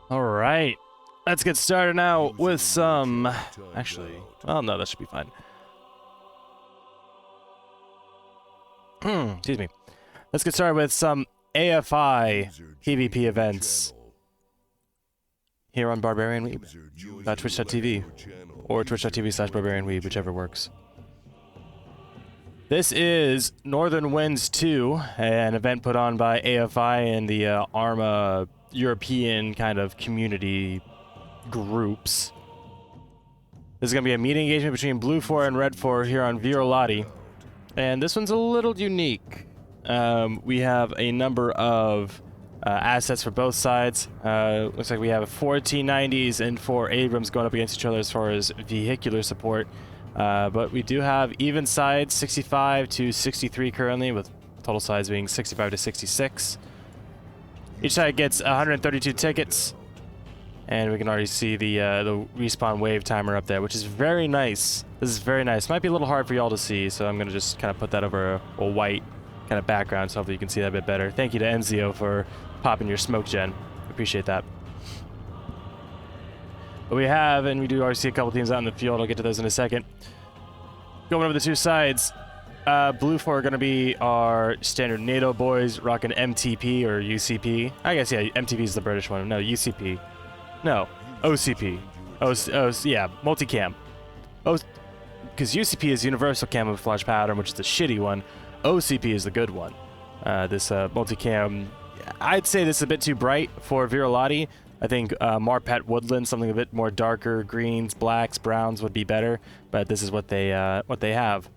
All right, let's get started now with some. Actually, well, no, that should be fine. Excuse me. Let's get started with some AFI PvP events here on Barbarian Weeb, twitch.tv, or twitch.tv/BarbarianWeeb, whichever works. This is Northern Winds 2, an event put on by AFI and the ARMA European kind of community groups. This is going to be a meeting engagement between Blue 4 and Red 4 here on Virolati. And this one's a little unique. We have a number of assets for both sides. Looks like we have 4 T90s and 4 Abrams going up against each other as far as vehicular support. But we do have even sides, 65 to 63 currently, with total sides being 65 to 66. Each side gets 132 tickets, and we can already see the respawn wave timer up there, which is very nice. This is very nice. Might be a little hard for y'all to see, so I'm going to just kind of put that over a white kind of background, so hopefully you can see that a bit better. Thank you to Enzio for popping your smoke gen. Appreciate that. But we have, and we do already see a couple teams out in the field. I'll get to those in a second. Going over the two sides, Blue 4 are going to be our standard NATO boys, rocking MTP or UCP. I guess, yeah, MTP is the British one. No, UCP. No, OCP. Yeah, multicam. Because UCP is Universal Camouflage Pattern, which is the shitty one. OCP is the good one. This multicam, I'd say this is a bit too bright for Virolati. I think Marpet Woodland, something a bit more darker, greens, blacks, browns would be better. But this is what they have.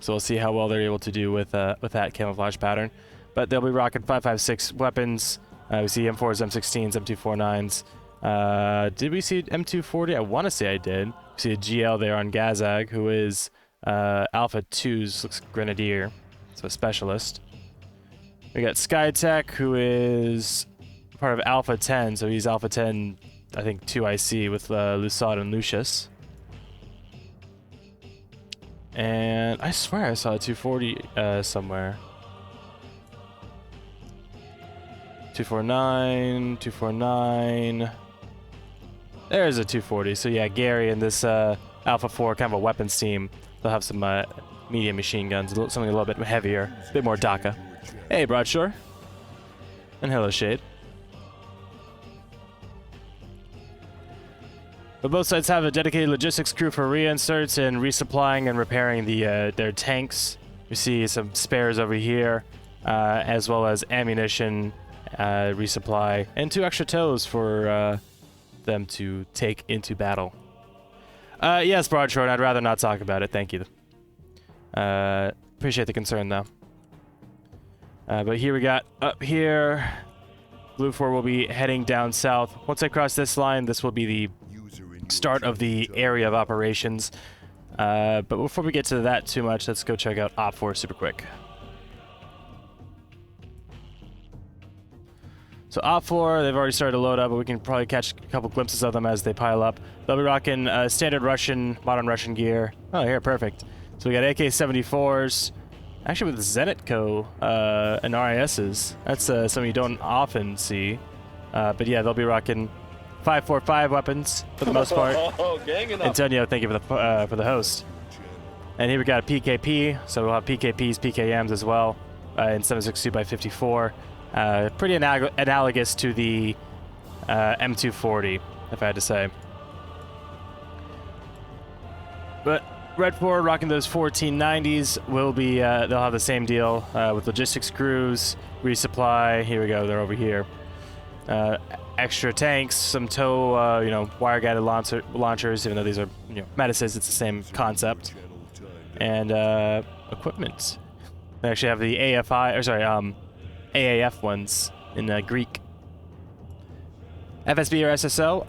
So we'll see how well they're able to do with that camouflage pattern. But they'll be rocking 5.56 weapons. We see M4s, M16s, M249s. Did we see M240? I want to say I did. We see a GL there on Gazag, who is Alpha 2's looks Grenadier, so a specialist. We got Skytech, who is part of Alpha 10, so he's Alpha 10, I think 2IC with Lusad and Lucius. And I swear I saw a 240 somewhere. 249, 249. There's a 240. So yeah, Gary and this Alpha 4 kind of a weapons team. They'll have some medium machine guns, something a little bit heavier, a bit more DACA. Hey, Broadshore. And hello, Shade. But both sides have a dedicated logistics crew for reinserts and resupplying and repairing their tanks. We see some spares over here, as well as ammunition resupply, and 2 extra tows for them to take into battle. Yes, Broadshore, I'd rather not talk about it. Thank you. Appreciate the concern, though. But here we got up here. Blue 4 will be heading down south. Once I cross this line, this will be the start of the area of operations. But before we get to that too much, let's go check out Op 4 super quick. So Op 4, they've already started to load up, but we can probably catch a couple glimpses of them as they pile up. They'll be rocking standard Russian, modern Russian gear. Oh, here, perfect. So we got AK-74s, actually with Zenitco and RISs. That's something you don't often see. But yeah, they'll be rocking 5.45 weapons for the most part. Antonio, thank you for the host. And here we got a PKP, so we'll have PKPs, PKMs as well, in 7.62x54. Pretty analogous to the M240, if I had to say. But Red 4 rocking those 1490s will be, they'll have the same deal with logistics crews, resupply. Here we go, they're over here. Extra tanks, some tow, wire-guided launchers, even though these are, medicines, it's the same concept. And equipment. They actually have the AAF ones in Greek. FSB or SSO?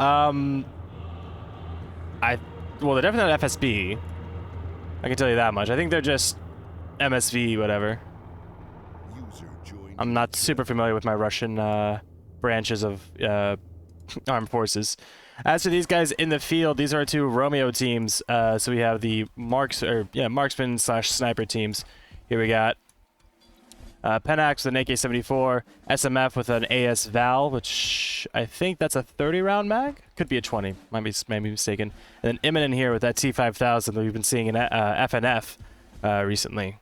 Well, they're definitely not FSB. I can tell you that much. I think they're just MSV, whatever. I'm not super familiar with my Russian branches of armed forces. As for these guys in the field, these are 2 Romeo teams. So we have the marksman / sniper teams. Here we got Penax with an AK-74, SMF with an AS Val, which I think that's a 30-round mag? Could be a 20, might be mistaken. And then Imminent here with that T5000 that we've been seeing in FNF recently.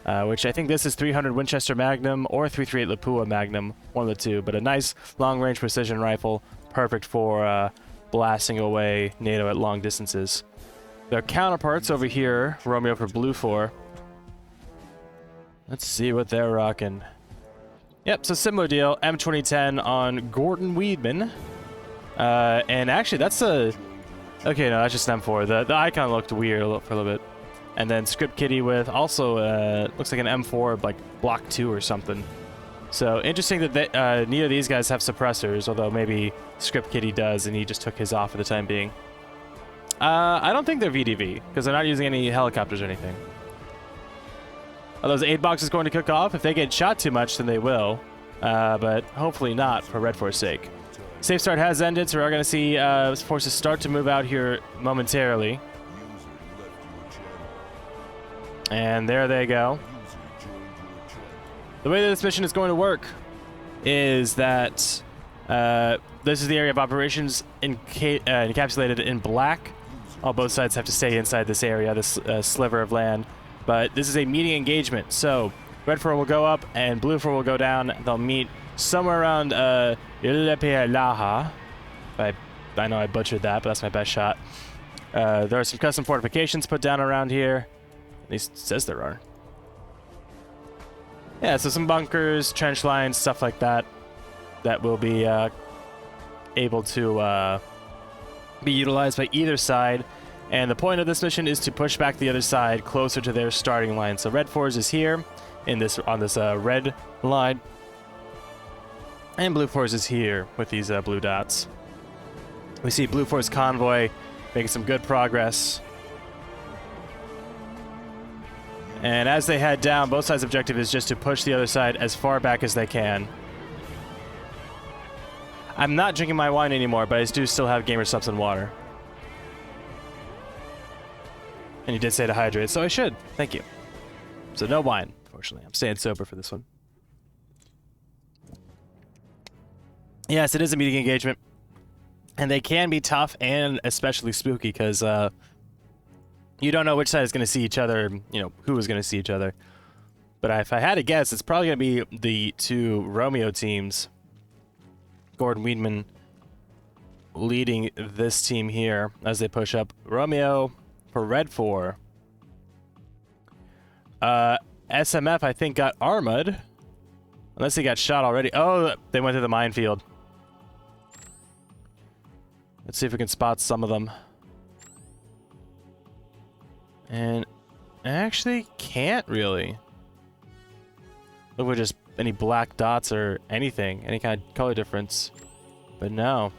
Which I think this is 300 Winchester Magnum or 338 Lapua Magnum, one of the two. But a nice long-range precision rifle, perfect for blasting away NATO at long distances. Their counterparts over here, Romeo for Blue 4. Let's see what they're rocking. Yep, so similar deal. M2010 on Gordon Weedman. And actually, that's a... Okay, no, that's just an M4. The icon looked weird for a little bit. And then Script Kitty with also, looks like an M4, like Block 2 or something. So interesting that neither of these guys have suppressors, although maybe Script Kitty does, and he just took his off for the time being. I don't think they're VDV, because they're not using any helicopters or anything. Are those 8 boxes going to cook off? If they get shot too much, then they will. But hopefully not, for Red 4's sake. Safe start has ended, so we are going to see forces start to move out here momentarily. And there they go. The way that this mission is going to work is that this is the area of operations encapsulated in black. All both sides have to stay inside this area, this sliver of land. But this is a meeting engagement, so Red 4 will go up and Blue 4 will go down. They'll meet somewhere around Laha. I know I butchered that, but that's my best shot. There are some custom fortifications put down around here. At least it says there are. Yeah, so some bunkers, trench lines, stuff like that, that will be able to be utilized by either side. And the point of this mission is to push back the other side closer to their starting line. So Red 4's is here on this red line, and Blue 4's is here with these blue dots. We see Blue 4's convoy making some good progress. And as they head down, both sides' objective is just to push the other side as far back as they can. I'm not drinking my wine anymore, but I do still have gamer subs and water. And you did say to hydrate, so I should. Thank you. So no wine, unfortunately. I'm staying sober for this one. Yes, it is a meeting engagement. And they can be tough and especially spooky because you don't know which side is going to see each other, you know, who is going to see each other. But if I had to guess, it's probably going to be the two Romeo teams. Gordon Weedman leading this team here as they push up. Romeo for Red 4. SMF, I think, got armored. Unless he got shot already. Oh, they went to the minefield. Let's see if we can spot some of them. And I actually can't really. Look for just any black dots or anything. Any kind of color difference. But no.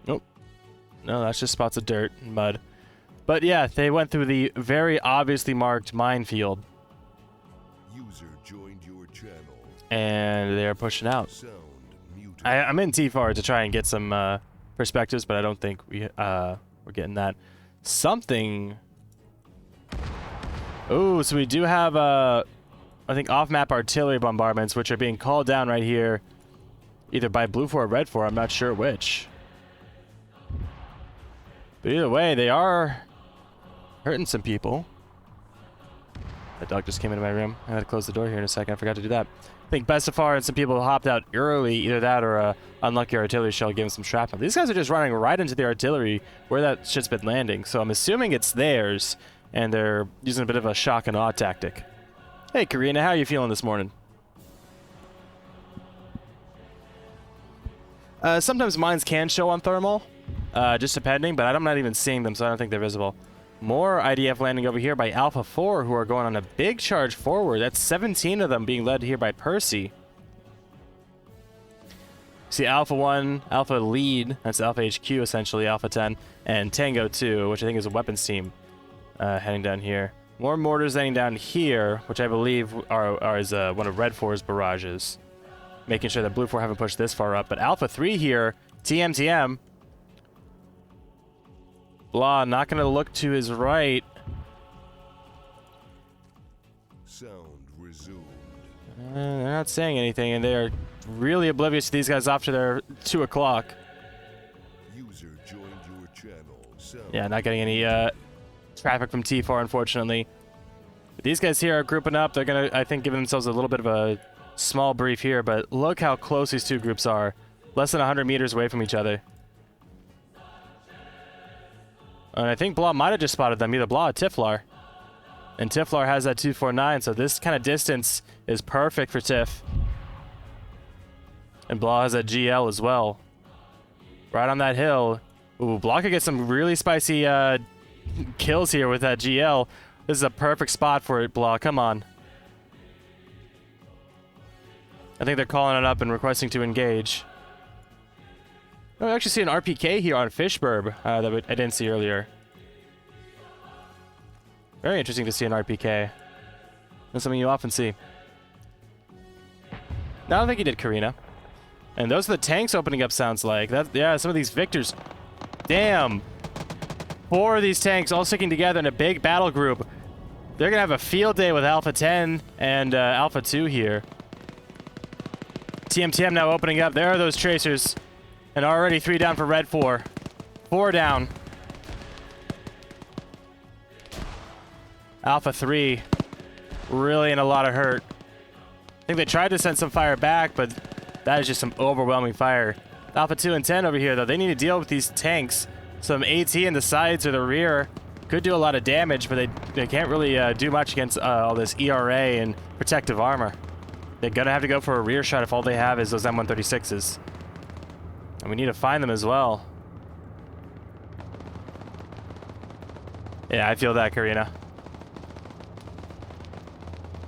Nope. No, that's just spots of dirt and mud. But yeah, they went through the very obviously marked minefield. User joined your channel. And they're pushing out. I'm in T4 to try and get some perspectives, but I don't think we're getting that. Something. Oh, so we do have I think off-map artillery bombardments, which are being called down right here, either by Blue 4 or Red 4. I'm not sure which. But either way, they are hurting some people. That dog just came into my room. I gotta close the door here in a second. I forgot to do that. I think Bestafar and some people hopped out early. Either that or a unlucky artillery shell gave them some shrapnel. These guys are just running right into the artillery where that shit's been landing. So I'm assuming it's theirs, and they're using a bit of a shock and awe tactic. Hey, Karina, how are you feeling this morning? Sometimes mines can show on thermal, just depending, but I'm not even seeing them, so I don't think they're visible. More IDF landing over here by Alpha 4, who are going on a big charge forward. That's 17 of them being led here by Percy. See Alpha 1, Alpha Lead, that's Alpha HQ essentially, Alpha 10, and Tango 2, which I think is a weapons team, heading down here. More mortars heading down here, which I believe is one of Red 4's barrages. Making sure that Blue 4 haven't pushed this far up. But Alpha 3 here, TM. Blah, not going to look to his right. Sound resumed. They're not saying anything, and they are really oblivious to these guys after their 2 o'clock. User joined your channel. Sound. Yeah, not getting any traffic from T4, unfortunately. But these guys here are grouping up. They're going to, I think, give themselves a little bit of a small brief here, but look how close these two groups are. Less than 100 meters away from each other. And I think Blah might have just spotted them, either Blah or Tiflar. And Tiflar has that 249, so this kind of distance is perfect for Tiff. And Blah has a GL as well. Right on that hill. Ooh, Blah could get some really spicy kills here with that GL. This is a perfect spot for it, Blah. Come on. I think they're calling it up and requesting to engage. Oh, I actually see an RPK here on Fishburb that I didn't see earlier. Very interesting to see an RPK. That's something you often see. No, I don't think he did Karina. And those are the tanks opening up, sounds like. Yeah, some of these Victors. Damn. 4 of these tanks all sticking together in a big battle group. They're going to have a field day with Alpha 10 and Alpha 2 here. TMTM now opening up. There are those tracers. And already 3 down for Red 4. 4 down. Alpha 3 really in a lot of hurt. I think they tried to send some fire back, but that is just some overwhelming fire. Alpha 2 and 10 over here, though, they need to deal with these tanks. Some AT in the sides or the rear could do a lot of damage, but they can't really do much against all this ERA and protective armor. They're going to have to go for a rear shot if all they have is those M136s. And we need to find them as well. Yeah, I feel that, Karina.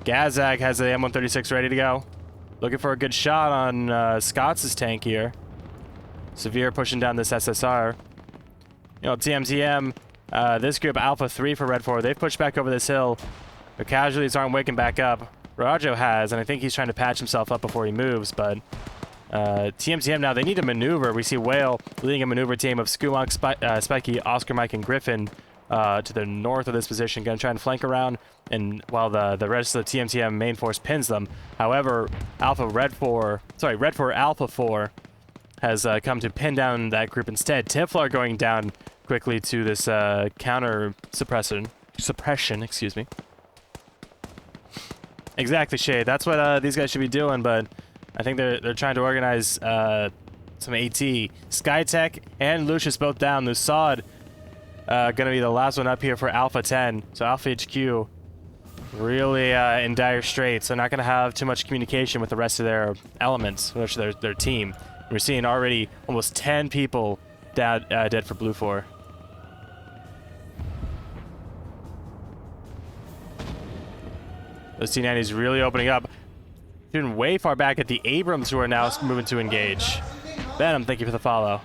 Gazag has the M136 ready to go. Looking for a good shot on Scott's tank here. Severe pushing down this SSR. You know, TMTM, this group, Alpha 3 for Red 4, they've pushed back over this hill. The casualties aren't waking back up. Rajo has, and I think he's trying to patch himself up before he moves, but TMTM now, they need to maneuver. We see Whale leading a maneuver team of Skumok, Spiky, Oscar, Mike, and Griffin to the north of this position, going to try and flank around, and while the rest of the TMTM main force pins them. However, Red 4 Alpha 4 has come to pin down that group instead. Tiflar going down quickly to this counter suppression, excuse me. Exactly, Shay. That's what these guys should be doing, but I think they're trying to organize some AT. Skytech and Lucius both down. Lusad gonna be the last one up here for Alpha 10. So Alpha HQ really in dire straits. They're not gonna have too much communication with the rest of their elements, which their team. We're seeing already almost 10 people dead for Blue 4. Those T90s really opening up. Shooting way far back at the Abrams, who are now moving to engage. Venom, thank you for the follow.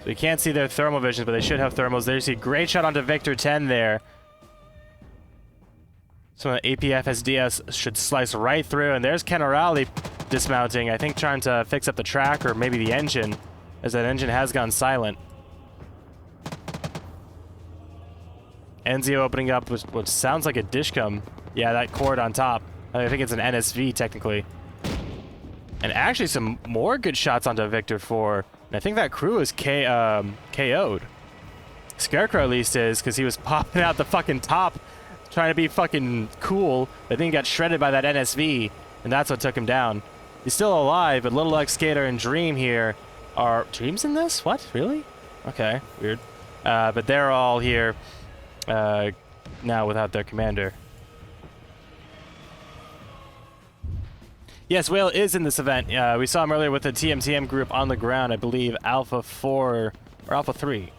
So you can't see their thermal visions, but they should have thermals. There you see great shot onto Victor 10 there. So the APFSDS should slice right through, and there's Kenarali dismounting, I think trying to fix up the track or maybe the engine, as that engine has gone silent. Enzio opening up what sounds like a dishcom. Yeah, that cord on top. I think it's an NSV technically. And actually some more good shots onto Victor 4. And I think that crew is KO'd. Scarecrow at least is, because he was popping out the fucking top trying to be fucking cool. I think he got shredded by that NSV, and that's what took him down. He's still alive, but Little X Skater and Dream here are... Dream's in this? What? Really? Okay, weird. But they're all here now without their commander. Yes, Whale is in this event. We saw him earlier with the TMTM group on the ground, I believe Alpha 4 or Alpha 3.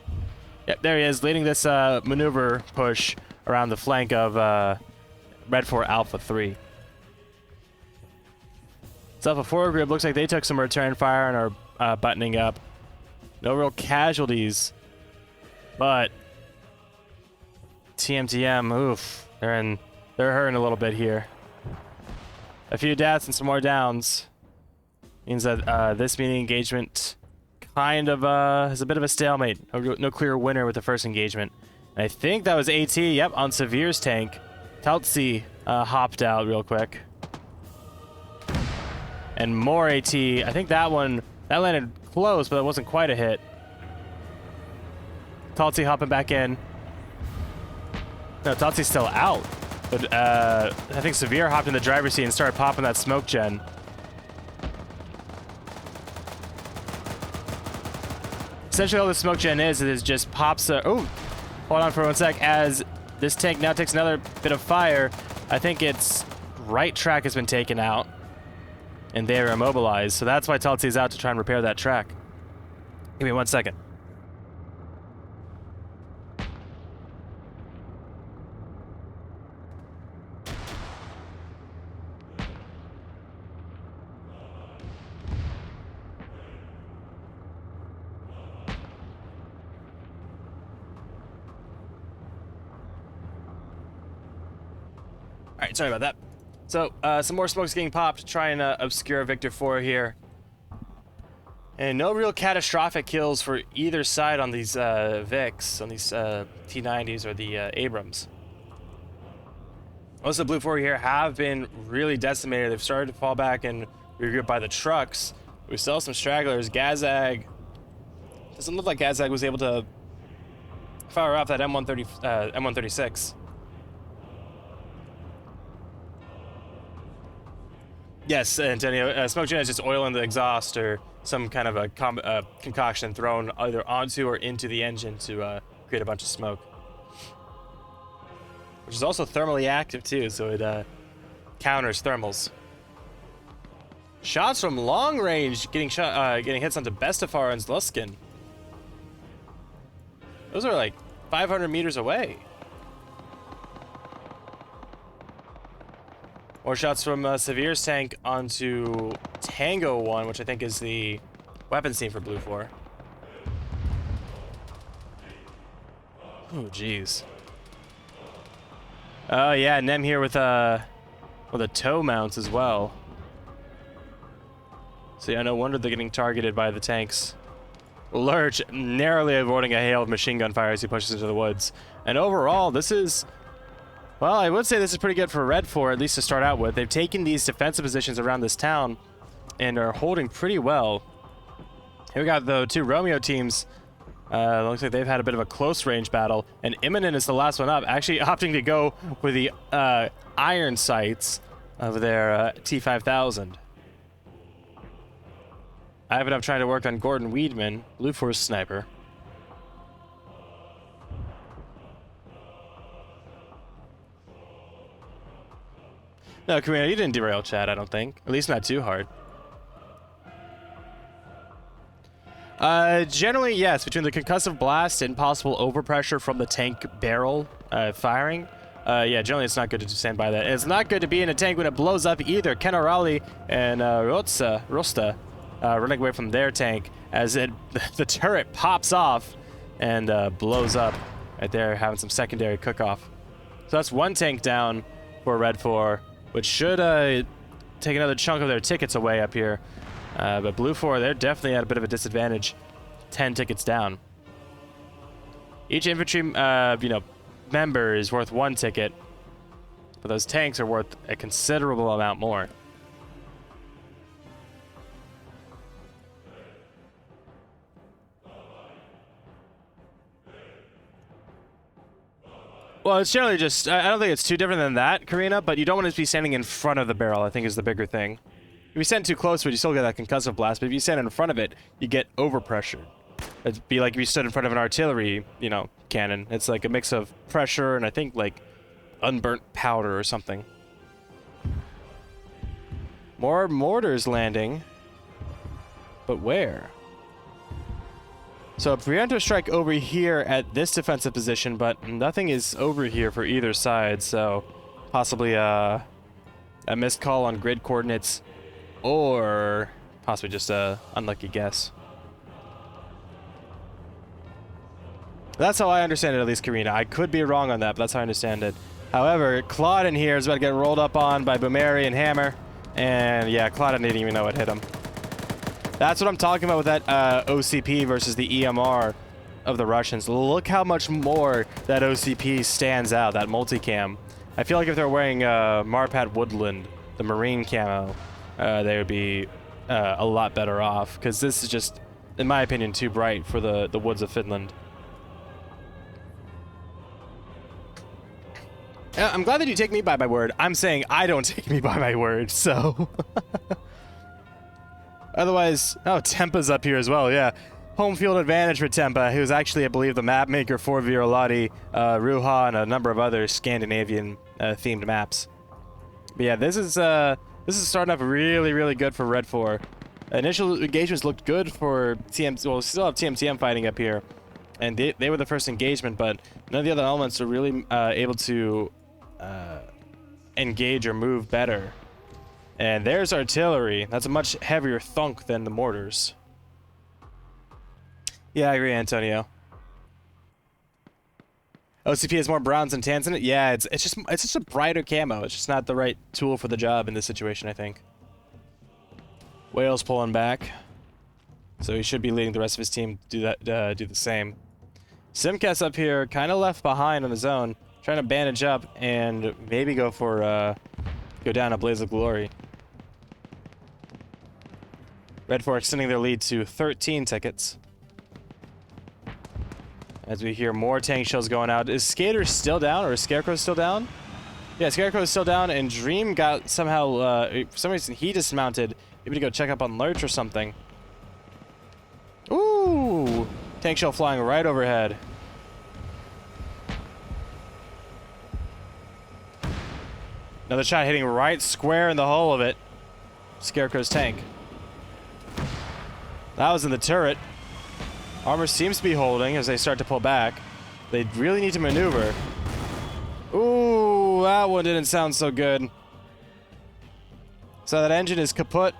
Yep, there he is, leading this maneuver push around the flank of Red 4 Alpha 3. So Alpha 4 group looks like they took some return fire and are buttoning up. No real casualties, but TMTM, oof, they're hurting a little bit here. A few deaths and some more downs means that this meeting engagement kind of is a bit of a stalemate. No clear winner with the first engagement. And I think that was AT, yep, on Severe's tank. Taltzi hopped out real quick. And more AT. I think that one, that landed close, but it wasn't quite a hit. Taltzi hopping back in. No, Taltzi's still out. But I think Severe hopped in the driver's seat and started popping that smoke gen. Essentially all the smoke gen is just pops oh, hold on for 1 sec. As this tank now takes another bit of fire, I think its right track has been taken out and they are immobilized. So that's why Taltzi's out to try and repair that track. Give me 1 second. All right, sorry about that. So, some more smokes getting popped to try and obscure Victor 4 here. And no real catastrophic kills for either side on these Vics, on these T90s or the Abrams. Most of the Blue 4 here have been really decimated. They've started to fall back and regroup by the trucks. We still have some stragglers. Gazag. Doesn't look like Gazag was able to fire off that M136. Yes, Antonio. Smoke gen is just oil in the exhaust or some kind of a concoction thrown either onto or into the engine to create a bunch of smoke. Which is also thermally active too, so it counters thermals. Shots from long range getting hits onto Bestafar and Zluskin. Those are like 500 meters away. More shots from Severe's tank onto Tango 1, which I think is the weapon scene for Blue 4. Oh, jeez. Oh, yeah, Nem here with a toe mounts as well. So yeah, no wonder they're getting targeted by the tanks. Lurch narrowly avoiding a hail of machine gun fire as he pushes into the woods. And overall, this is... Well, I would say this is pretty good for Red 4, at least to start out with. They've taken these defensive positions around this town and are holding pretty well. Here we got the two Romeo teams. Looks like they've had a bit of a close range battle, and Imminent is the last one up, actually opting to go with the iron sights of their T5000. I have it up trying to work on Gordon Weedman, Blue Force sniper. No, Karina, you didn't derail chat, I don't think. At least not too hard. Generally, yes. Between the concussive blast and possible overpressure from the tank barrel firing, yeah, generally it's not good to stand by that. And it's not good to be in a tank when it blows up either. Kenarali and Rosta running away from their tank as the turret pops off and blows up right there, having some secondary cook-off. So that's one tank down for Red 4. Which should take another chunk of their tickets away up here. But Blue 4, they're definitely at a bit of a disadvantage. 10 tickets down. Each infantry, member is worth 1 ticket. But those tanks are worth a considerable amount more. Well, it's generally just, I don't think it's too different than that, Karina, but you don't want to be standing in front of the barrel, I think is the bigger thing. If you stand too close to it, you still get that concussive blast, but if you stand in front of it, you get overpressure. It'd be like if you stood in front of an artillery, cannon. It's like a mix of pressure and I think like unburnt powder or something. More mortars landing. But where? So preemptive strike over here at this defensive position, but nothing is over here for either side, so possibly a missed call on grid coordinates or possibly just a unlucky guess. That's how I understand it, at least, Karina. I could be wrong on that, but that's how I understand it. However, Claude in here is about to get rolled up on by Bumeri and Hammer, and yeah, Claude didn't even know it hit him. That's what I'm talking about with that OCP versus the EMR of the Russians. Look how much more that OCP stands out, that multicam. I feel like if they're wearing Marpat Woodland, the Marine camo, they would be a lot better off, because this is just, in my opinion, too bright for the woods of Finland. I'm glad that you take me by my word. I'm saying I don't take me by my word, so... Otherwise... Oh, Tempa's up here as well, yeah. Home field advantage for Tempa, who's actually, I believe, the map maker for Virolati, Ruha, and a number of other Scandinavian themed maps. But yeah, this is starting off really, really good for Red 4. Initial engagements looked good for TM... Well, we still have TMTM fighting up here. And they were the first engagement, but none of the other elements are really able to engage or move better. And there's artillery. That's a much heavier thunk than the mortars. Yeah, I agree, Antonio. OCP has more browns and tans in it. Yeah, it's just a brighter camo. It's just not the right tool for the job in this situation, I think. Whale's pulling back, so he should be leading the rest of his team to do that. Do the same. Simcast up here, kind of left behind on his own, trying to bandage up and maybe go for go down a blaze of glory. Red 4 extending their lead to 13 tickets. As we hear more tank shells going out. Is Skater still down, or is Scarecrow still down? Yeah, Scarecrow is still down, and Dream got somehow, for some reason, he dismounted. Maybe to go check up on Lurch or something. Ooh! Tank shell flying right overhead. Another shot hitting right square in the hull of it. Scarecrow's tank. That was in the turret. Armor seems to be holding as they start to pull back. They really need to maneuver. Ooh, that one didn't sound so good. So that engine is kaput.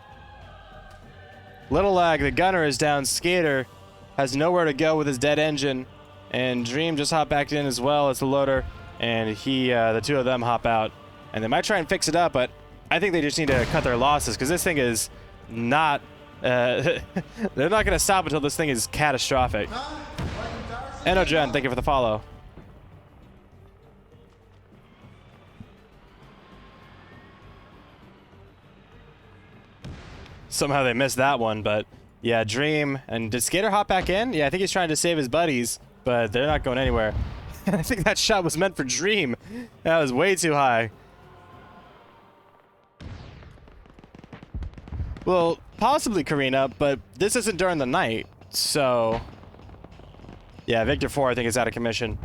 Little lag, the gunner is down. Skater has nowhere to go with his dead engine. And Dream just hopped back in as well as the loader. And the two of them hop out. And they might try and fix it up, but I think they just need to cut their losses, because this thing is not... they're not going to stop until this thing is catastrophic. Enogen, thank you for the follow. Somehow they missed that one, but yeah, Dream. And did Skater hop back in? Yeah, I think he's trying to save his buddies, but they're not going anywhere. I think that shot was meant for Dream. That was way too high. Well, possibly Karina, but this isn't during the night, so... Yeah, Victor 4, I think, is out of commission.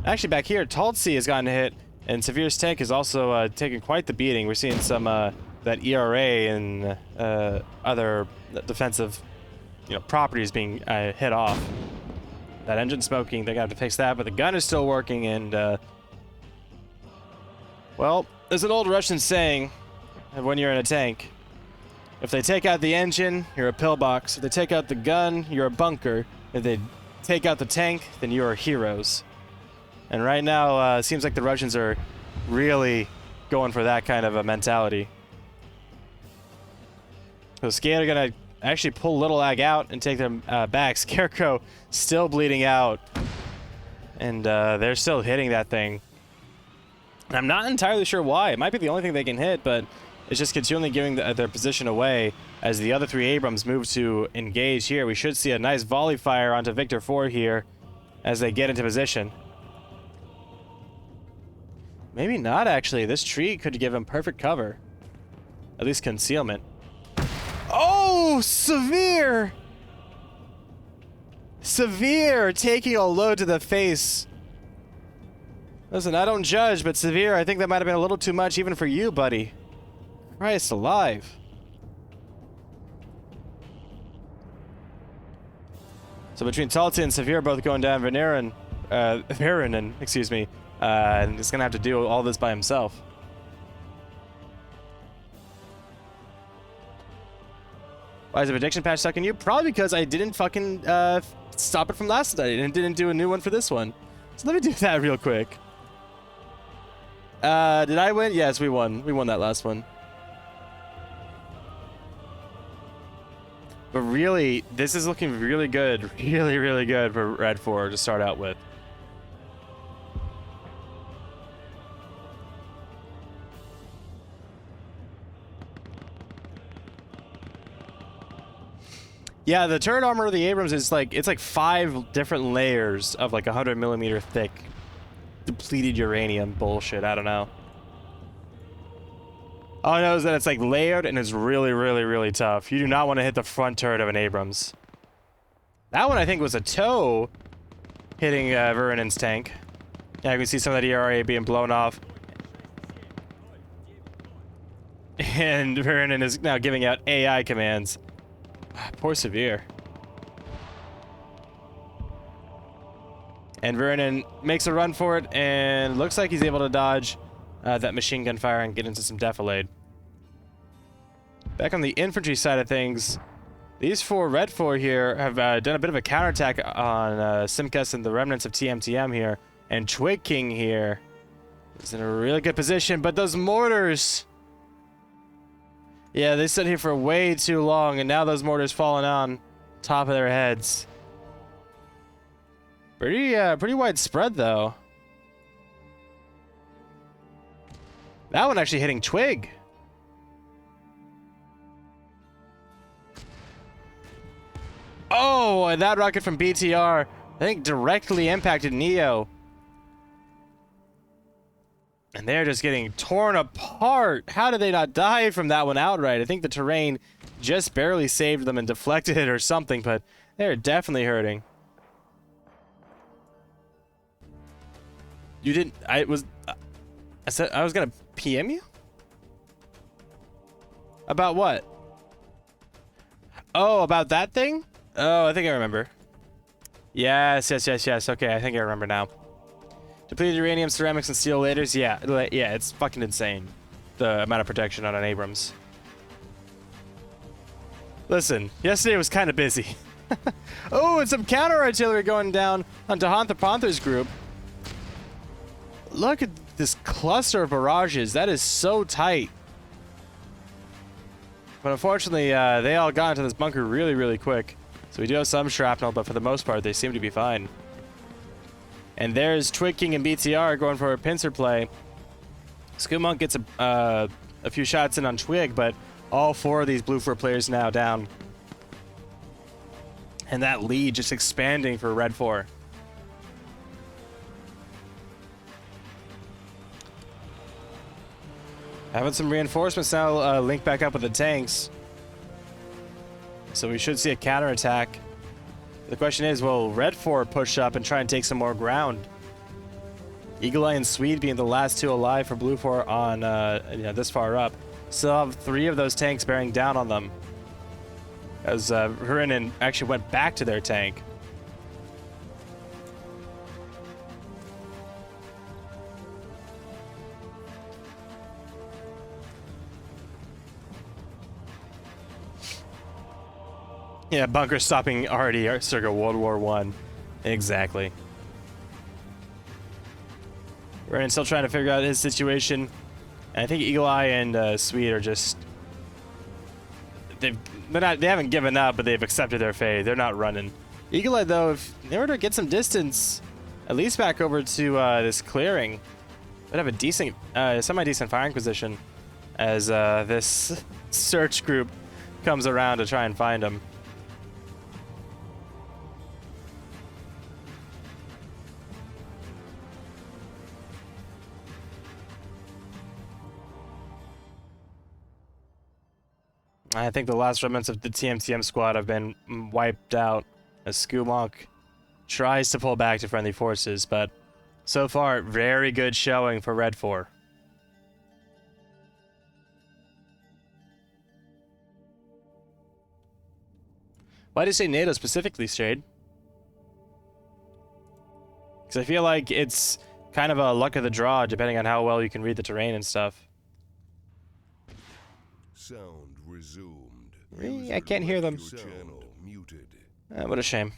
Actually, back here, Taltzi has gotten a hit, and Severe's tank is also taking quite the beating. We're seeing some, that ERA and other defensive, properties being hit off. That engine smoking, they got to fix that, but the gun is still working, and, well, there's an old Russian saying, when you're in a tank, if they take out the engine, you're a pillbox. If they take out the gun, you're a bunker. If they take out the tank, then you are heroes. And right now, it seems like the Russians are really going for that kind of a mentality. So Skater gonna actually pull Little Ag out and take them back. Scarecrow still bleeding out. And they're still hitting that thing. And I'm not entirely sure why. It might be the only thing they can hit, but it's just continually giving their position away as the other three Abrams move to engage here. We should see a nice volley fire onto Victor 4 here as they get into position. Maybe not, actually. This tree could give him perfect cover. At least concealment. Oh, Severe! Severe taking a load to the face. Listen, I don't judge, but Severe, I think that might have been a little too much even for you, buddy. Christ alive. So between Talta and Severe both going down, Viranen, excuse me, and he's gonna have to do all this by himself. Why is the prediction patch stuck in you? Probably because I didn't fucking stop it from last night and didn't do a new one for this one. So let me do that real quick. Did I win? Yes, we won. We won that last one. But really, this is looking really good. Really, really good for Red 4 to start out with. Yeah, the turret armor of the Abrams is like, it's like 5 different layers of like 100mm thick depleted uranium bullshit. I don't know. All I know is that it's like layered and it's really, really, really tough. You do not want to hit the front turret of an Abrams. That one I think was a TOW hitting Verinen's tank. Yeah, you can see some of that ERA being blown off. And Verinen is now giving out AI commands. Poor Severe. And Verinen makes a run for it, and looks like he's able to dodge that machine gun fire and get into some defilade. Back on the infantry side of things, these 4 Red 4 here have done a bit of a counterattack on Simcast and the remnants of TMTM here. And Twig King here is in a really good position, but those mortars... Yeah, they stood here for way too long, and now those mortars falling on top of their heads. Pretty widespread, though. That one actually hitting Twig. Oh, and that rocket from BTR, I think, directly impacted Neo. And they're just getting torn apart. How did they not die from that one outright? I think the terrain just barely saved them and deflected it or something, but they're definitely hurting. You didn't... I said I was gonna PM you? About what? Oh, about that thing? Oh, I think I remember. Yes. Okay, I think I remember now. Depleted uranium, ceramics, and steel laters. Yeah, it's fucking insane. The amount of protection on an Abrams. Listen, yesterday was kind of busy. Oh, and some counter artillery going down on Dahantha Panther's group. Look at this cluster of barrages. That is so tight. But unfortunately, they all got into this bunker really, really quick. So we do have some shrapnel, but for the most part, they seem to be fine. And there's Twig King and BTR going for a pincer play. Skoomunk gets a few shots in on Twig, but all 4 of these Blue 4 players now down. And that lead just expanding for Red 4. Having some reinforcements now linked back up with the tanks. So we should see a counterattack. The question is, will Red 4 push up and try and take some more ground? Eagle Eye and Swede being the last 2 alive for Blue 4 on this far up. Still have 3 of those tanks bearing down on them. As Verinen actually went back to their tank. Yeah, bunker stopping already circa World War I. Exactly. Verinen still trying to figure out his situation. And I think Eagle Eye and Swede are just... They haven't given up, but they've accepted their fate. They're not running. Eagle Eye, though, if they were to get some distance, at least back over to this clearing, they'd have a decent, semi-decent firing position as this search group comes around to try and find them. I think the last remnants of the TMTM squad have been wiped out as Skoomunk tries to pull back to friendly forces, but so far, very good showing for Red 4. Why do you say NATO specifically, Shade? Because I feel like it's kind of a luck of the draw, depending on how well you can read the terrain and stuff. Sound resumed. Really? I can't hear them. Channel muted. What a shame.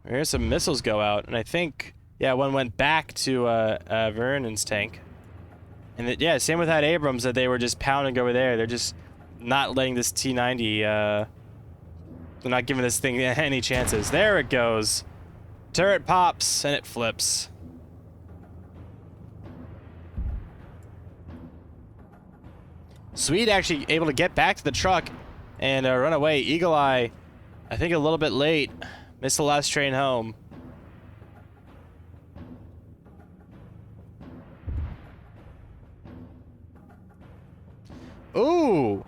Here's some missiles go out, and I think, yeah, one went back to Verinen's tank. And yeah, same with that Abrams, that they were just pounding over there. They're just not letting this T90, they're not giving this thing any chances. There it goes. Turret pops and it flips. Swede actually able to get back to the truck and run away. Eagle Eye, I think a little bit late. Missed the last train home. Ooh.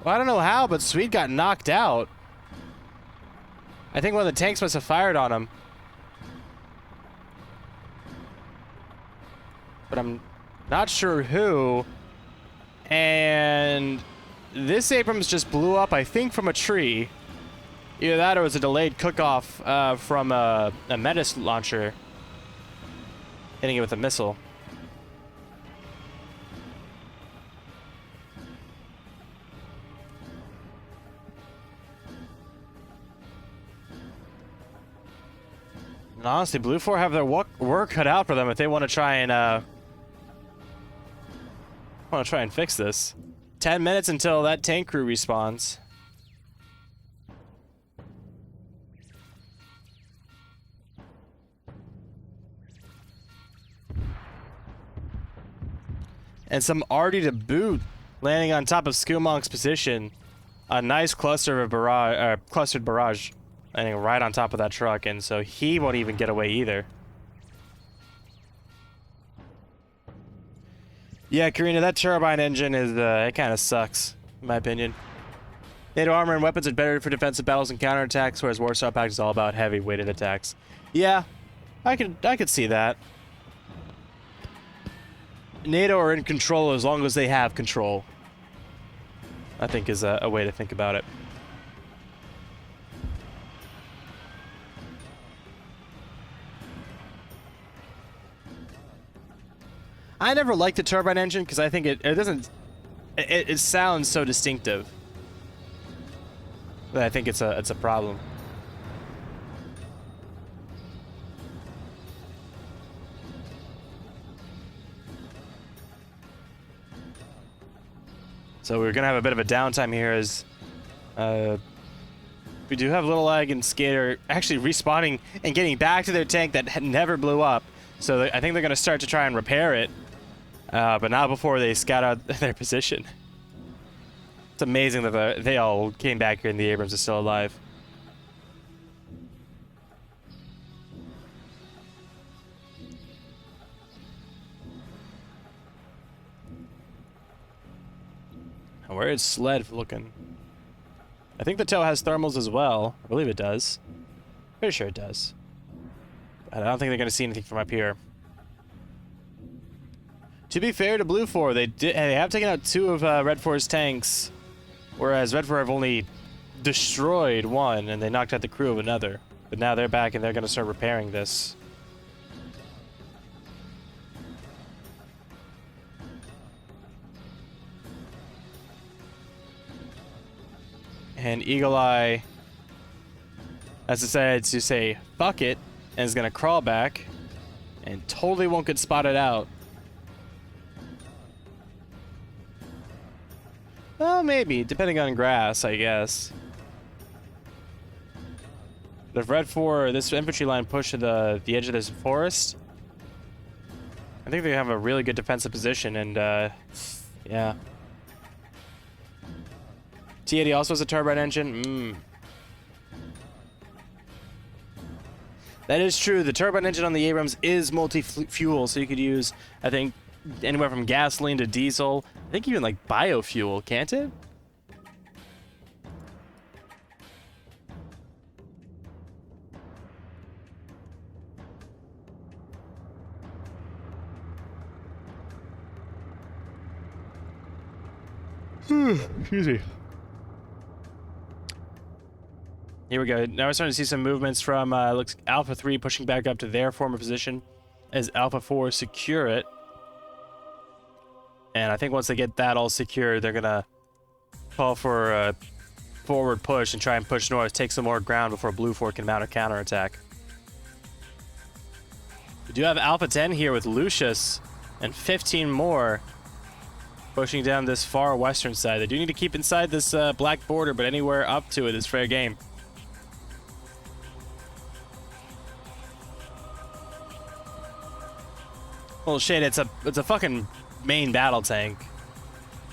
Well, I don't know how, but Swede got knocked out. I think one of the tanks must have fired on him. But I'm not sure who. And this Abrams just blew up, I think, from a tree. Either that or it was a delayed cook-off from a Metis launcher. Hitting it with a missile. And honestly, Blue 4 have their work cut out for them if they want to try and fix this. 10 minutes until that tank crew respawns. And some Artie to boot, landing on top of Skumonk's position. A nice cluster of clustered barrage, landing right on top of that truck, and so he won't even get away either. Yeah, Karina, that turbine engine is, it kind of sucks, in my opinion. NATO armor and weapons are better for defensive battles and counterattacks, whereas Warsaw Pact is all about heavy-weighted attacks. Yeah, I could see that. NATO are in control as long as they have control, I think is a way to think about it. I never liked the turbine engine because I think it sounds so distinctive that I think it's a problem. So we're gonna have a bit of a downtime here as we do have Little Egg and Skater actually respawning and getting back to their tank that never blew up. So I think they're gonna start to try and repair it. But not before they scout out their position. It's amazing that they all came back here and the Abrams is still alive. And where is Sled looking? I think the tow has thermals as well. I believe it does. Pretty sure it does. But I don't think they're going to see anything from up here. To be fair to Blue 4, they have taken out 2 of Red 4's tanks, whereas Red 4 have only destroyed 1, and they knocked out the crew of another. But now they're back, and they're going to start repairing this. And Eagle Eye has decided to say, fuck it, and is going to crawl back, and totally won't get spotted out. Well, maybe, depending on grass, I guess. But if Red 4, this infantry line push to the edge of this forest, I think they have a really good defensive position, and, yeah. T-80 also has a turbine engine. That is true. The turbine engine on the Abrams is multi-fuel, so you could use, I think, anywhere from gasoline to diesel. I think even like biofuel, can't it? Excuse me. Here we go. Now we're starting to see some movements from looks Alpha 3 pushing back up to their former position as Alpha 4 secure it. And I think once they get that all secured, they're gonna call for a forward push and try and push north, take some more ground before Blue 4 can mount a counterattack. We do have Alpha 10 here with Lucius and 15 more. pushing down this far western side. They do need to keep inside this black border, but anywhere up to it is fair game. Well, shit, it's a fucking main battle tank,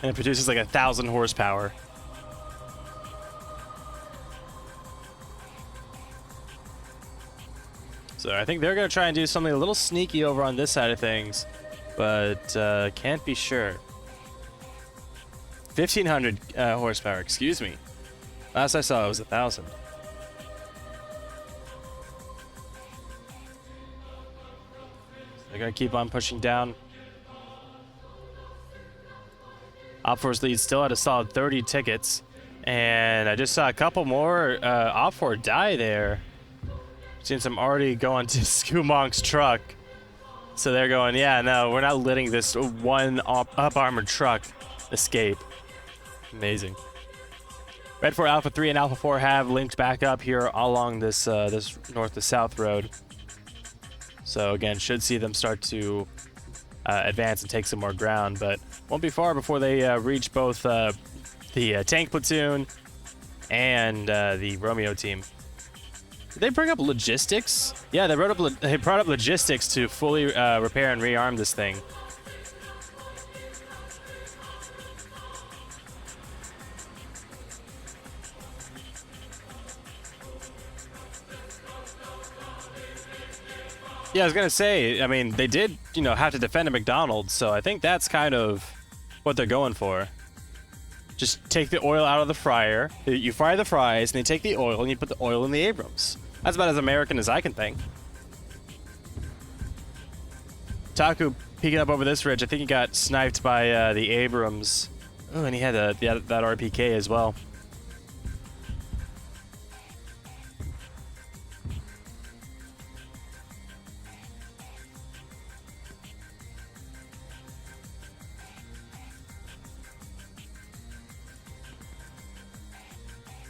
and it produces like 1,000 horsepower. So I think they're gonna try and do something a little sneaky over on this side of things, but can't be sure. 1,500 horsepower, excuse me. Last I saw it was 1,000. They're gonna keep on pushing down. Op4's lead still at a solid 30 tickets, and I just saw a couple more Op4 die there. Seen some already going to Skumonk's truck, so they're going, yeah, no, we're not letting this one up armored truck escape. Amazing. Red 4, Alpha 3, and Alpha 4 have linked back up here along this this north to south road. So again, should see them start to advance and take some more ground, but won't be far before they reach both the tank platoon and the Romeo team. Did they bring up logistics? Yeah, they brought up logistics to fully repair and rearm this thing. Yeah, I was gonna say, I mean, they did, you know, have to defend a McDonald's, so I think that's kind of what they're going for. Just take the oil out of the fryer, you fry the fries, and you take the oil and you put the oil in the Abrams. That's about as American as I can think. Taku peeking up over this ridge. I think he got sniped by the Abrams. Oh, and he had that RPK as well.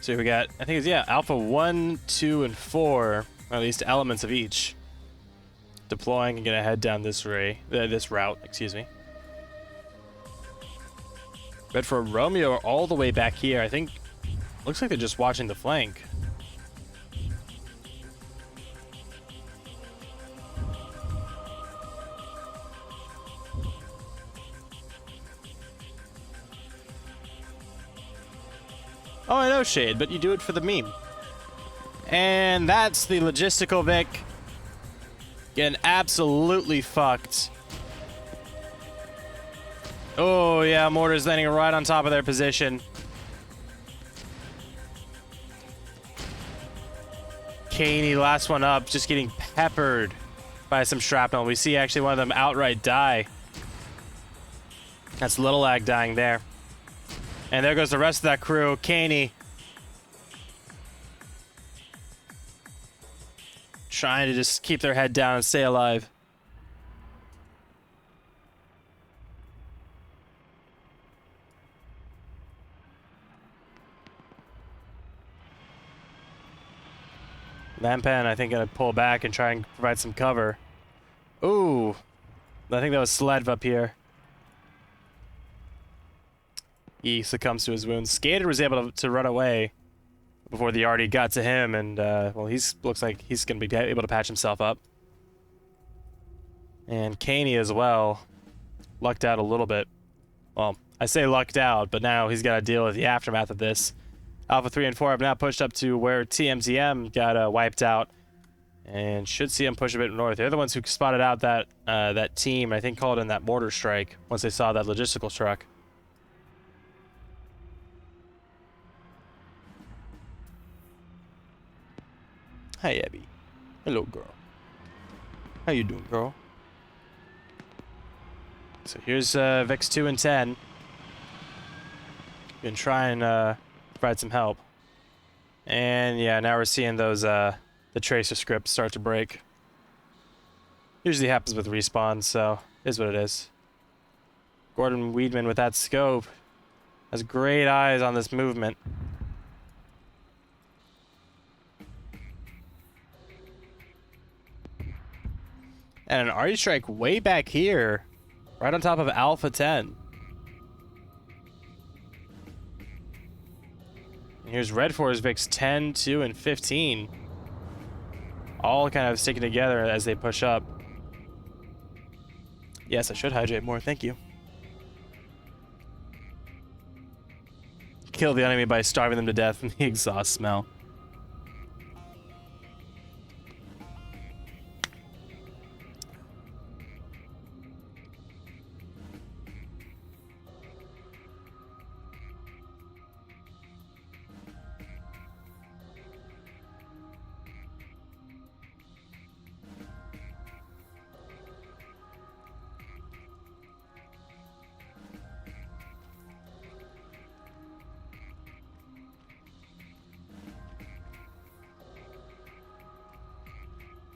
So we got, I think it's, yeah, Alpha 1, 2, and 4, or at least elements of each, deploying and gonna head down this route, excuse me. Red for Romeo are all the way back here. I think, looks like they're just watching the flank. Oh, I know, Shade, but you do it for the meme. And that's the logistical Vic. Getting absolutely fucked. Oh, yeah, mortars landing right on top of their position. Caney, last one up, just getting peppered by some shrapnel. We see actually one of them outright die. That's Little Ag dying there. And there goes the rest of that crew. Caney trying to just keep their head down and stay alive. Lampan, I think, gonna pull back and try and provide some cover. Ooh, I think that was Sledv up here. He succumbs to his wounds. Skater was able to run away before the Artie got to him, and well, looks like he's gonna be able to patch himself up. And Caney as well, lucked out a little bit. Well, I say lucked out, but now he's got to deal with the aftermath of this. Alpha 3 and 4 have now pushed up to where TMTM got wiped out, and should see him push a bit north. They're the ones who spotted out that that team, I think called in that mortar strike once they saw that logistical truck. Hi, Abby. Hello, girl. How you doing, girl? So here's Vex 2 and 10. Been trying to provide some help. And yeah, now we're seeing those the tracer scripts start to break. Usually happens with respawns, so it is what it is. Gordon Weedman with that scope has great eyes on this movement. And an arty strike way back here, right on top of Alpha 10. Here's Red 4's Vic's 10, 2, and 15. All kind of sticking together as they push up. Yes, I should hydrate more. Thank you. Kill the enemy by starving them to death from the exhaust smell.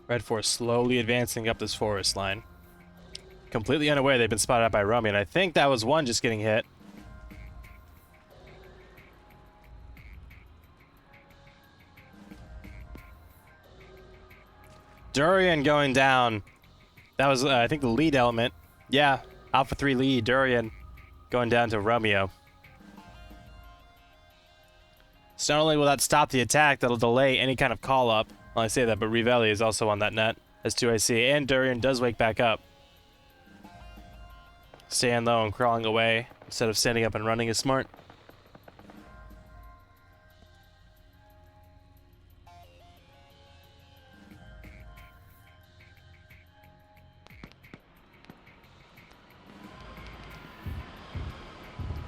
Red 4 slowly advancing up this forest line. Completely unaware they've been spotted out by Rummy, and I think that was one just getting hit. Durian going down. That was, I think, the lead element. Yeah, Alpha 3 lead, Durian going down to Romeo. So not only will that stop the attack, that'll delay any kind of call-up. Well, I say that, but Rivelli is also on that net, as 2IC, and Durian does wake back up. Staying low and crawling away instead of standing up and running is smart.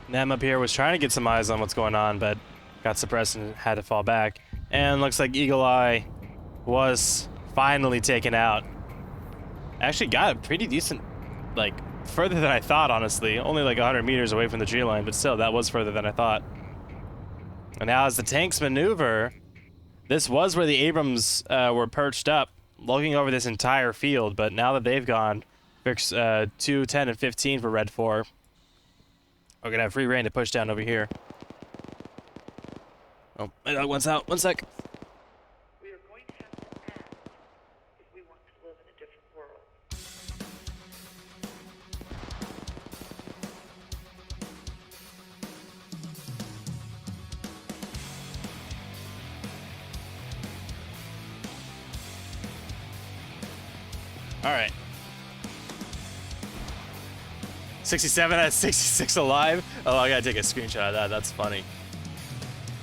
Nem up here was trying to get some eyes on what's going on, but got suppressed and had to fall back. And looks like Eagle Eye was finally taken out. Actually got a pretty decent, like, further than I thought, honestly. Only like 100 meters away from the tree line, but still, that was further than I thought. And now as the tanks maneuver, this was where the Abrams were perched up, looking over this entire field, but now that they've gone, Vic's 2, 10, and 15 for Red 4. We're gonna have free reign to push down over here. Oh, my dog wants out. One sec. We are going to have to act if we want to live in a different world. All right. 67 out of 66 alive. Oh, I gotta take a screenshot of that. That's funny.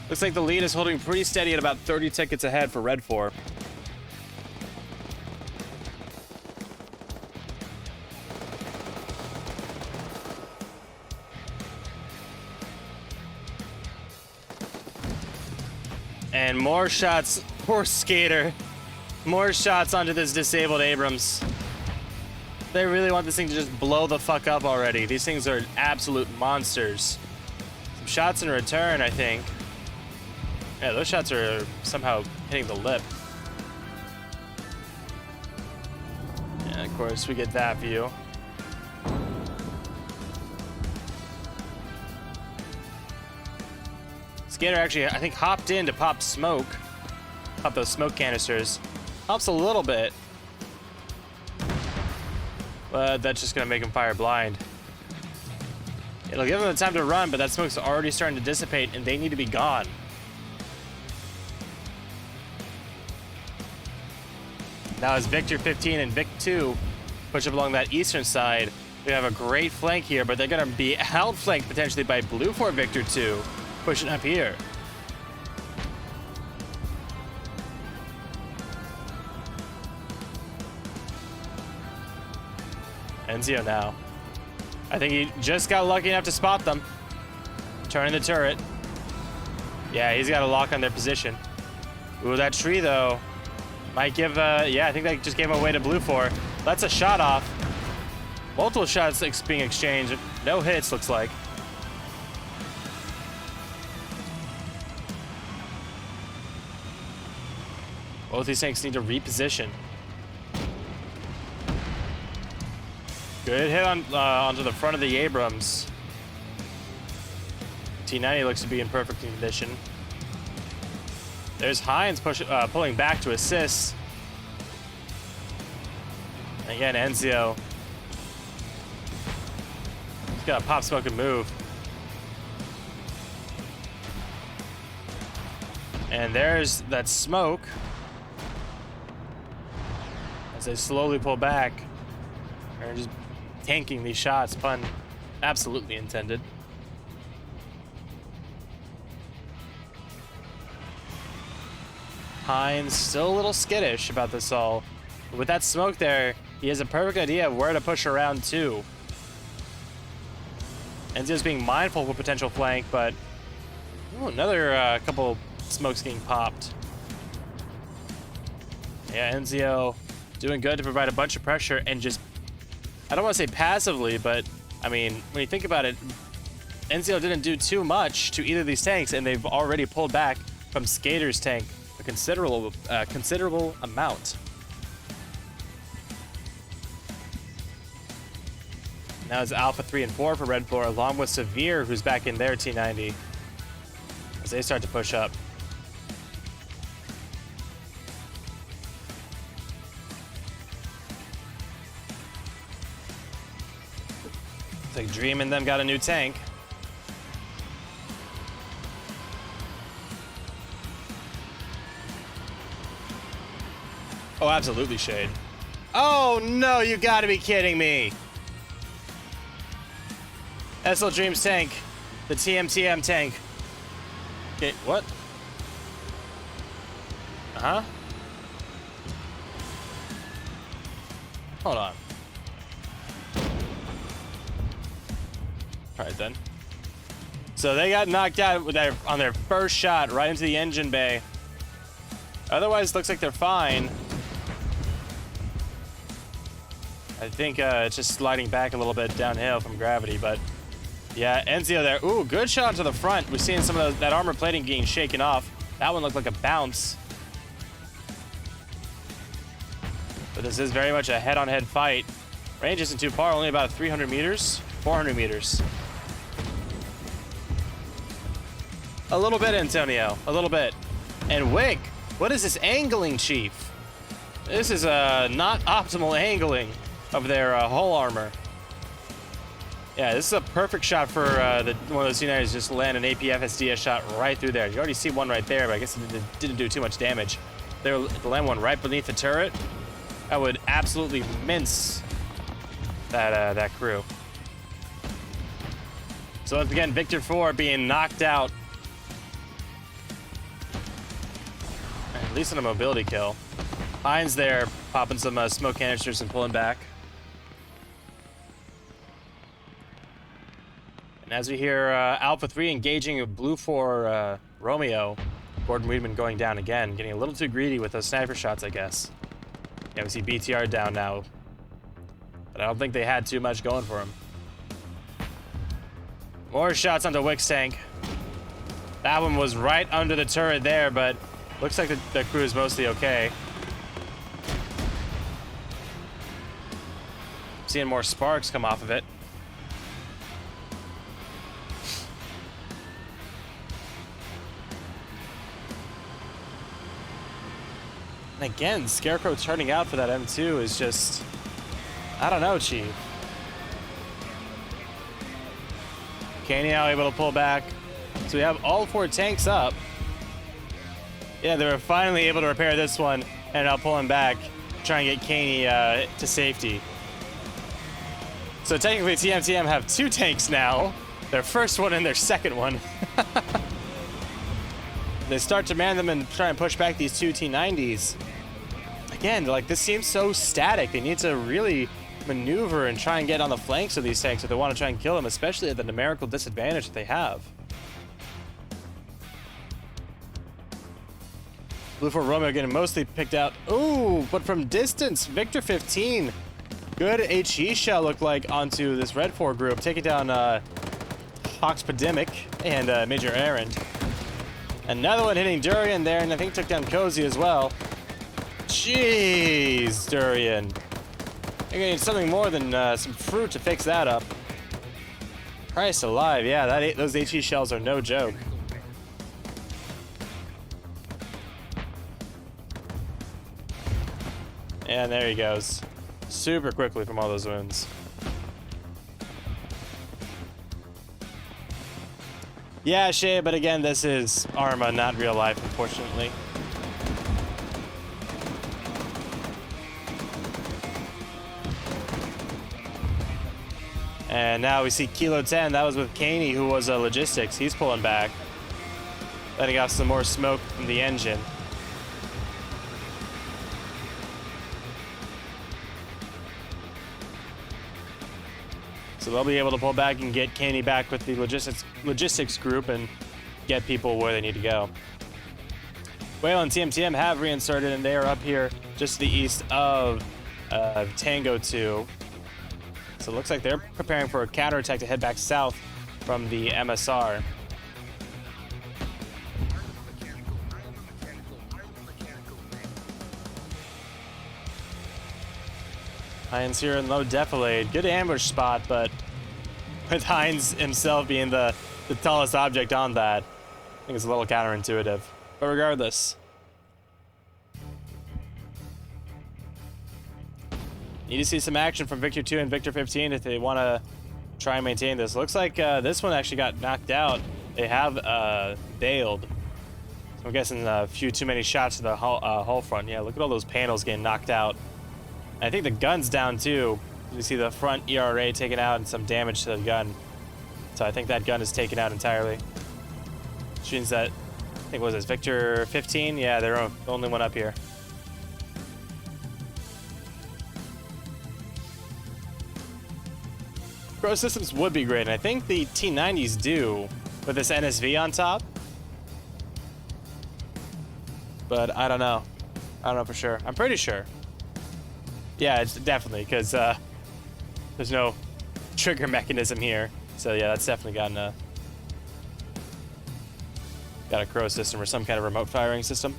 Looks like the lead is holding pretty steady at about 30 tickets ahead for Red 4. And more shots. Poor Skater. More shots onto this disabled Abrams. They really want this thing to just blow the fuck up already. These things are absolute monsters. Some shots in return, I think. Yeah, those shots are somehow hitting the lip. And of course, we get that view. Skater actually, I think, hopped in to pop smoke. Pop those smoke canisters. Helps a little bit. But that's just gonna make him fire blind. It'll give them the time to run, but that smoke's already starting to dissipate, and they need to be gone. Now as Victor 15 and Vic 2 push up along that eastern side, we have a great flank here, but they're gonna be outflanked potentially by Blue 4 Victor 2 pushing up here. Enzio now. I think he just got lucky enough to spot them. Turning the turret. Yeah, he's got a lock on their position. Ooh, that tree though might give, yeah, I think that just gave away to Blue 4. That's a shot off. Multiple shots being exchanged. No hits, looks like. Both these tanks need to reposition. Good hit on onto the front of the Abrams. T90 looks to be in perfect condition. There's Hines pulling back to assist. And again, Enzio. He's got a pop, smoke, and move. And there's that smoke. As they slowly pull back. They're just tanking these shots, pun absolutely intended. Hines still a little skittish about this all. But with that smoke there, he has a perfect idea of where to push around to. Enzio's being mindful of a potential flank, but ooh, another couple smokes getting popped. Yeah, Enzio doing good to provide a bunch of pressure and just, I don't want to say passively, but I mean, when you think about it, Enzio didn't do too much to either of these tanks, and they've already pulled back from Skater's tank a considerable amount. Now it's Alpha 3 and 4 for Red 4, along with Severe, who's back in their T90, as they start to push up. It's like Dream and them got a new tank. Oh, absolutely, Shade. Oh, no, you gotta be kidding me. SL Dream's tank. The TMTM tank. Okay, what? Uh-huh. Hold on. Alright, then. So they got knocked out with on their first shot right into the engine bay. Otherwise, looks like they're fine. I think it's just sliding back a little bit downhill from gravity, but yeah, Enzio there. Ooh, good shot to the front. We're seeing some of that armor plating getting shaken off. That one looked like a bounce. But this is very much a head-on-head fight. Range isn't too far, only about 300 meters, 400 meters. A little bit, Antonio, a little bit. And Wick, what is this angling, Chief? This is not optimal angling of their hull armor. Yeah, this is a perfect shot for one of those United just land an APFSDS shot right through there. You already see one right there, but I guess it didn't do too much damage. They land one right beneath the turret. That would absolutely mince that crew. So once again, Victor 4 being knocked out. At least on a mobility kill. Hines there popping some smoke canisters and pulling back. And as we hear Alpha 3 engaging with Blue 4 Romeo, Gordon Weidman going down again, getting a little too greedy with those sniper shots, I guess. Yeah, we see BTR down now. But I don't think they had too much going for him. More shots onto Wick's tank. That one was right under the turret there, but looks like the crew is mostly okay. Seeing more sparks come off of it. And again, Scarecrow turning out for that M2 is just, I don't know, Chief. Kaney now able to pull back. So we have all 4 tanks up. Yeah, they were finally able to repair this one and now pulling back, trying to get Kaney to safety. So technically TMTM have 2 tanks now. Their first one and their second one. They start to man them and try and push back these 2 T90s. Again, like, this seems so static. They need to really maneuver and try and get on the flanks of these tanks if they want to try and kill them, especially at the numerical disadvantage that they have. Blue 4 Romeo getting mostly picked out. Ooh, but from distance, Victor 15. Good HE shell looked like onto this Red 4 group, taking down Hawks Pandemic and Major Errand. Another one hitting Durian there, and I think took down Cozy as well. Jeez, Durian. You're gonna need something more than some fruit to fix that up. Christ alive, yeah, those HE shells are no joke. And there he goes. Super quickly from all those wounds. Yeah, Shay, but again, this is Arma, not real life, unfortunately. And now we see Kilo 10. That was with Caney, who was logistics. He's pulling back, letting off some more smoke from the engine. So they'll be able to pull back and get Caney back with the logistics group and get people where they need to go. Whale and TMTM have reinserted, and they are up here just to the east of Tango 2. So it looks like they're preparing for a counterattack to head back south from the MSR. Heinz here in low defilade. Good ambush spot, but with Heinz himself being the tallest object on that, I think it's a little counterintuitive. But regardless, need to see some action from Victor 2 and Victor 15 if they want to try and maintain this. Looks like this one actually got knocked out. They have bailed. So I'm guessing a few too many shots to the hull front. Yeah, look at all those panels getting knocked out. I think the gun's down too. You see the front ERA taken out and some damage to the gun. So I think that gun is taken out entirely. Which means that, I think, what was this, Victor 15? Yeah, they're the only one up here. Pro systems would be great, and I think the T90s do with this NSV on top. But I don't know. I don't know for sure. I'm pretty sure. Yeah, it's definitely, because there's no trigger mechanism here. So yeah, that's definitely got a Crow system or some kind of remote firing system.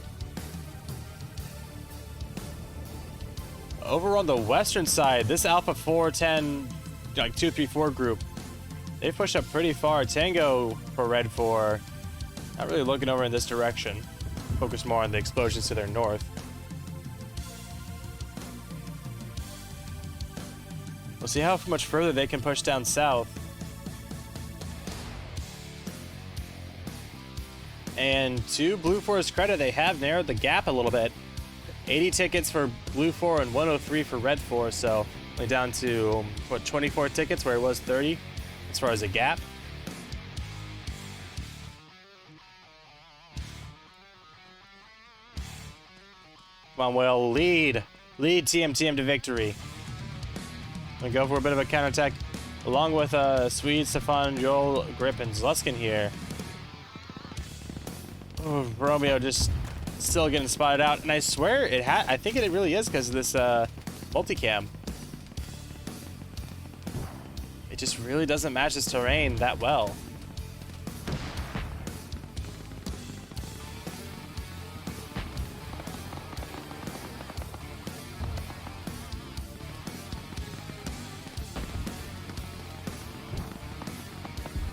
Over on the western side, this Alpha 410, like 234 group, they pushed up pretty far. Tango for Red 4, not really looking over in this direction. Focus more on the explosions to their north. We'll see how much further they can push down south. And to Blue 4's credit, they have narrowed the gap a little bit. 80 tickets for Blue 4 and 103 for Red 4, so only down to, what, 24 tickets where it was 30 as far as a gap. Come on, Will, lead TMTM to victory. We go for a bit of a counterattack, along with Swede, Stefan, Joel, Grip, and Zluskin here. Ooh, Romeo just still getting spotted out, and I swear I think it really is because of this multicam. It just really doesn't match this terrain that well.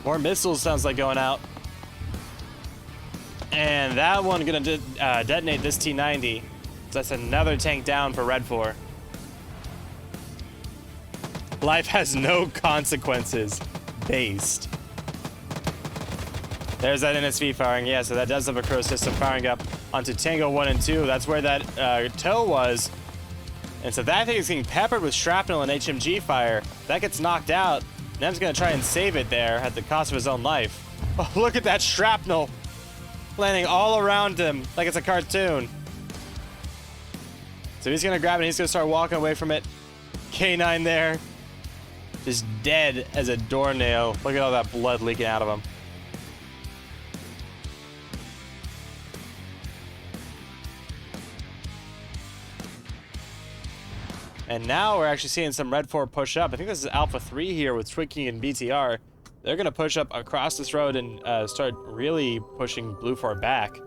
More missiles sounds like going out. And that one gonna detonate this T90. So that's another tank down for Red 4. Life has no consequences. Based. There's that NSV firing. Yeah, so that does have a Crow system firing up onto Tango 1 and 2. That's where that tow was. And so that thing is getting peppered with shrapnel and HMG fire. That gets knocked out. Nem's gonna try and save it there at the cost of his own life. Oh, look at that shrapnel landing all around him like it's a cartoon. So he's gonna grab it and he's gonna start walking away from it. K9 there, just dead as a doornail. Look at all that blood leaking out of him. And now we're actually seeing some Red 4 push up. I think this is Alpha 3 here with Twinkie and BTR. They're going to push up across this road and start really pushing Blue 4 back.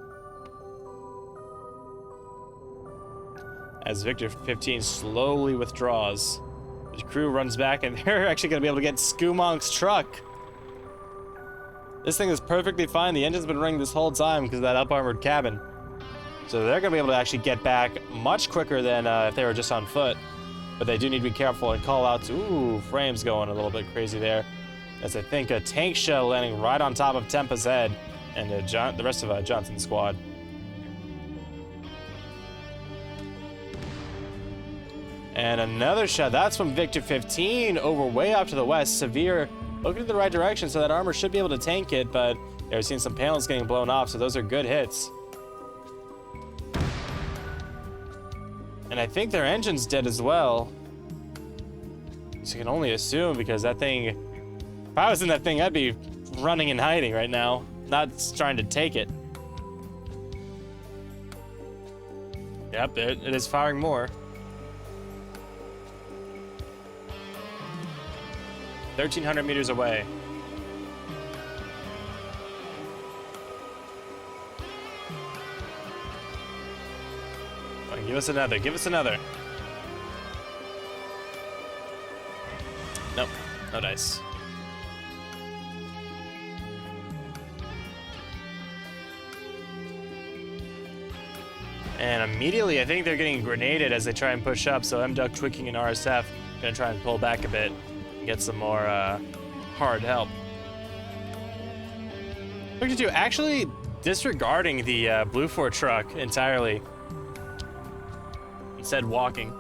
As Victor 15 slowly withdraws. His crew runs back and they're actually going to be able to get Skumonk's truck. This thing is perfectly fine. The engine's been running this whole time because of that up-armored cabin. So they're going to be able to actually get back much quicker than if they were just on foot. But they do need to be careful and call out to, ooh, frames going a little bit crazy there. As I think a tank shell landing right on top of Tempa's head and the rest of Johnson's squad. And another shot. That's from Victor 15 over way off to the west. Severe looking in the right direction, so that armor should be able to tank it, but yeah, we've seen some panels getting blown off, so those are good hits. And I think their engine's dead as well. So you can only assume, because that thing, if I was in that thing, I'd be running and hiding right now, not trying to take it. Yep, it is firing more. 1,300 meters away. Come on, give us another, give us another. Nope, no dice. And immediately, I think they're getting grenaded as they try and push up, so M-Duck, Twicking, and RSF gonna try and pull back a bit. Get some more hard help. Look at you actually disregarding the Blue 4 truck entirely. Instead walking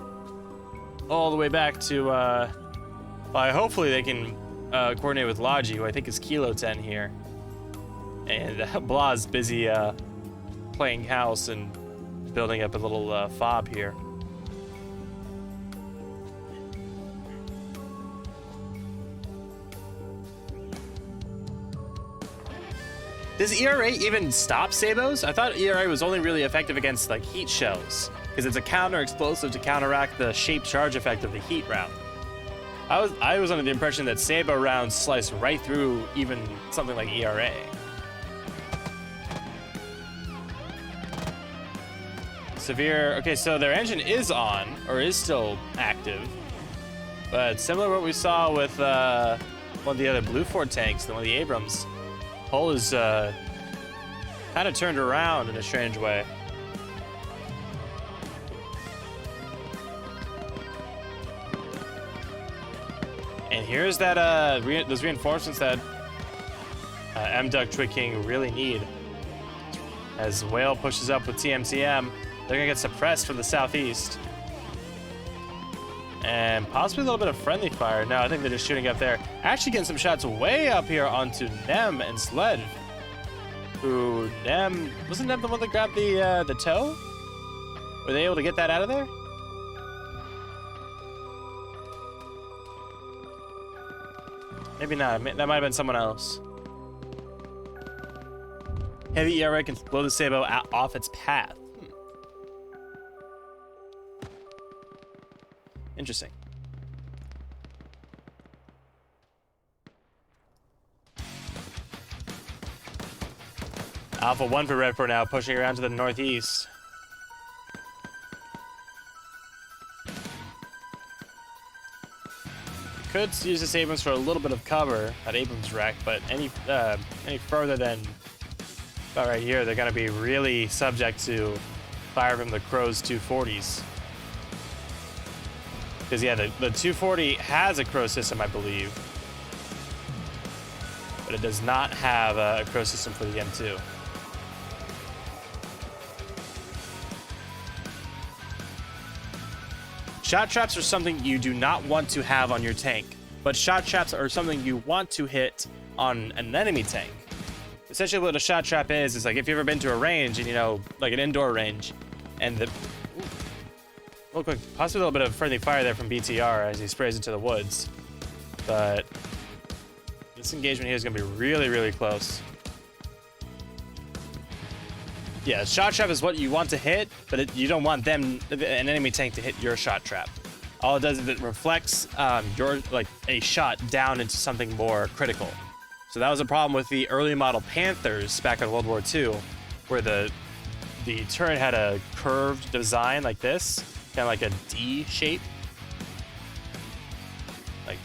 all the way back to, hopefully they can coordinate with Logi, who I think is Kilo 10 here. And Blah's busy playing house and building up a little fob here. Does ERA even stop Sabos? I thought ERA was only really effective against like heat shells, because it's a counter explosive to counteract the shape charge effect of the heat round. I was under the impression that Sabo rounds slice right through even something like ERA. Severe, okay, so their engine is on, or is still active, but similar to what we saw with one of the other Blue 4 tanks, one of the Abrams. Hull is kind of turned around in a strange way. And here's that those reinforcements that M-Duck, Twicking really need. As Whale pushes up with TMTM, they're gonna get suppressed from the southeast. And possibly a little bit of friendly fire. No, I think they're just shooting up there. Actually getting some shots way up here onto Nem and Sled. Who, wasn't Nem the one that grabbed the toe? Were they able to get that out of there? Maybe not, that might have been someone else. Heavy ERA can blow the Sabo off its path. Interesting. Alpha 1 for Red 4 now, pushing around to the northeast. Could use this Abrams for a little bit of cover, that Abrams wreck, but any further than about right here, they're gonna be really subject to fire from the Crow's 240s. Because yeah, the 240 has a Crow system, I believe, but it does not have a Crow system for the M2. Shot traps are something you do not want to have on your tank, but shot traps are something you want to hit on an enemy tank. Essentially what a shot trap is like if you've ever been to a range and, you know, like an indoor range, and real quick, possibly a little bit of friendly fire there from BTR as he sprays into the woods. But this engagement here is going to be really, really close. Yeah, shot trap is what you want to hit, but you don't want an enemy tank to hit your shot trap. All it does is it reflects a shot down into something more critical. So that was a problem with the early model Panthers back in World War II, where the turret had a curved design like this, kind of like a D shape. Like,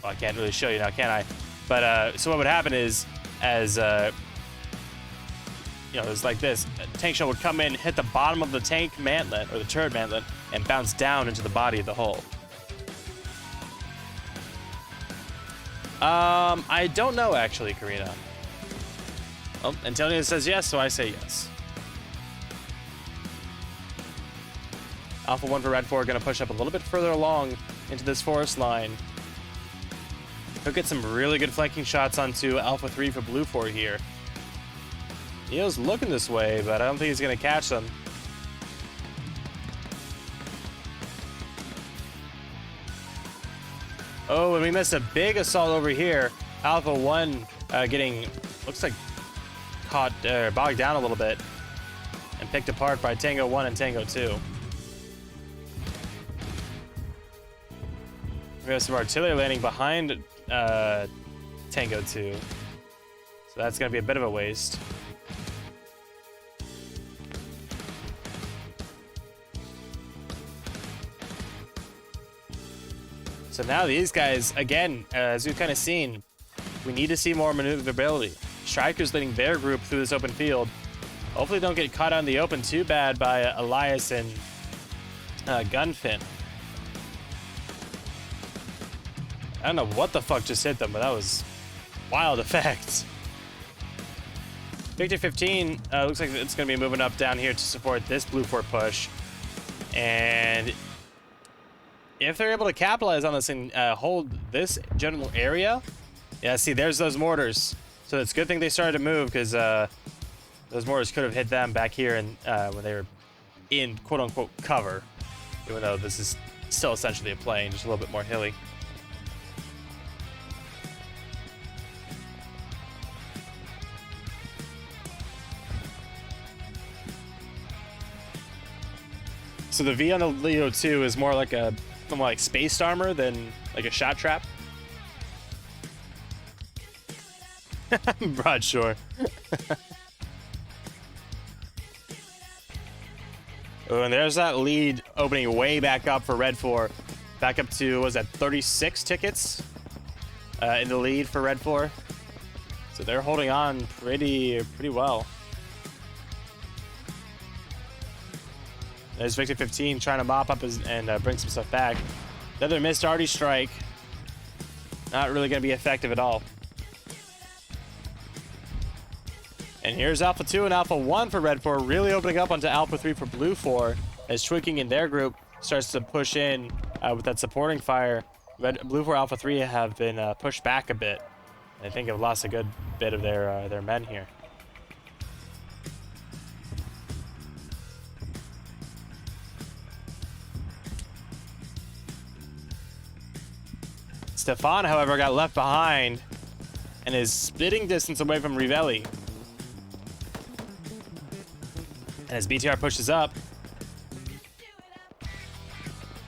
well, I can't really show you now, can I? But so what would happen is, as you know, it was like this. A tank shell would come in, hit the bottom of the tank mantlet, or the turret mantlet, and bounce down into the body of the hull. I don't know actually, Karina. Oh, Antonio says yes, so I say yes. Alpha 1 for Red 4 going to push up a little bit further along into this forest line. He'll get some really good flanking shots onto Alpha 3 for Blue 4 here. Neo's looking this way, but I don't think he's going to catch them. Oh, and we missed a big assault over here. Alpha 1 getting, looks like, caught, bogged down a little bit. And picked apart by Tango 1 and Tango 2. We have some artillery landing behind Tango 2. So that's going to be a bit of a waste. So now these guys, again, as we've kind of seen, we need to see more maneuverability. Strikers leading their group through this open field. Hopefully don't get caught out in the open too bad by Elias and Gunfin. I don't know what the fuck just hit them, but that was wild effect. Victor 15 looks like it's going to be moving up down here to support this Blue Fort push. And if they're able to capitalize on this and hold this general area, yeah, see, there's those mortars. So it's a good thing they started to move because those mortars could have hit them back here and when they were in quote-unquote cover, even though this is still essentially a plain, just a little bit more hilly. So the V on the Leo 2 is more like spaced armor than like a shot trap. Broadshore. Oh, and there's that lead opening way back up for Red 4. Back up to, what was that, 36 tickets in the lead for Red 4. So they're holding on pretty well. There's Victor 15 trying to mop up and bring some stuff back. Another missed arty strike. Not really going to be effective at all. And here's Alpha 2 and Alpha 1 for Red 4, really opening up onto Alpha 3 for Blue 4, as Twinking in their group starts to push in with that supporting fire. Blue 4 Alpha 3 have been pushed back a bit. I think have lost a good bit of their men here. Stefan, however, got left behind and is spitting distance away from Rivelli. And as BTR pushes up,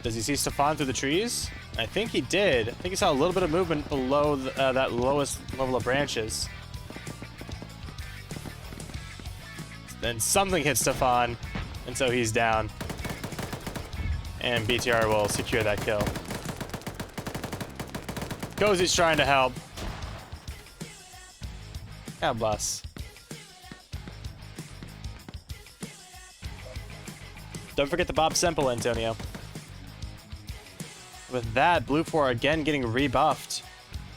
does he see Stefan through the trees? I think he did. I think he saw a little bit of movement below that lowest level of branches. Then something hit Stefan, and so he's down. And BTR will secure that kill. Cozy's trying to help. God bless. Don't forget the Bob Semple, Antonio. With that, Blue 4 again getting rebuffed.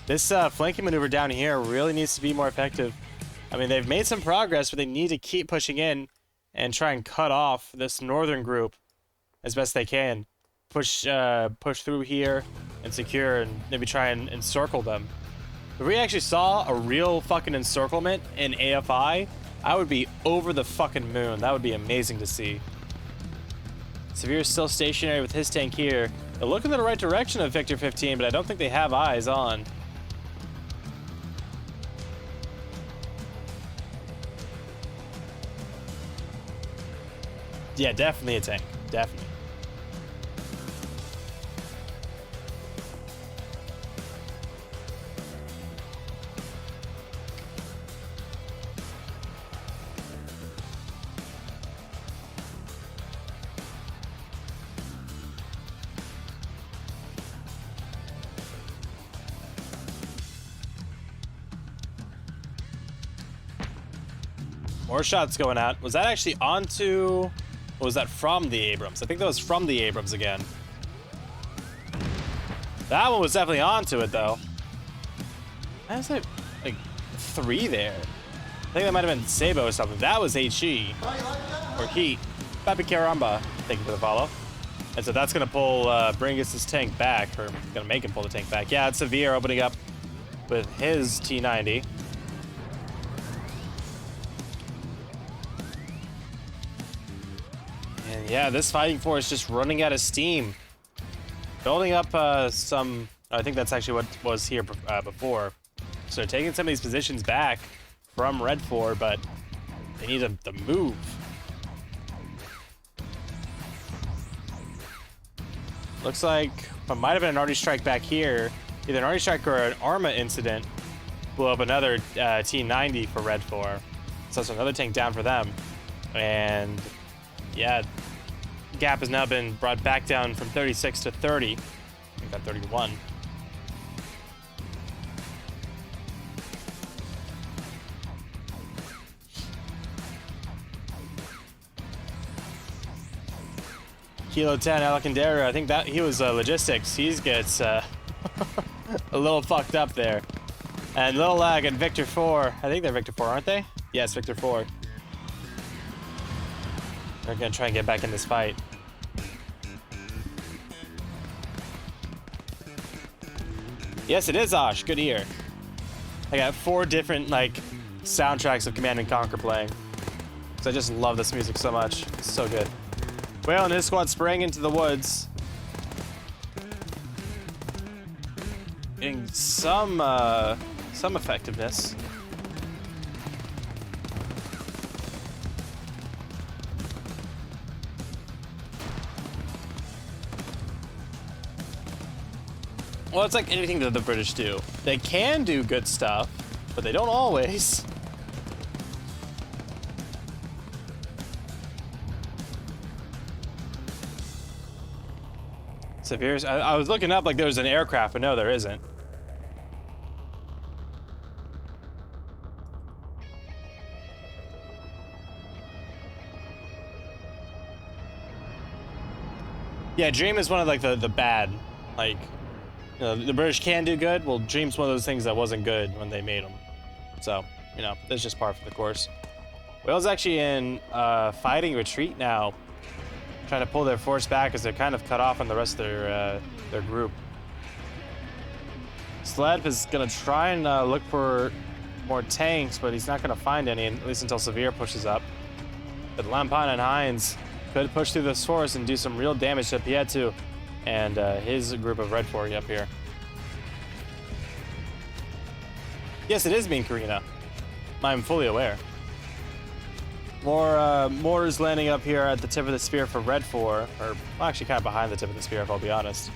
This flanking maneuver down here really needs to be more effective. I mean, they've made some progress, but they need to keep pushing in and try and cut off this northern group as best they can. Push through here and secure and maybe try and encircle them. If we actually saw a real fucking encirclement in AFI, I would be over the fucking moon. That would be amazing to see. Severe's still stationary with his tank here. They're looking in the right direction of Victor 15, but I don't think they have eyes on. Yeah, definitely a tank. Definitely. More shots going out. Was that actually onto... Or was that from the Abrams? I think that was from the Abrams again. That one was definitely onto it, though. I was like 3 there. I think that might have been Sabo or something. That was HE. Or Heat. Papi Caramba. Thank you for the follow. And so that's going to pull Bringus' tank back, or going to make him pull the tank back. Yeah, it's Severe opening up with his T90. And yeah, this fighting force just running out of steam. Building up some... I think that's actually what was here before. So they're taking some of these positions back from Red 4, but they need to move. Looks like it might have been an arty strike back here. Either an arty strike or an Arma incident blew up another T90 for Red 4. So that's another tank down for them. And yeah, gap has now been brought back down from 36 to 30. We've got 31. Kilo 10, Alcandera, I think that he was logistics. He gets a little fucked up there. And Little Lag and Victor 4. I think they're Victor 4, aren't they? Yes, Victor 4. They're gonna try and get back in this fight. Yes, it is Osh. Good ear. I got 4 different soundtracks of Command and Conquer playing. Because I just love this music so much. It's so good. Whale and his squad sprang into the woods. Getting some effectiveness. Well, it's like anything that the British do. They can do good stuff, but they don't always. Severe's, I was looking up like there was an aircraft, but no, there isn't. Yeah, Dream is one of the bad, the British can do good. Well, Dream's one of those things that wasn't good when they made them. So, that's just par for the course. Whale's actually in fighting retreat now. Trying to pull their force back as they're kind of cut off on the rest of their group. Sled is gonna try and look for more tanks, but he's not gonna find any, at least until Severe pushes up. But Lampan and Hines could push through this force and do some real damage to Pietu and his group of Red 4 up here. Yes, it is Mean Karina. I'm fully aware. More mortars landing up here at the tip of the spear for Red 4, or well, actually kind of behind the tip of the spear, if I'll be honest.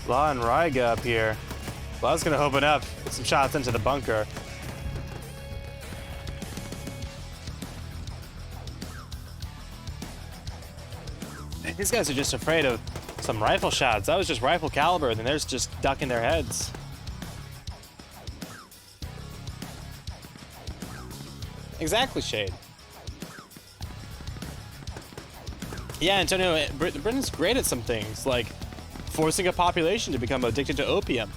Law and Ryga up here. Law's gonna open up, put some shots into the bunker. These guys are just afraid of some rifle shots. That was just rifle caliber, and then they're just ducking their heads. Exactly, Shade. Yeah, Antonio, Britain's great at some things, like forcing a population to become addicted to opium.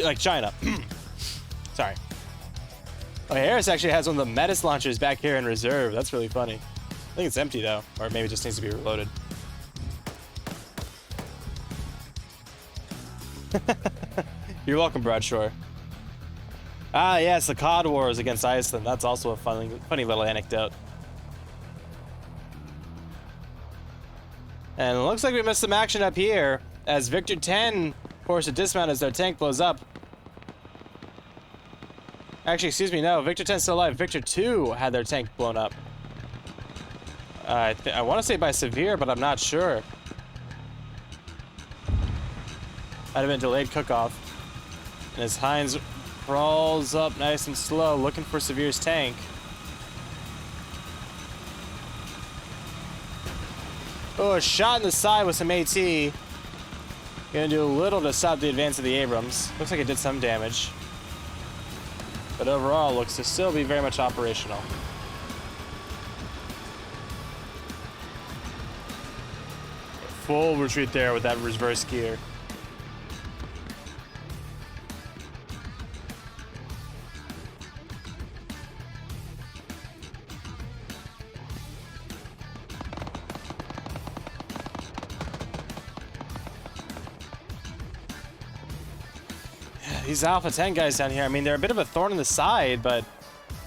Like China. Sorry. Oh, Harris actually has one of the Metis launchers back here in reserve. That's really funny. I think it's empty, though. Or maybe it just needs to be reloaded. You're welcome, Broadshore. Ah, yes, the COD Wars against Iceland. That's also a funny little anecdote. And it looks like we missed some action up here as Victor 10 forced to dismount as their tank blows up. Actually, excuse me, no, Victor 10's still alive. Victor 2 had their tank blown up. I want to say by Severe, but I'm not sure. Might have been delayed cook-off. And as Hines crawls up nice and slow, looking for Severe's tank. Oh, a shot in the side with some AT. Gonna do a little to stop the advance of the Abrams. Looks like it did some damage. But overall, looks to still be very much operational. Full retreat there with that reverse gear. These Alpha 10 guys down here, I mean, they're a bit of a thorn in the side, but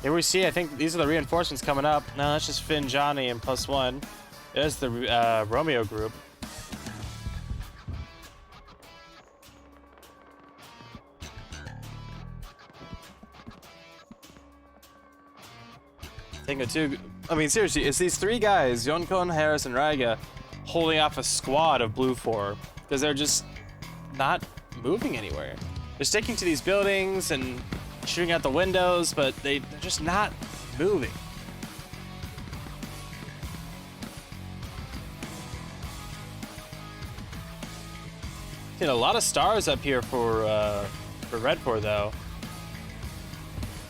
here we see, I think these are the reinforcements coming up. No, that's just Finn, Johnny, and +1. There's the Romeo group. I mean, seriously, it's these three guys, Yonkon, Harris, and Raga, holding off a squad of Blue 4, because they're just not moving anywhere. They're sticking to these buildings and shooting out the windows, but they're just not moving. Get a lot of stars up here for Red 4 though.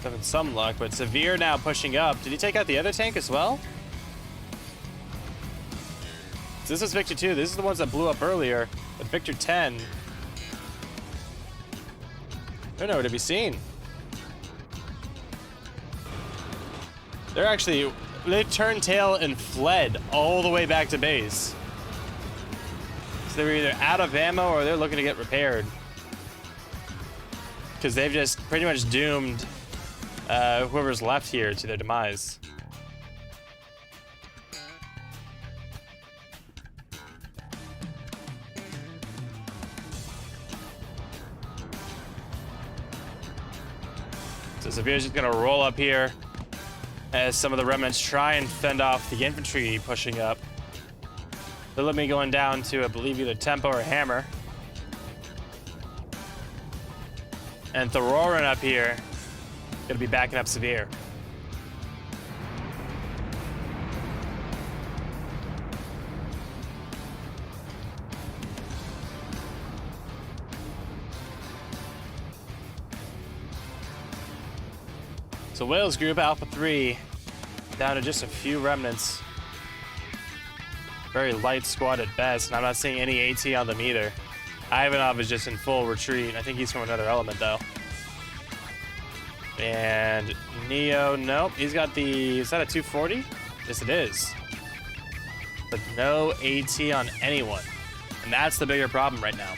Having some luck, but Severe now pushing up. Did he take out the other tank as well? So this is Victor 2. This is the ones that blew up earlier, but Victor 10. They're nowhere to be seen. They turned tail and fled all the way back to base. So they were either out of ammo or they're looking to get repaired. Because they've just pretty much doomed whoever's left here to their demise. So Severe's just gonna roll up here as some of the remnants try and fend off the infantry pushing up. They'll let me going down to, I believe, either Tempo or Hammer. And Thororin up here, gonna be backing up Severe. So Wales group, Alpha 3, down to just a few remnants. Very light squad at best, and I'm not seeing any AT on them either. Ivanov is just in full retreat. I think he's from another element though. And Neo, nope, he's got the, is that a 240? Yes it is. But no AT on anyone. And that's the bigger problem right now.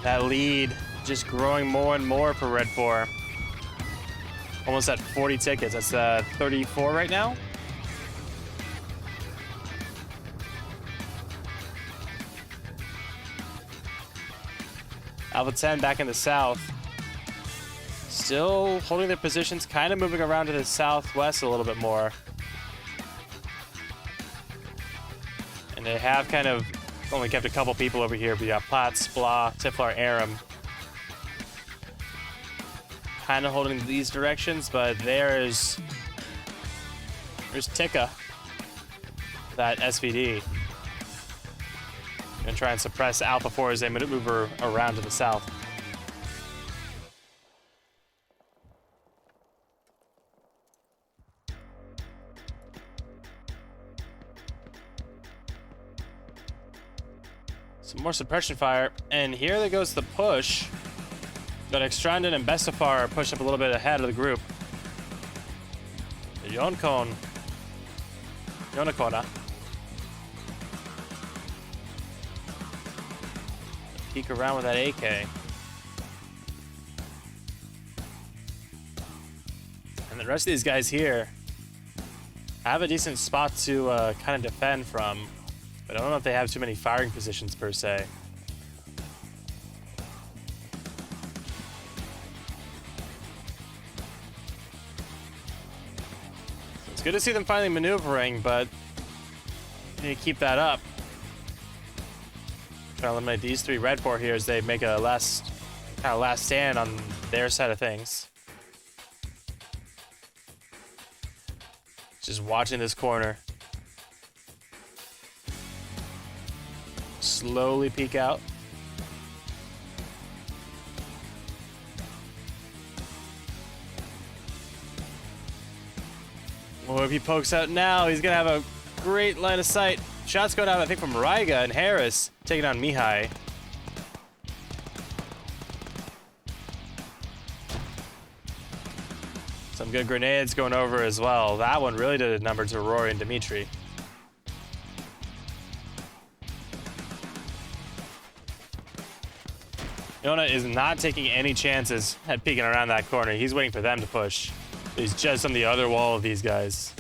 That lead just growing more and more for Red 4. Almost at 40 tickets. That's 34 right now. Alpha 10 back in the south. Still holding their positions, kind of moving around to the southwest a little bit more. And they have kind of only kept a couple people over here. We got Platts, Splah, Tiflar, Aram. Kind of holding these directions, but there's Tika, that SVD. Gonna try and suppress Alpha 4 as they move around to the south. Some more suppression fire, and here there goes the push. Got Extrandon and Bestafar push up a little bit ahead of the group. Yonkona. Peek around with that AK. And the rest of these guys here have a decent spot to kind of defend from. But I don't know if they have too many firing positions per se. So it's good to see them finally maneuvering, but they need to keep that up. Try to eliminate these three Red 4 here as they make a last stand on their side of things. Just watching this corner. Slowly peek out. Well, if he pokes out now, he's gonna have a great line of sight. Shots going out, I think, from Ryga and Harris, taking on Mihai. Some good grenades going over as well. That one really did a number to Rory and Dimitri. Yona is not taking any chances at peeking around that corner. He's waiting for them to push. He's just on the other wall of these guys.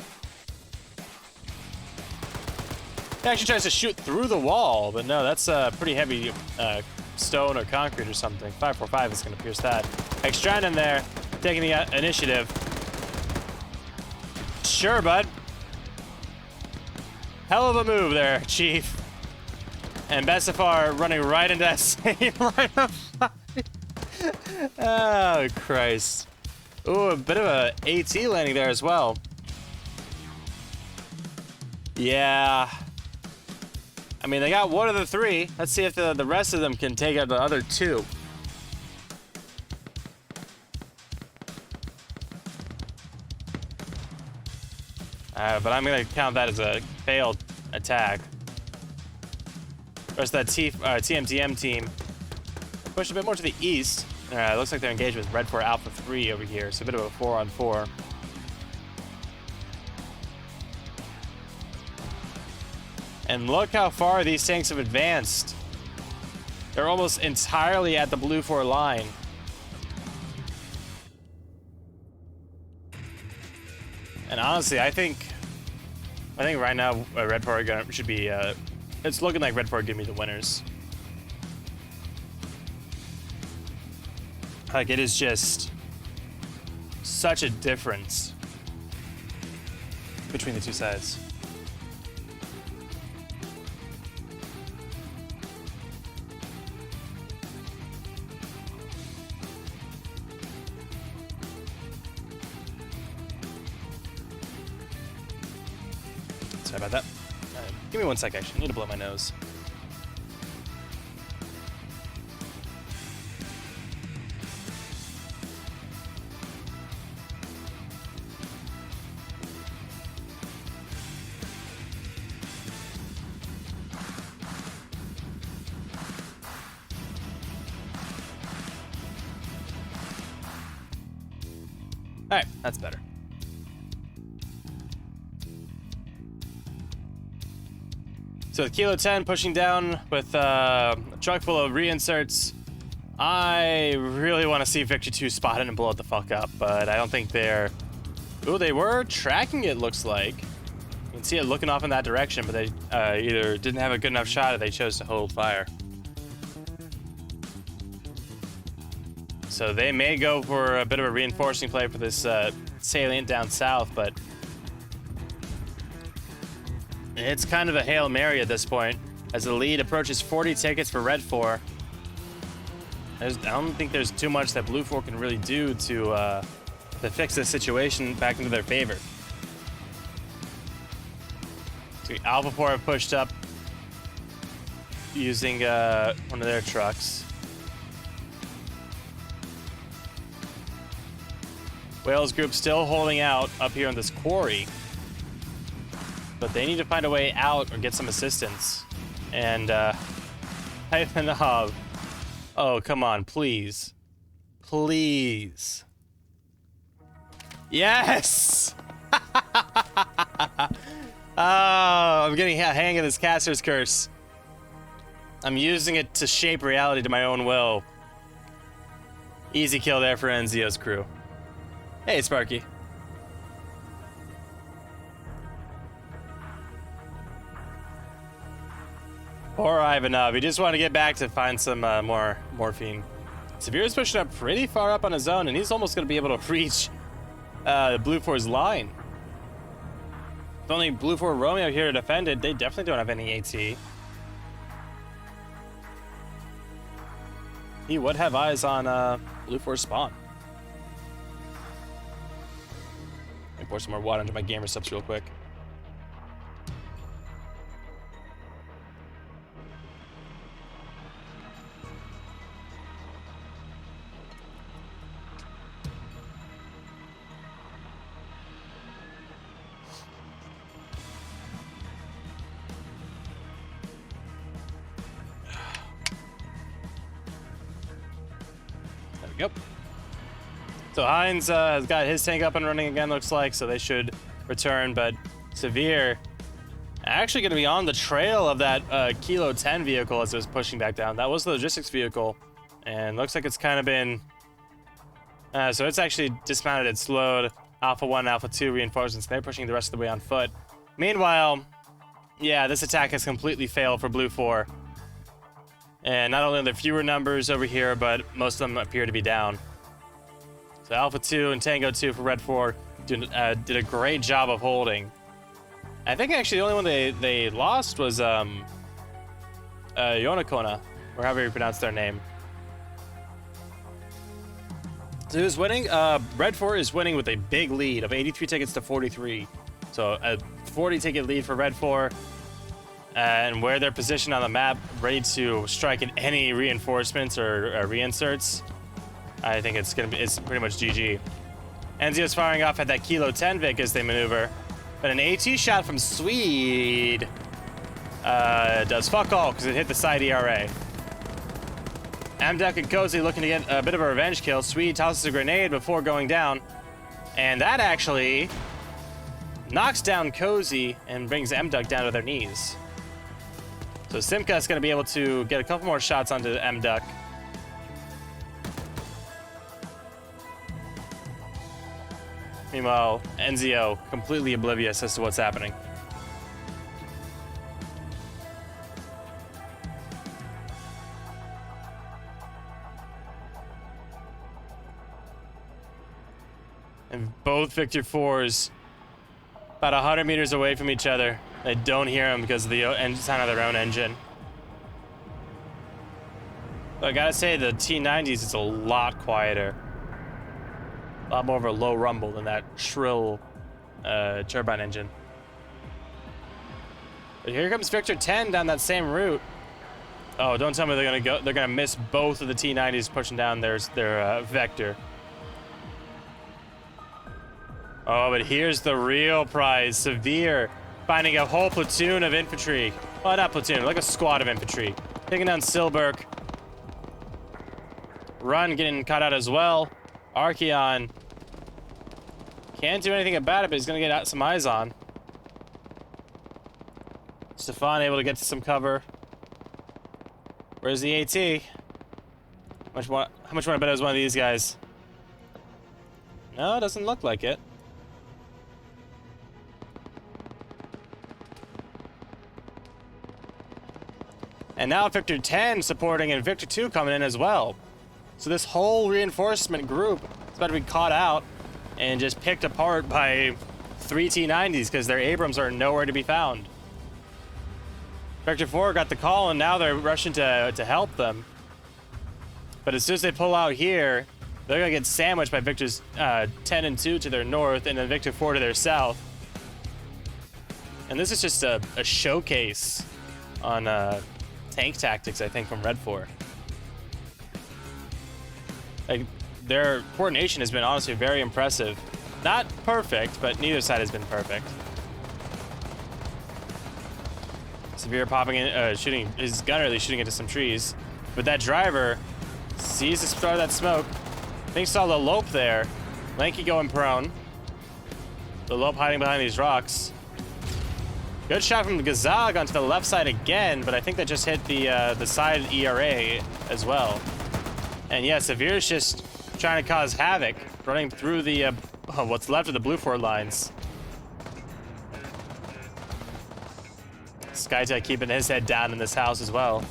He actually tries to shoot through the wall, but no, that's pretty heavy stone or concrete or something. 545 is going to pierce that. Extrand in there, taking the initiative. Sure, bud. Hell of a move there, Chief. And Besifar running right into that same line of fire. Oh, Christ. Ooh, a bit of a AT landing there as well. Yeah. I mean, they got one of the three. Let's see if the rest of them can take out the other two. But I'm going to count that as a failed attack. The rest of that TMTM team pushed a bit more to the east. Looks like they're engaged with Red 4 Alpha 3 over here, so a bit of a 4-on-4. And look how far these tanks have advanced. They're almost entirely at the Blue 4 line. And honestly, I think right now Red 4 should be. It's looking like Red 4 are gonna be the winners. Like, it is just such a difference between the two sides. Sorry about that. Give me 1 sec, actually. I need to blow my nose. All right, that's better. So with Kilo 10 pushing down with a truck full of reinserts, I really want to see Victor 2 spot it and blow it the fuck up, but I don't think they're... Ooh, they were tracking it, looks like. You can see it looking off in that direction, but they either didn't have a good enough shot or they chose to hold fire. So they may go for a bit of a reinforcing play for this salient down south, but it's kind of a Hail Mary at this point, as the lead approaches 40 tickets for Red 4. I don't think there's too much that Blue 4 can really do to fix this situation back into their favor. So Alpha 4 have pushed up using one of their trucks. Wales Group still holding out up here on this quarry. But they need to find a way out or get some assistance. And Ivanov. Oh, come on, please. Please. Yes! Oh, I'm getting a hang of this caster's curse. I'm using it to shape reality to my own will. Easy kill there for Enzio's crew. Hey, Sparky. Poor Ivanov. He just wanted to get back to find some more morphine. Severe's pushing up pretty far up on his own, and he's almost going to be able to reach Blue 4's line. If only Blue 4 Romeo here to defend it, they definitely don't have any AT. He would have eyes on Blue 4's spawn. Let me pour some more water into my gamer subs real quick. There we go. So Heinz has got his tank up and running again, looks like, so they should return, but Severe actually going to be on the trail of that Kilo 10 vehicle as it was pushing back down. That was the logistics vehicle, and looks like it's kind of been... so it's actually dismounted and slowed. Alpha 1 and Alpha 2 reinforcements. They're pushing the rest of the way on foot. Meanwhile, yeah, this attack has completely failed for Blue 4. And not only are there fewer numbers over here, but most of them appear to be down. So Alpha 2 and Tango 2 for Red 4 did a great job of holding. I think actually the only one they lost was Yonakona, or however you pronounce their name. So who's winning? Red 4 is winning with a big lead of 83 tickets to 43. So a 40 ticket lead for Red 4. And where they're positioned on the map, ready to strike in any reinforcements or reinserts, I think it's pretty much GG. Enzio's firing off at that Kilo 10 Vic as they maneuver, but an AT shot from Swede does fuck all because it hit the side ERA. Amdek and Cozy looking to get a bit of a revenge kill. Swede tosses a grenade before going down, and that actually knocks down Cozy and brings Mduck down to their knees. So Simka is going to be able to get a couple more shots onto Mduck. Meanwhile, Enzio completely oblivious as to what's happening. And both Victor 4s about 100 meters away from each other. They don't hear them because of the sound of their own engine. But I gotta say, the T90s is a lot quieter. A lot more of a low rumble than that shrill turbine engine. But here comes Victor 10 down that same route. Oh, don't tell me they're gonna miss both of the T90s pushing down their Vector. Oh, but here's the real prize. Severe finding a whole platoon of infantry. Well, not platoon, like a squad of infantry. Taking down Silberg. Run getting caught out as well. Archeon can't do anything about it, but he's gonna get some eyes on. Stefan able to get to some cover. Where's the AT? How much want to bet it was one of these guys? No, it doesn't look like it. And now Victor 10 supporting and Victor 2 coming in as well. So this whole reinforcement group is about to be caught out and just picked apart by 3 T90s because their Abrams are nowhere to be found. Vector 4 got the call and now they're rushing to help them. But as soon as they pull out here, they're gonna get sandwiched by Victor's 10 and 2 to their north and then Victor 4 to their south. And this is just a showcase on tank tactics, I think, from Red 4. Like, their coordination has been honestly very impressive. Not perfect, but neither side has been perfect. Severe popping in, shooting, his gunner really shooting into some trees. But that driver sees the start of that smoke. I think saw the Lope there. Lanky going prone. The Lope hiding behind these rocks. Good shot from Gazag onto the left side again, but I think that just hit the side ERA as well. And yeah, Severe's just trying to cause havoc, running through the what's left of the Blue 4 lines. Skytech keeping his head down in this house as well.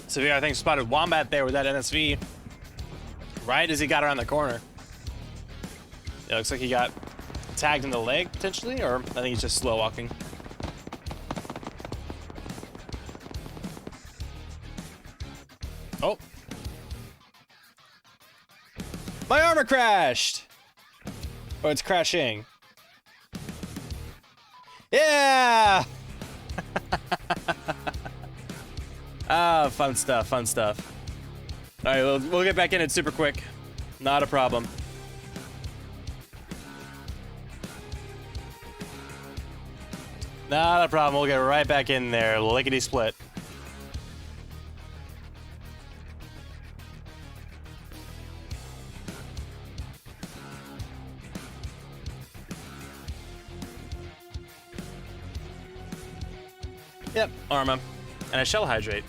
Severe, I think, spotted Wombat there with that NSV right as he got around the corner. It looks like he got tagged in the leg, potentially, or I think he's just slow walking. Oh. My armor crashed! Oh, it's crashing. Yeah! Ah, fun stuff, fun stuff. All right, we'll get back in it super quick. Not a problem. Not a problem. We'll get right back in there. Lickety split. Yep, Arma. And a shell hydrate.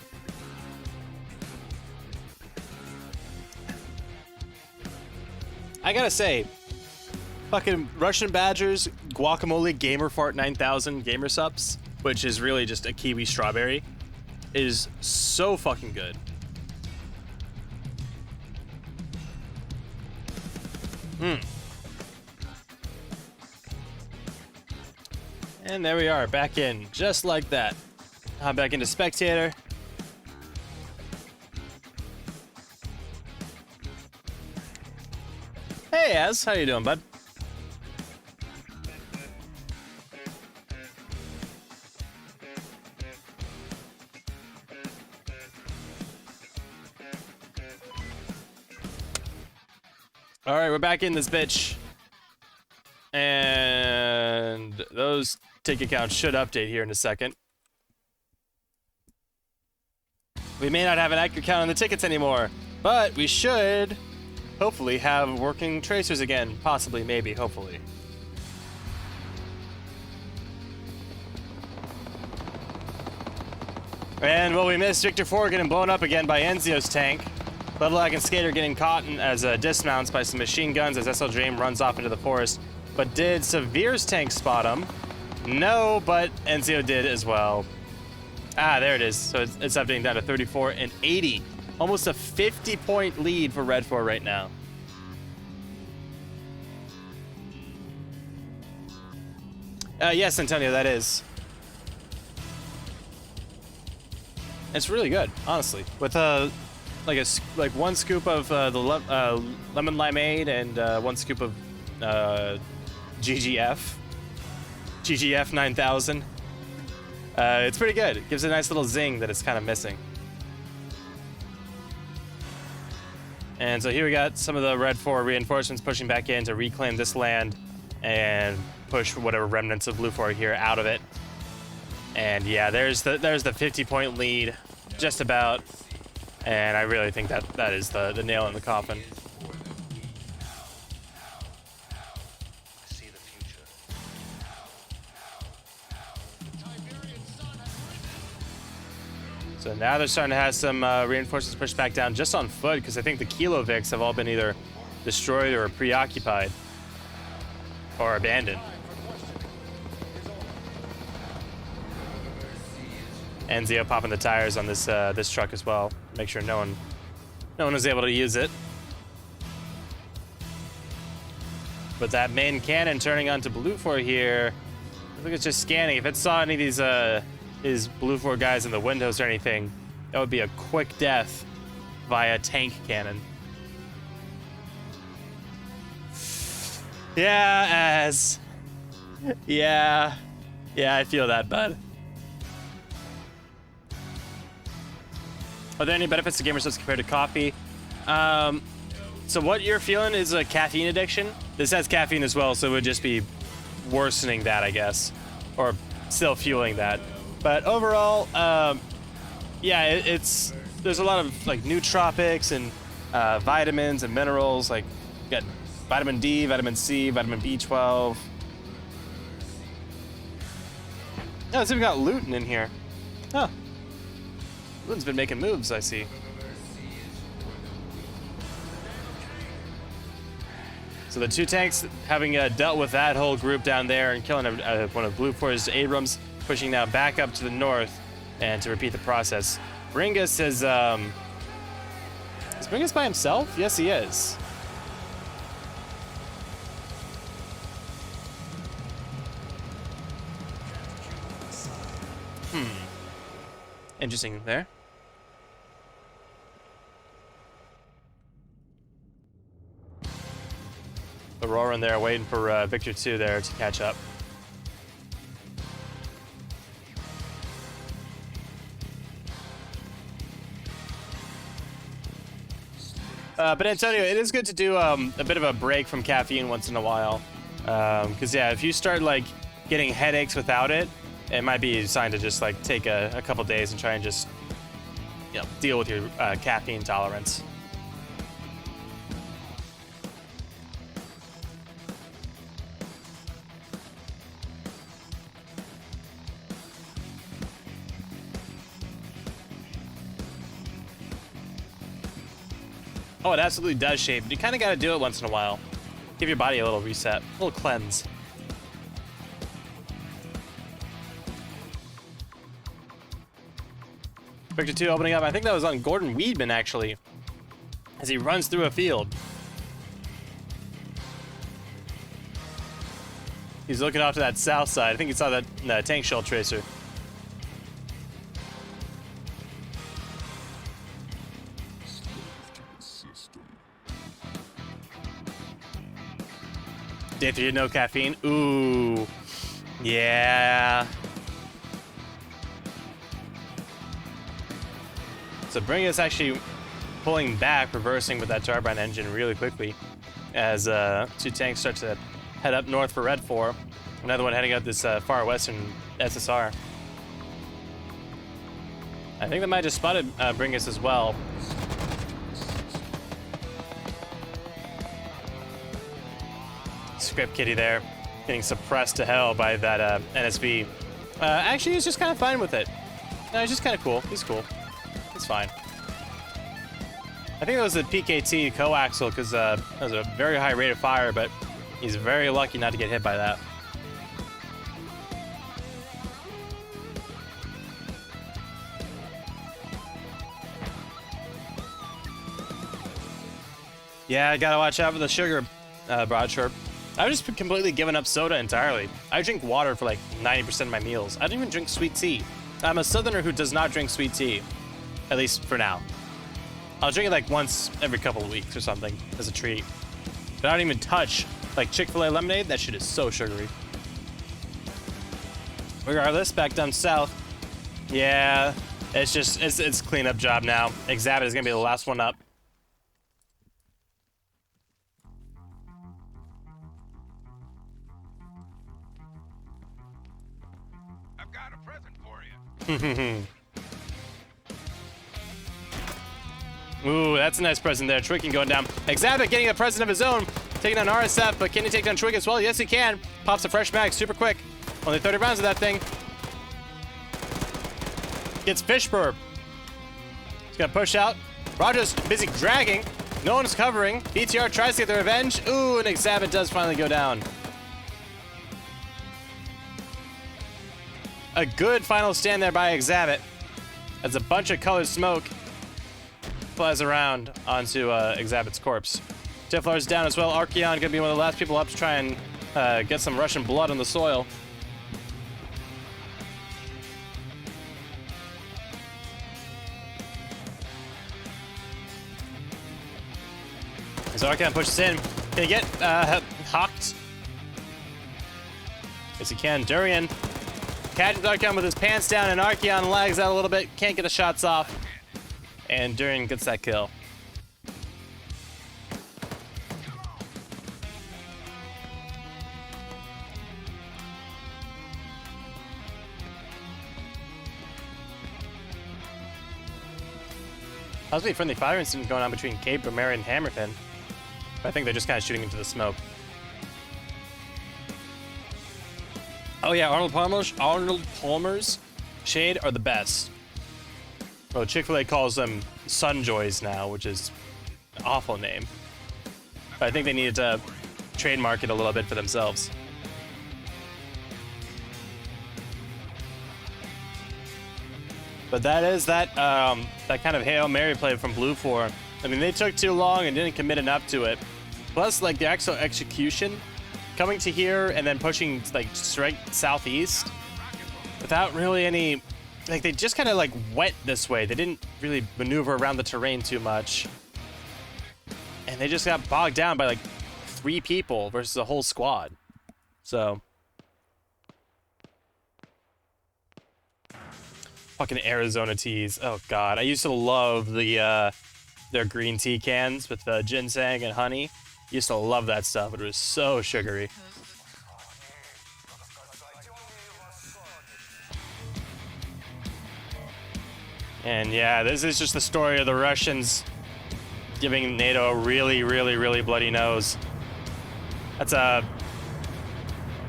I gotta say, fucking Russian Badgers, Guacamole Gamer Fart 9000 Gamer Subs, which is really just a kiwi strawberry, is so fucking good. And there we are, back in, just like that. I'm back into spectator. Hey, Az, how you doing, bud? All right, we're back in this bitch. And those ticket counts should update here in a second. We may not have an accurate count on the tickets anymore, but we should hopefully have working tracers again. Possibly, maybe, hopefully. And well, we missed Victor 4 getting blown up again by Enzio's tank. Levelak and Skater getting caught as dismounts by some machine guns as SL Dream runs off into the forest. But did Severe's tank spot him? No, but Enzio did as well. Ah, there it is. So it's updating down to 34 and 80. Almost a 50-point lead for Red 4 right now. Yes, Antonio, that is. It's really good, honestly. With like one scoop of the lemon limeade and one scoop of GGF 9000. It's pretty good. It gives a nice little zing that it's kind of missing. And so here we got some of the Red 4 reinforcements pushing back in to reclaim this land and push whatever remnants of Blue 4 here out of it. And yeah, there's the 50-point lead, just about. And I really think that is the nail in the coffin. So now they're starting to have some reinforcements pushed back down just on foot, because I think the Kilo Vics have all been either destroyed or preoccupied or abandoned. Enzio popping the tires on this this truck as well. Make sure no one was able to use it. But that main cannon turning onto Blue 4 here. I think it's just scanning. If it saw any of these his Blue 4 guys in the windows or anything, that would be a quick death via tank cannon. Yeah, yeah, I feel that, bud. Are there any benefits to gamer subs compared to coffee? So what you're feeling is a caffeine addiction. This has caffeine as well, so it would just be worsening that, I guess, or still fueling that. But overall, yeah, there's a lot of like nootropics and vitamins and minerals. Like you got vitamin D, vitamin C, vitamin B12. Oh, it's even got Luton in here. Huh. Luton's been making moves, I see. So the two tanks, having dealt with that whole group down there and killing one of Blue 4's Abrams, pushing now back up to the north and to repeat the process. Bringus is Bringus by himself? Yes, he is. Interesting there. Aurora in there waiting for Victor 2 there to catch up. But Antonio, it is good to do a bit of a break from caffeine once in a while. Because yeah, if you start like getting headaches without it, it might be a sign to just like take a couple days and try and just, you know, deal with your caffeine tolerance. Oh, it absolutely does shape. You kind of got to do it once in a while. Give your body a little reset, a little cleanse. Victor 2 opening up. I think that was on Gordon Weedman, actually, as he runs through a field. He's looking off to that south side. I think he saw that tank shell tracer. Day 3, no caffeine. Ooh. Yeah. So Bringus actually pulling back, reversing with that turbine engine really quickly as 2 tanks start to head up north for Red 4. Another one heading up this far western SSR. I think they might have just spotted Bringus as well. Script Kitty there, getting suppressed to hell by that NSV. Actually, he's just kind of fine with it. No, he's just kind of cool. He's cool. It's fine. I think it was a PKT coaxial because that was a very high rate of fire, but he's very lucky not to get hit by that. Yeah, I gotta watch out for the sugar, Broadshore. I've just completely given up soda entirely. I drink water for like 90% of my meals. I don't even drink sweet tea. I'm a southerner who does not drink sweet tea, at least for now. I'll drink it like once every couple of weeks or something as a treat. But I don't even touch like Chick-fil-A lemonade. That shit is so sugary. Regardless, back down south. Yeah, it's cleanup job now. Exhibit is gonna be the last one up. Ooh, that's a nice present there. Twicking going down. Exhibit getting a present of his own. Taking down RSF, but can he take down Twig as well? Yes, he can. Pops a fresh mag super quick. Only 30 rounds of that thing. Gets Fishburb. He's gonna push out. Roger's busy dragging. No one's covering. BTR tries to get the revenge. Ooh, and Exhibit does finally go down. A good final stand there by Exhibit as a bunch of colored smoke flies around onto Exhibit's corpse. Tiflar's down as well. Archeon gonna be one of the last people up to try and get some Russian blood on the soil. As Archeon pushes in, can he get hawked? Yes, he can. Durian catches Archeon with his pants down, and Archeon lags out a little bit, can't get the shots off. And Durian gets that kill. Possibly a friendly fire incident going on between Cape Romero and Hammerfin. But I think they're just kind of shooting into the smoke. Oh yeah, Arnold Palmer's Shade are the best. Well, Chick-fil-A calls them Sunjoys now, which is an awful name. But I think they needed to trademark it a little bit for themselves. But that is that kind of Hail Mary play from Blue 4. I mean, they took too long and didn't commit enough to it. Plus, like, the actual execution, coming to here and then pushing, like, straight southeast without really any... Like, they just kind of, like, went this way. They didn't really maneuver around the terrain too much. And they just got bogged down by, like, 3 people versus a whole squad. So. Fucking Arizona teas. Oh god, I used to love the their green tea cans with the ginseng and honey. Used to love that stuff. It was so sugary. And yeah, this is just the story of the Russians giving NATO a really, really, really bloody nose. That's a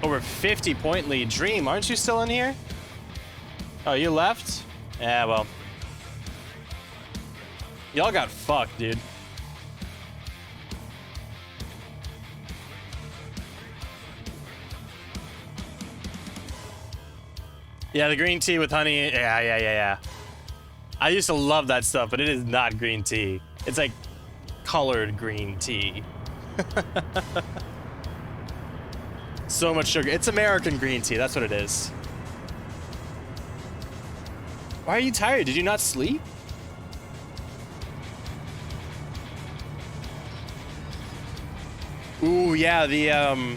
over 50-point lead. Dream, aren't you still in here? Oh, you left? Yeah, well. Y'all got fucked, dude. Yeah, the green tea with honey. Yeah. I used to love that stuff, but it is not green tea. It's like colored green tea. So much sugar. It's American green tea. That's what it is. Why are you tired? Did you not sleep? Ooh, yeah, the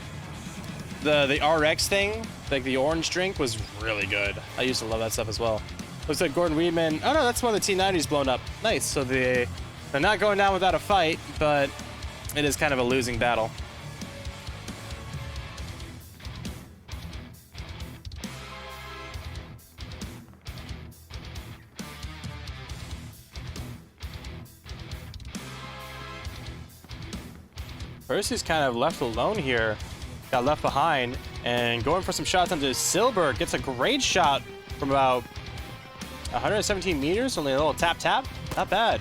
RX thing, like the orange drink, was really good. I used to love that stuff as well. Looks like Gordon Weidman. Oh no, that's one of the T90s blown up. Nice. So they're not going down without a fight, but it is kind of a losing battle. Percy's kind of left alone here. Got left behind and going for some shots onto Silber. Gets a great shot from about 117 meters. Only a little tap. Not bad.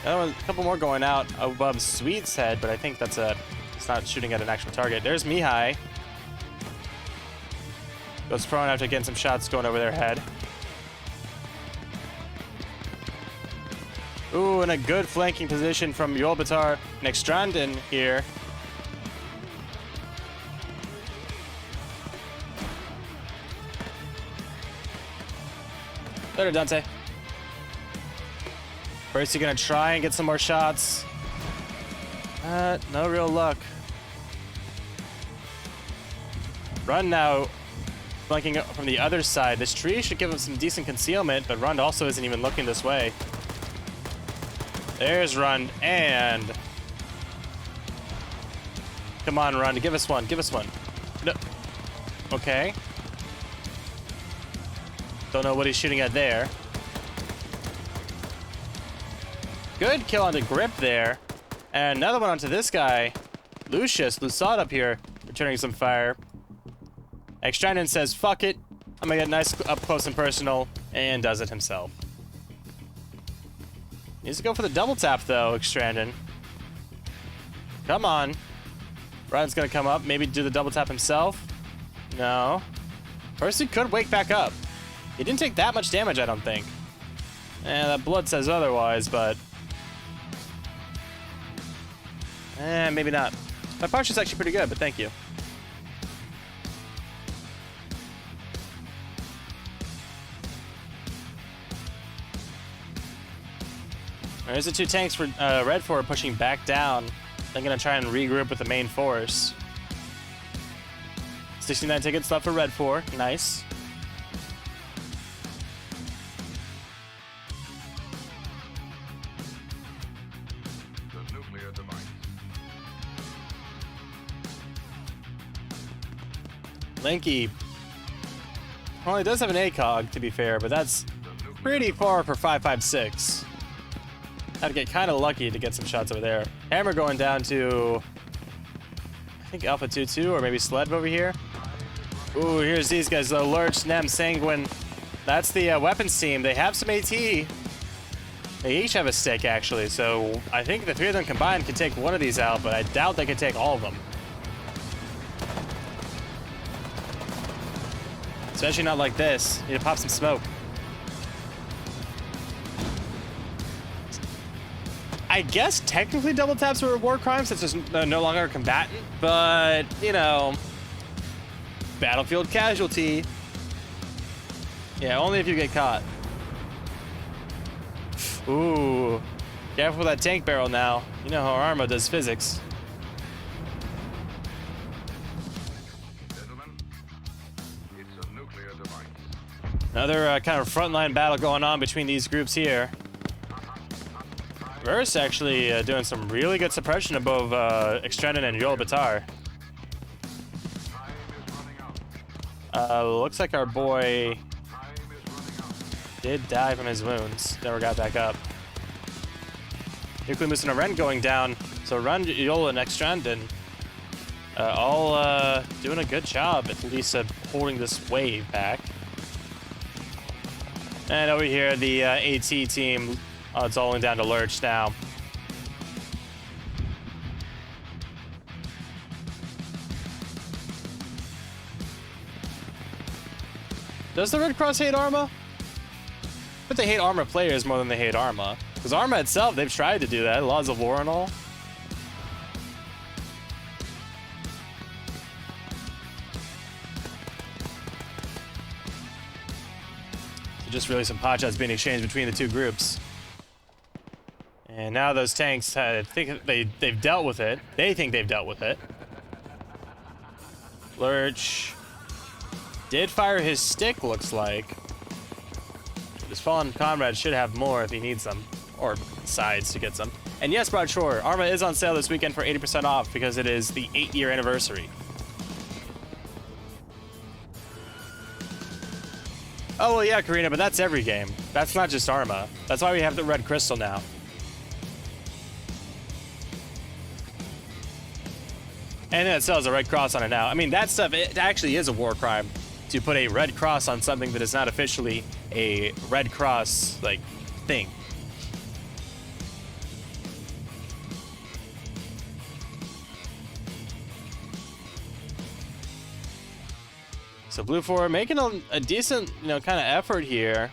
A couple more going out above Sweet's head, but I think that's it's not shooting at an actual target. There's Mihai. Goes prone after getting some shots going over their head. Ooh, and a good flanking position from Yolbatar and Extrandin here. Better, Dante. Percy gonna try and get some more shots. No real luck. Run now, flanking up from the other side. This tree should give him some decent concealment, but Rund also isn't even looking this way. There's Rund, and... Come on, Rund, give us one, No. Okay. Don't know what he's shooting at there. Good kill on the grip there. And another one onto this guy. Lusat up here, returning some fire. Extrandin says, fuck it. I'm gonna get nice up close and personal, and does it himself. Needs to go for the double tap though, Extrandin. Come on. Ryan's gonna come up, maybe do the double tap himself. No. Percy could wake back up. He didn't take that much damage, I don't think. That blood says otherwise, but... maybe not. My punch is actually pretty good, but thank you. There's the 2 tanks for Red 4 pushing back down. They're gonna try and regroup with the main force. 69 tickets left for Red 4. Nice. The nuclear device. Linky. Well, he does have an ACOG, to be fair, but that's pretty far for 5.56. Had to get kind of lucky to get some shots over there. Hammer going down to, I think Alpha 2-2 or maybe Sled over here. Ooh, here's these guys though. Lurch, Nem, Sanguine. That's the weapons team. They have some AT. They each have a stick actually, so I think the 3 of them combined can take one of these out, but I doubt they can take all of them. Especially not like this. Need to pop some smoke. I guess technically double taps are a war crime since there's no longer a combatant, but, you know, battlefield casualty. Yeah, only if you get caught. Ooh, careful with that tank barrel now. You know how Arma does physics. Another kind of frontline battle going on between these groups here. Verse actually doing some really good suppression above Extended and Joel Batar. Looks like our boy did die from his wounds. Never got back up. Nuclear Moose and a Ren going down. So Ren, Joel, and Extended all doing a good job, at least holding this wave back. And over here, the AT team, it's all down to Lurch now. Does the Red Cross hate Arma? But they hate Arma players more than they hate Arma. Because Arma itself, they've tried to do that, laws of war and all. Just really some pot shots being exchanged between the two groups. And now those tanks, I think they've dealt with it. They think they've dealt with it. Lurch did fire his stick, looks like. His fallen comrade should have more if he needs them. Or sides to get some. And yes, Broad Shore, Arma is on sale this weekend for 80% off because it is the 8-year anniversary. Oh, well, yeah, Karina, but that's every game. That's not just Arma. That's why we have the red crystal now. And it still has a red cross on it now. I mean, that stuff, it actually is a war crime to put a red cross on something that is not officially a red cross, like, thing. So Blue 4 making a decent, kind of effort here.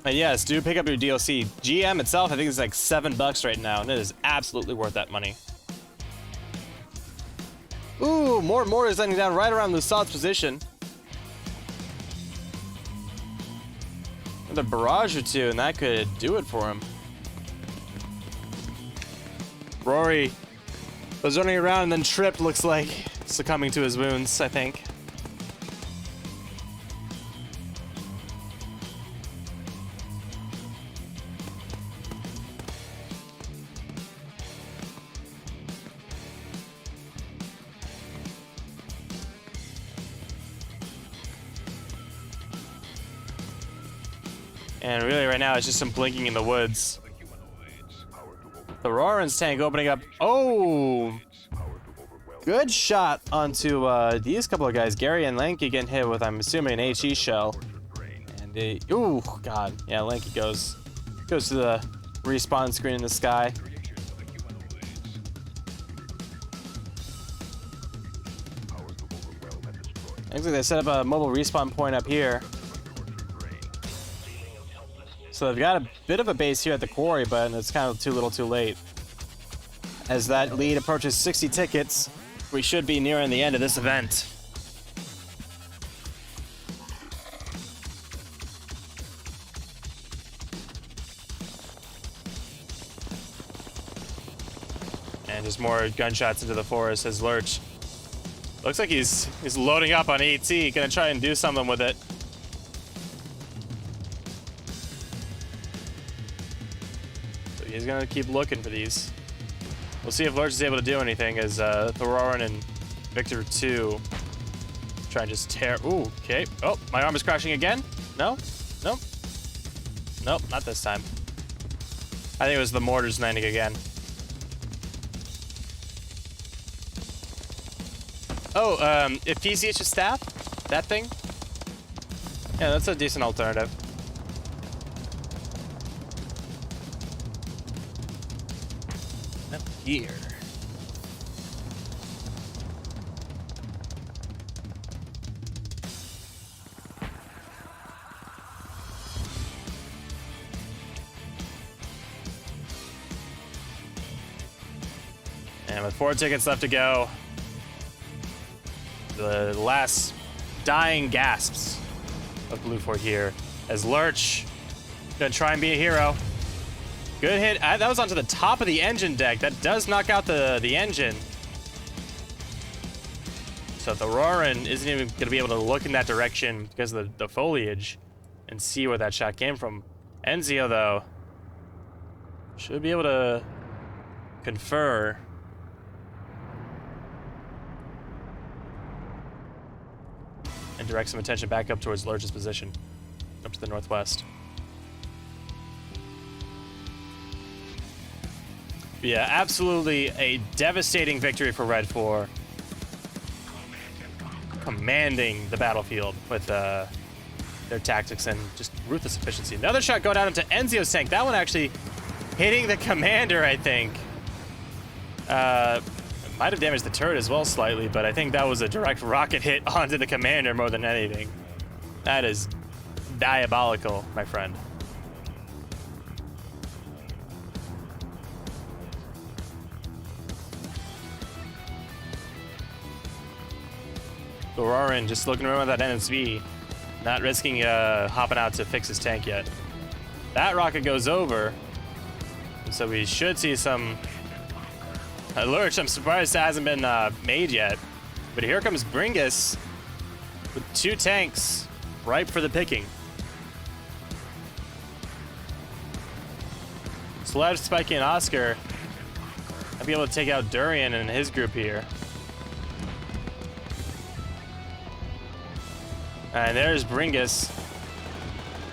And yes, do pick up your DLC. GM itself, I think it's like $7 right now, and it is absolutely worth that money. Ooh, more is landing down right around Lusat's position. Another barrage or two, and that could do it for him. Rory was running around and then tripped, looks like, succumbing to his wounds, I think. And really right now it's just some blinking in the woods. The Roran's tank opening up. Oh! Good shot onto these couple of guys. Gary and Lanky getting hit with, I'm assuming, an HE shell. And ooh, God. Yeah, Lanky goes to the respawn screen in the sky. Looks like they set up a mobile respawn point up here. So they've got a bit of a base here at the quarry, but it's kind of too little too late. As that lead approaches 60 tickets, we should be nearing the end of this event. And just more gunshots into the forest as Lurch. Looks like he's loading up on AT, gonna try and do something with it. He's gonna keep looking for these. We'll see if Lurch is able to do anything as Thorarin and Victor 2 try and just tear. Ooh, okay. Oh, my arm is crashing again? No? Nope. Nope, not this time. I think it was the mortars landing again. Oh, if PCH's staff? That thing? Yeah, that's a decent alternative. Here. And with 4 tickets left to go, the last dying gasps of Blue Fort here as Lurch gonna try and be a hero. Good hit. That was onto the top of the engine deck. That does knock out the engine. So the Roarin isn't even going to be able to look in that direction because of the foliage and see where that shot came from. Enzio, though, should be able to confer. And direct some attention back up towards Lurch's position, up to the northwest. Yeah, absolutely a devastating victory for Red 4. Commanding the battlefield with their tactics and just ruthless efficiency. Another shot going out into Enzio's tank. That one actually hitting the commander, I think. Might have damaged the turret as well slightly, but I think that was a direct rocket hit onto the commander more than anything. That is diabolical, my friend. Roarin just looking around that NSV, not risking hopping out to fix his tank yet. That rocket goes over, so we should see some Lurch. I'm surprised it hasn't been made yet, but here comes Bringus with 2 tanks ripe for the picking. Slev, Spikey, and Oscar might be able to take out Durian and his group here. And there's Bringus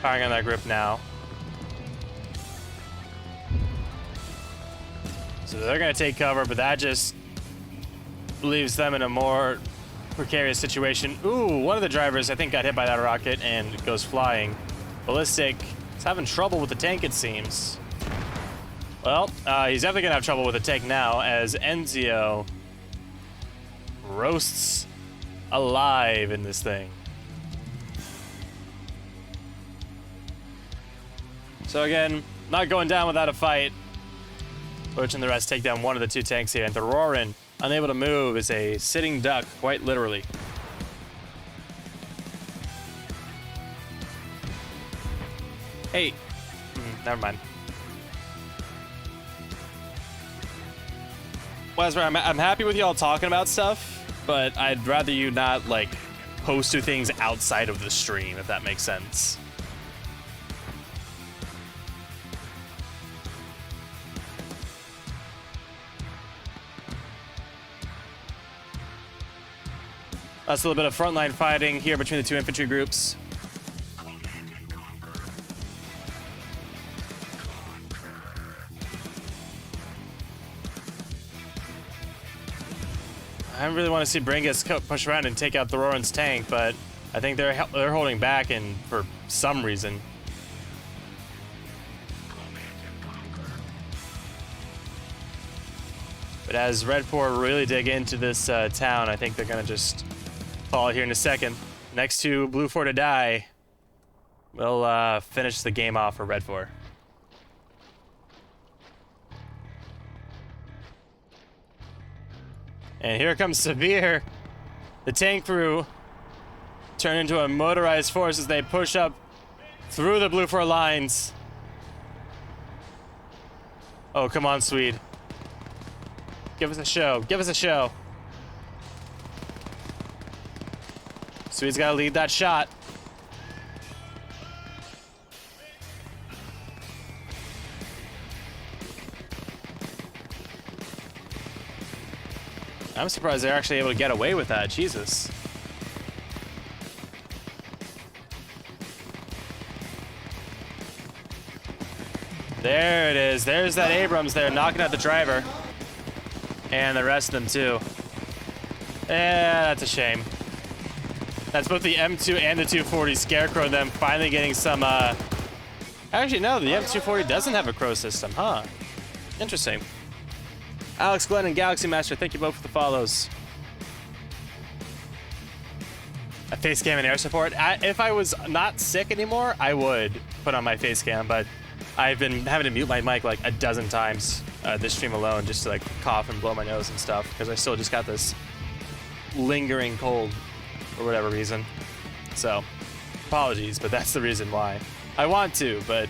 firing on that group now. So they're going to take cover, but that just leaves them in a more precarious situation. Ooh, one of the drivers, I think, got hit by that rocket and goes flying. Ballistic is having trouble with the tank, it seems. Well, he's definitely going to have trouble with the tank now as Enzio roasts alive in this thing. So again, not going down without a fight. Lurch and the rest take down one of the 2 tanks here, and the Roarin, unable to move, is a sitting duck, quite literally. Hey, never mind. Wesker, I'm happy with y'all talking about stuff, but I'd rather you not, like, post to things outside of the stream, if that makes sense. That's a little bit of frontline fighting here between the 2 infantry groups. I really want to see Bringus push around and take out the Roarin's tank, but I think they're holding back, and for some reason. But as Red 4 really dig into this town, I think they're going to just fall here in a second. Next to Blue 4 to die, we'll finish the game off for Red 4. And here comes Severe. The tank crew turn into a motorized force as they push up through the Blue 4 lines. Oh, come on, Swede. Give us a show. Give us a show. Swede's got to lead that shot. I'm surprised they're actually able to get away with that. Jesus. There it is. There's that Abrams there knocking out the driver. And the rest of them too. Yeah, that's a shame. That's both the M2 and the 240 Scarecrow, them finally getting some, Actually, no, the M240 doesn't have a crow system, huh? Interesting. Alex, Glenn, and Galaxy Master, thank you both for the follows. A face cam and air support. If I was not sick anymore, I would put on my face cam, but I've been having to mute my mic like a dozen times this stream alone just to like cough and blow my nose and stuff because I still just got this lingering cold for whatever reason. So, apologies, but that's the reason why. I want to, but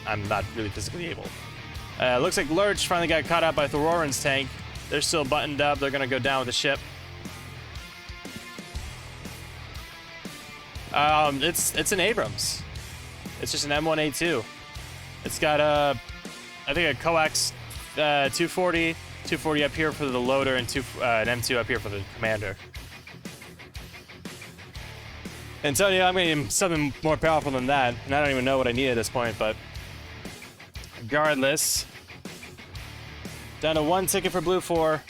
I'm not really physically able. Looks like Lurch finally got caught up by Thoron's tank. They're still buttoned up. They're gonna go down with the ship. It's an Abrams. It's just an M1A2. It's got I think a coax 240 up here for the loader, and an M2 up here for the commander. And so yeah, I'm gonna need something more powerful than that, and I don't even know what I need at this point. But regardless, down to 1 ticket for Blue 4.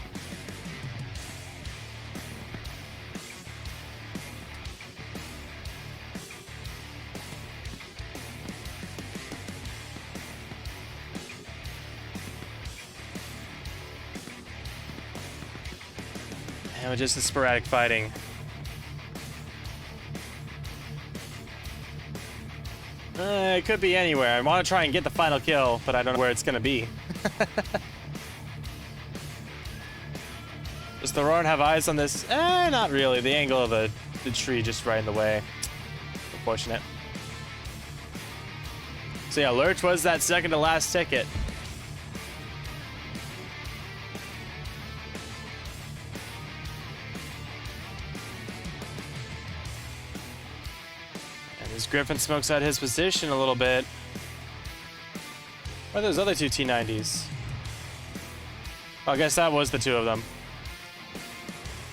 And with just the sporadic fighting. It could be anywhere. I want to try and get the final kill, but I don't know where it's going to be. Does Thoron have eyes on this? Not really. The angle of the tree just right in the way. Unfortunate. So yeah, Lurch was that second to last ticket. Griffin smokes out his position a little bit. Where are those other two T-90s? Oh, I guess that was the two of them.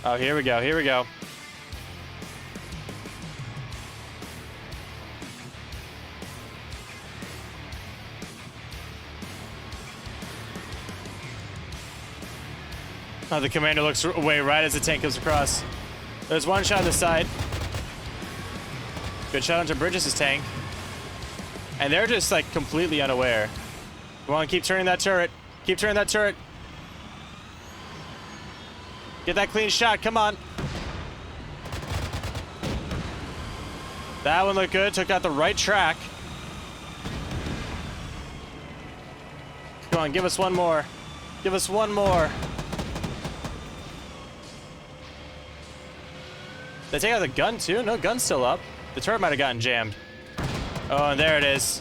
Oh, here we go, here we go. Oh, the commander looks away right as the tank comes across. There's one shot on the side. Good shot onto Bridges' tank. And they're just like completely unaware. Come on, keep turning that turret. Keep turning that turret. Get that clean shot, come on. That one looked good, took out the right track. Come on, give us one more. Give us one more. They take out the gun too? No, gun's still up. The turret might have gotten jammed. Oh, and there it is.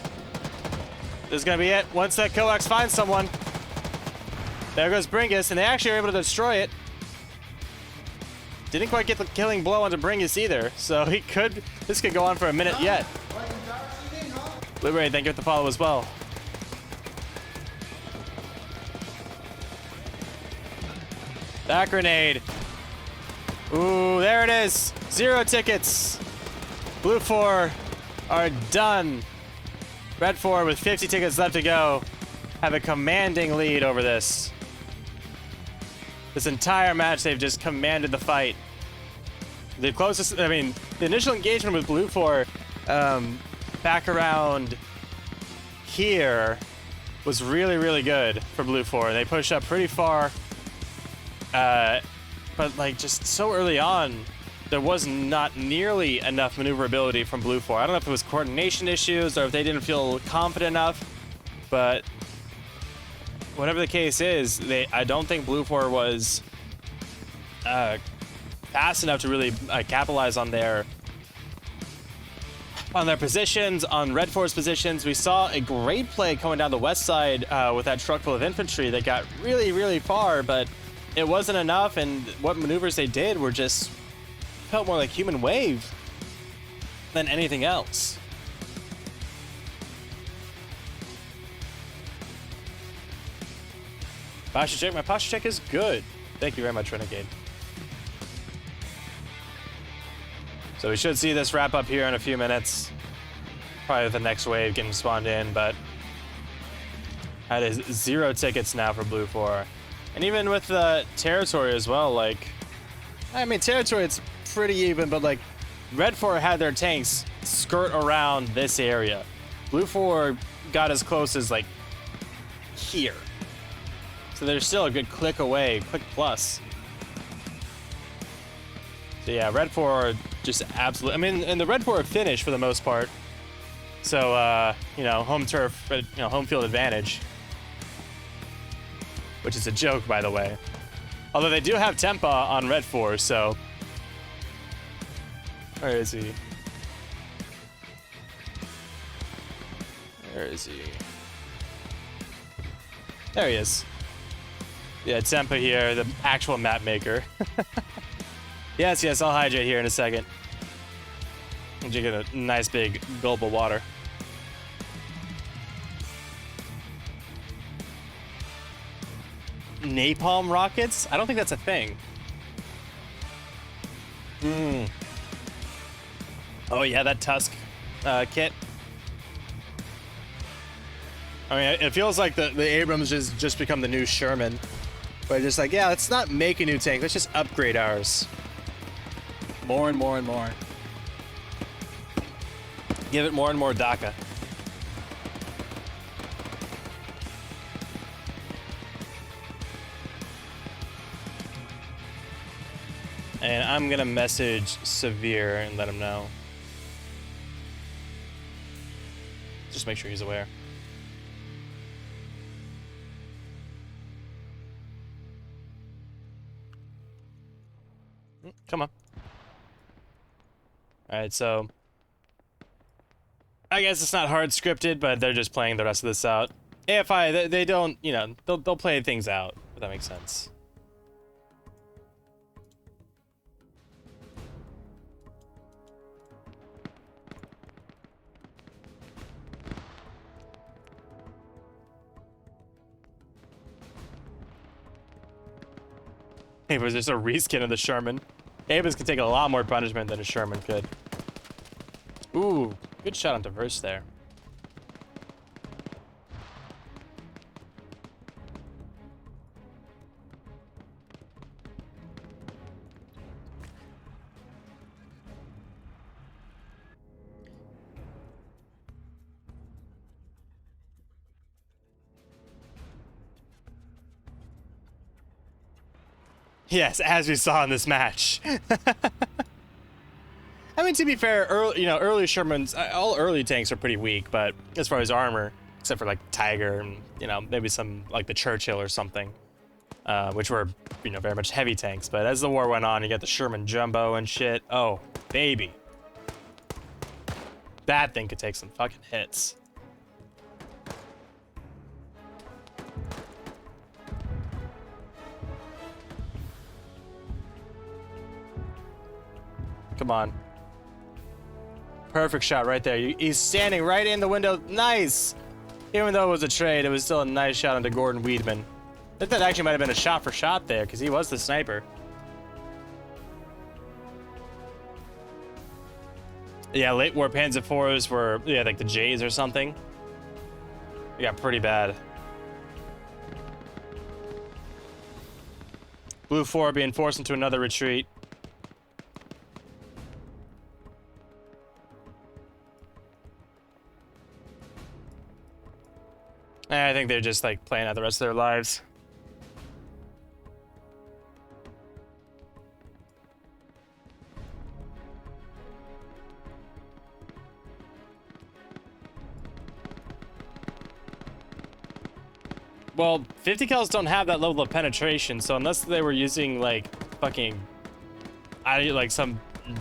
This is gonna be it. Once that coax finds someone. There goes Bringus, and they actually were able to destroy it. Didn't quite get the killing blow onto Bringus either, so this could go on for a minute yet. Blueberry, thank you for the follow as well. That grenade. Ooh, there it is. 0 tickets. Blue 4 are done. Red 4 with 50 tickets left to go have a commanding lead over this. This entire match, they've just commanded the fight. The closest, I mean, the initial engagement with Blue 4 back around here was really, really good for Blue 4. They pushed up pretty far, but like just so early on, there was not nearly enough maneuverability from Blue 4. I don't know if it was coordination issues or if they didn't feel confident enough, but whatever the case is, I don't think Blue 4 was fast enough to really capitalize on their positions, on Red 4's positions. We saw a great play coming down the west side with that truck full of infantry that got really, really far, but it wasn't enough, and what maneuvers they did were just felt more like human wave than anything else. Posture check. My posture check is good. Thank you very much, Renegade. So we should see this wrap up here in a few minutes. Probably with the next wave getting spawned in, but that is 0 tickets now for Blue 4. And even with the territory as well, like, I mean, territory, it's pretty even, but like, Red 4 had their tanks skirt around this area. Blue 4 got as close as like here. So they're still a good click away, click plus. So yeah, Red 4 just absolutely, I mean, and the Red 4 finished for the most part. So, you know, home turf, you know, home field advantage. Which is a joke, by the way. Although they do have Tempa on Red 4, so. Where is he? Where is he? There he is. Yeah, Tempa here, the actual map maker. Yes, I'll hydrate here in a second. I'm drinking a nice big gulp of water. Napalm rockets? I don't think that's a thing. Oh yeah, that Tusk kit. I mean, it feels like the Abrams has just become the new Sherman. But just like, yeah, let's not make a new tank, let's just upgrade ours. More and more and more. Give it more and more DACA. And I'm gonna message Severe and let him know. Just make sure he's aware. Come on. Alright, so I guess it's not hard scripted, but they're just playing the rest of this out. AFI, they don't, you know, they'll play things out, if that makes sense. Hey, was just a reskin of the Sherman. Avis can take a lot more punishment than a Sherman could. Ooh, good shot on diverse there. Yes, as we saw in this match. I mean, to be fair, early Shermans, all early tanks are pretty weak, but as far as armor, except for like Tiger and, maybe some like the Churchill or something, which were, very much heavy tanks. But as the war went on, you got the Sherman Jumbo and shit. Oh, baby. That thing could take some fucking hits. Come on. Perfect shot right there. He's standing right in the window. Nice! Even though it was a trade, it was still a nice shot onto Gordon Weidman. I think that actually might have been a shot for shot there, because he was the sniper. Yeah, late war Panzer IVs were, like the J's or something. They got pretty bad. Blue 4 being forced into another retreat. I think they're just like playing out the rest of their lives. Well, 50 cals don't have that level of penetration, so unless they were using like fucking, like some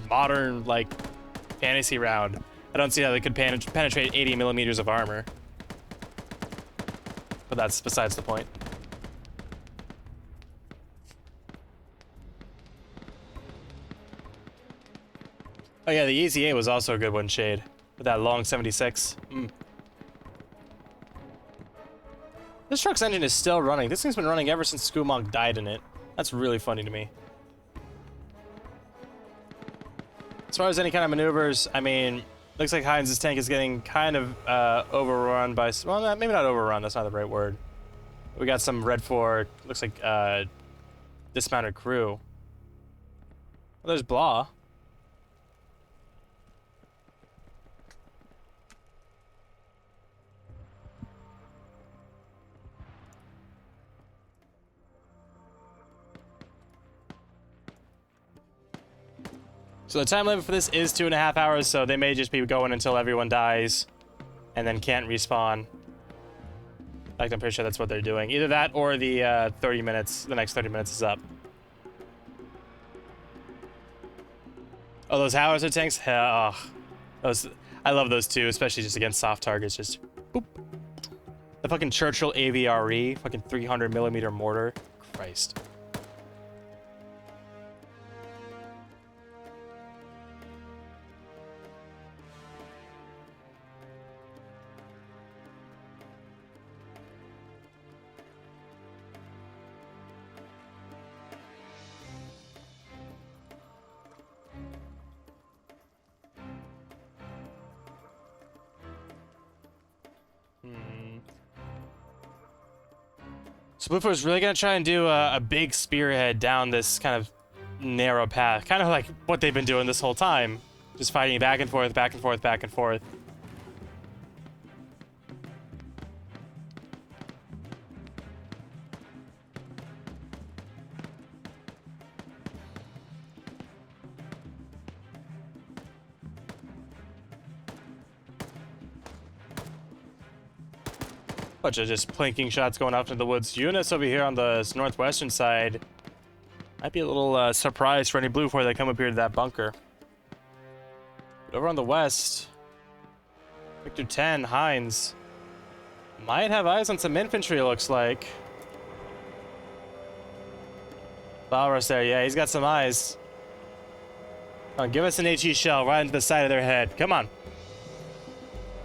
modern like fantasy round, I don't see how they could penetrate 80 millimeters of armor. But that's besides the point. Oh yeah, the EZA was also a good one, Shade. With that long 76. This truck's engine is still running. This thing's been running ever since Skumong died in it. That's really funny to me. As far as any kind of maneuvers, I mean, looks like Heinz's tank is getting kind of overrun by... Well, maybe not overrun, that's not the right word. We got some Red 4, looks like dismounted crew. Well, there's Blah. So the time limit for this is 2.5 hours, so they may just be going until everyone dies and then can't respawn. Like, I'm pretty sure that's what they're doing. Either that or the 30 minutes, the next 30 minutes is up. Oh, those howitzer tanks? Oh, I love those too, especially just against soft targets. Just boop. The The fucking Churchill AVRE, fucking 300 millimeter mortar. Christ. So Bluefoot's really gonna try and do a big spearhead down this kind of narrow path, kind of like what they've been doing this whole time, just fighting back and forth, back and forth, back and forth. Bunch of just plinking shots going off into the woods. Units over here on the northwestern side might be a little surprised for any blue before they come up here to that bunker. But over on the west, Victor 10, Hines, might have eyes on some infantry, it looks like. Valrus there, yeah, he's got some eyes. Come on, give us an HE shell right into the side of their head. Come on.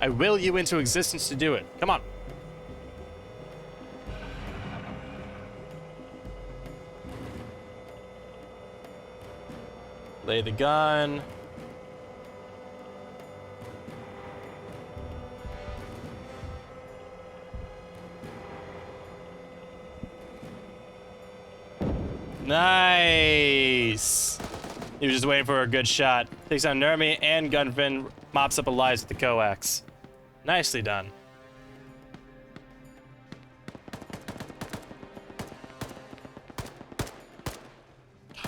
I will you into existence to do it. Come on. Lay the gun. Nice. He was just waiting for a good shot. Takes down Nermi and Gunfin, mops up Elias with the coax. Nicely done.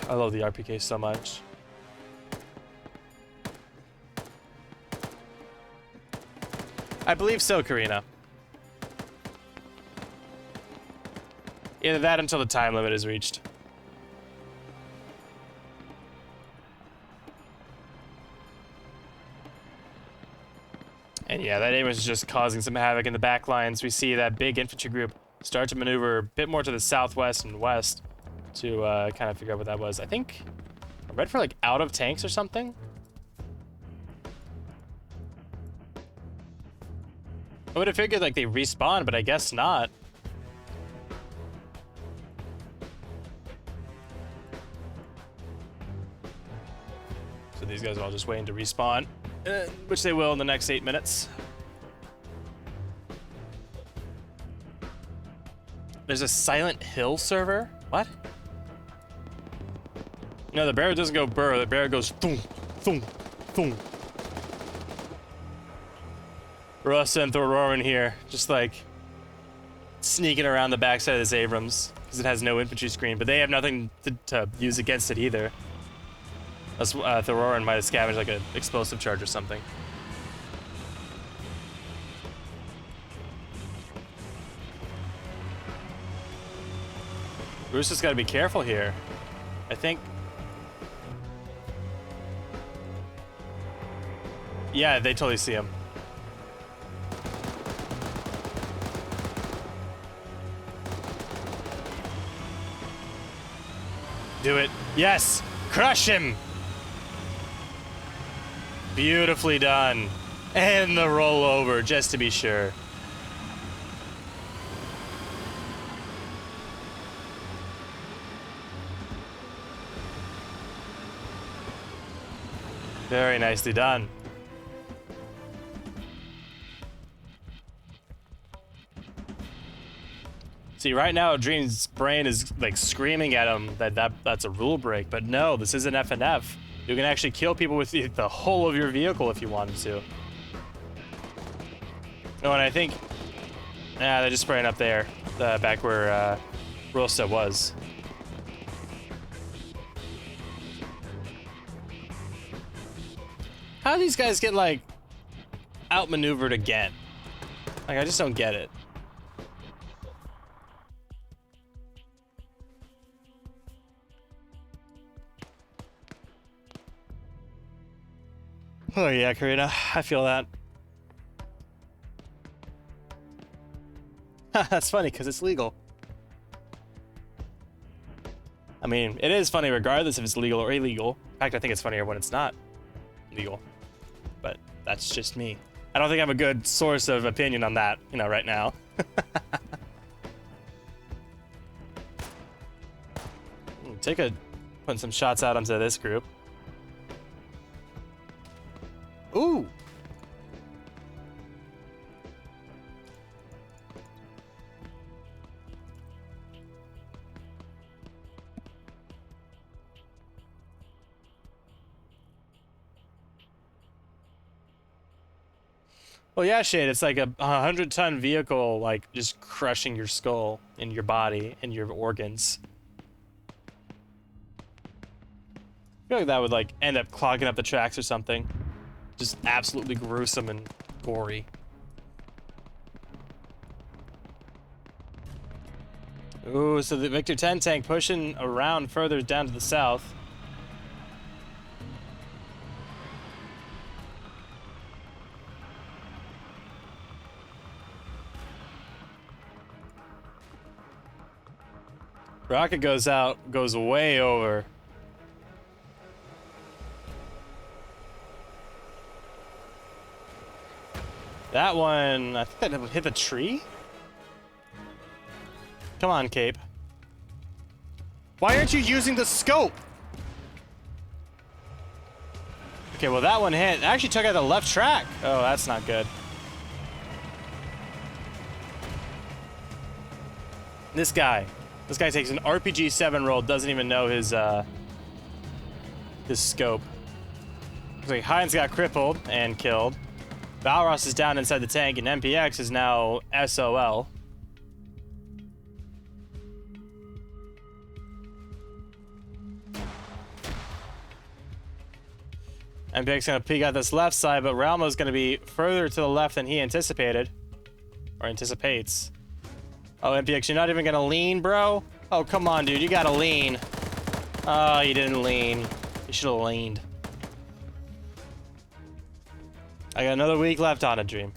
I love the RPK so much. I believe so, Karina. Either that until the time limit is reached. And yeah, that aim was just causing some havoc in the back lines. We see that big infantry group start to maneuver a bit more to the southwest and west to kind of figure out what that was. I think I read for like out of tanks or something. I would have figured like they respawn, but I guess not. So these guys are all just waiting to respawn, which they will in the next 8 minutes. There's a Silent Hill server? What? No, the bear doesn't go burr, the bear goes thum, thum, thum. Russ and Thororin here, just like sneaking around the backside of this Abrams because it has no infantry screen, but they have nothing to use against it either. That's Thororin might have scavenged like an explosive charge or something. Bruce has got to be careful here. I think. Yeah, they totally see him. Do it. Yes! Crush him! Beautifully done. And the rollover, just to be sure. Very nicely done. See, right now, Dream's brain is like screaming at him that's a rule break, but no, this isn't FNF. You can actually kill people with the whole of your vehicle if you wanted to. Oh, and I think, they're just spraying up there, back where Rosta was. How do these guys get like outmaneuvered again? Like, I just don't get it. Oh yeah, Karina, I feel that. That's funny because it's legal. I mean, it is funny regardless if it's legal or illegal. In fact, I think it's funnier when it's not legal. But that's just me. I don't think I have a good source of opinion on that, you know, right now. Putting some shots out onto this group. Ooh! Well, yeah, Shade, it's like a 100-ton vehicle, like, just crushing your skull and your body and your organs. I feel like that would, like, end up clogging up the tracks or something. Just absolutely gruesome and gory. Ooh, so the Victor 10 tank pushing around further down to the south. Rocket goes out, goes way over. That one, I think that hit the tree? Come on, Cape. Why aren't you using the scope? Okay, well that one hit. I actually took out the left track. Oh, that's not good. This guy takes an RPG 7 roll, doesn't even know his scope. Looks like Heinz got crippled and killed. Valros is down inside the tank, and MPX is now SOL. MPX gonna peek out this left side, but Ralmo's gonna be further to the left than he anticipated. Or anticipates. Oh, MPX, you're not even gonna lean, bro? Oh, come on, dude, you gotta lean. Oh, you didn't lean. You should've leaned. I got another week left on a dream.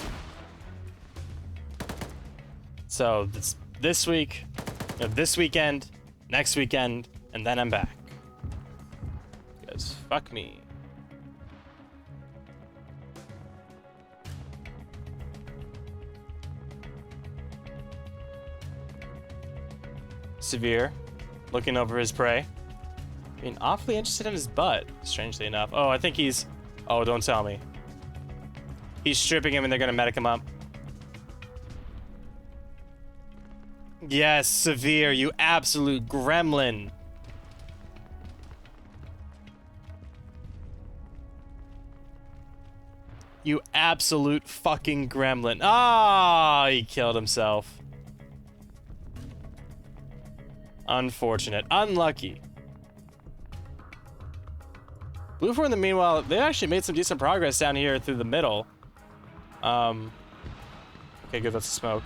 So, this week, this weekend, next weekend, and then I'm back. Because fuck me. Severe, looking over his prey. Being awfully interested in his butt, strangely enough. Oh, I think he's... Oh, don't tell me. He's stripping him and they're gonna medic him up. Yes, Severe, you absolute gremlin. You absolute fucking gremlin. Ah, he killed himself. Unfortunate. Unlucky. Blue 4 in the meanwhile, they actually made some decent progress down here through the middle. Okay, good, that's a smoke.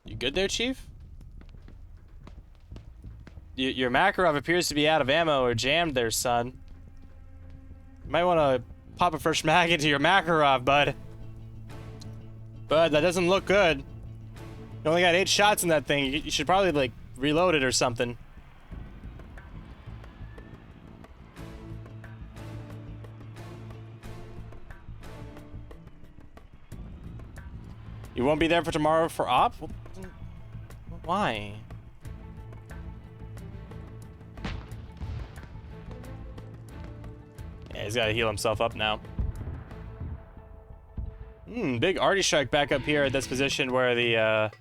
You good there, Chief? Your Makarov appears to be out of ammo or jammed there, son. You might want to pop a fresh mag into your Makarov, bud. Bud, that doesn't look good. You only got 8 shots in that thing. You should probably, like, reload it or something. You won't be there for tomorrow for op? Why? Yeah, he's got to heal himself up now. Big arty strike back up here at this position where the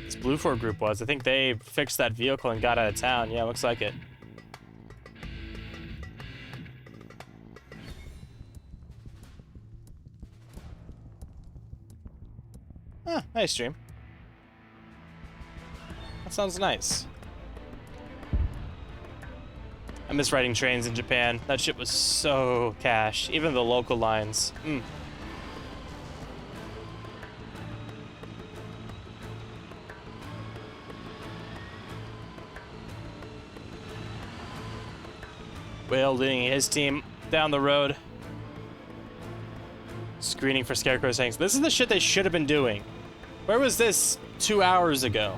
this Blue 4 group was. I think they fixed that vehicle and got out of town. Yeah, looks like it. Ah, nice stream. That sounds nice. I miss riding trains in Japan. That shit was so cash. Even the local lines. Will leading his team down the road. Screening for Scarecrow tanks. This is the shit they should have been doing. Where was this 2 hours ago?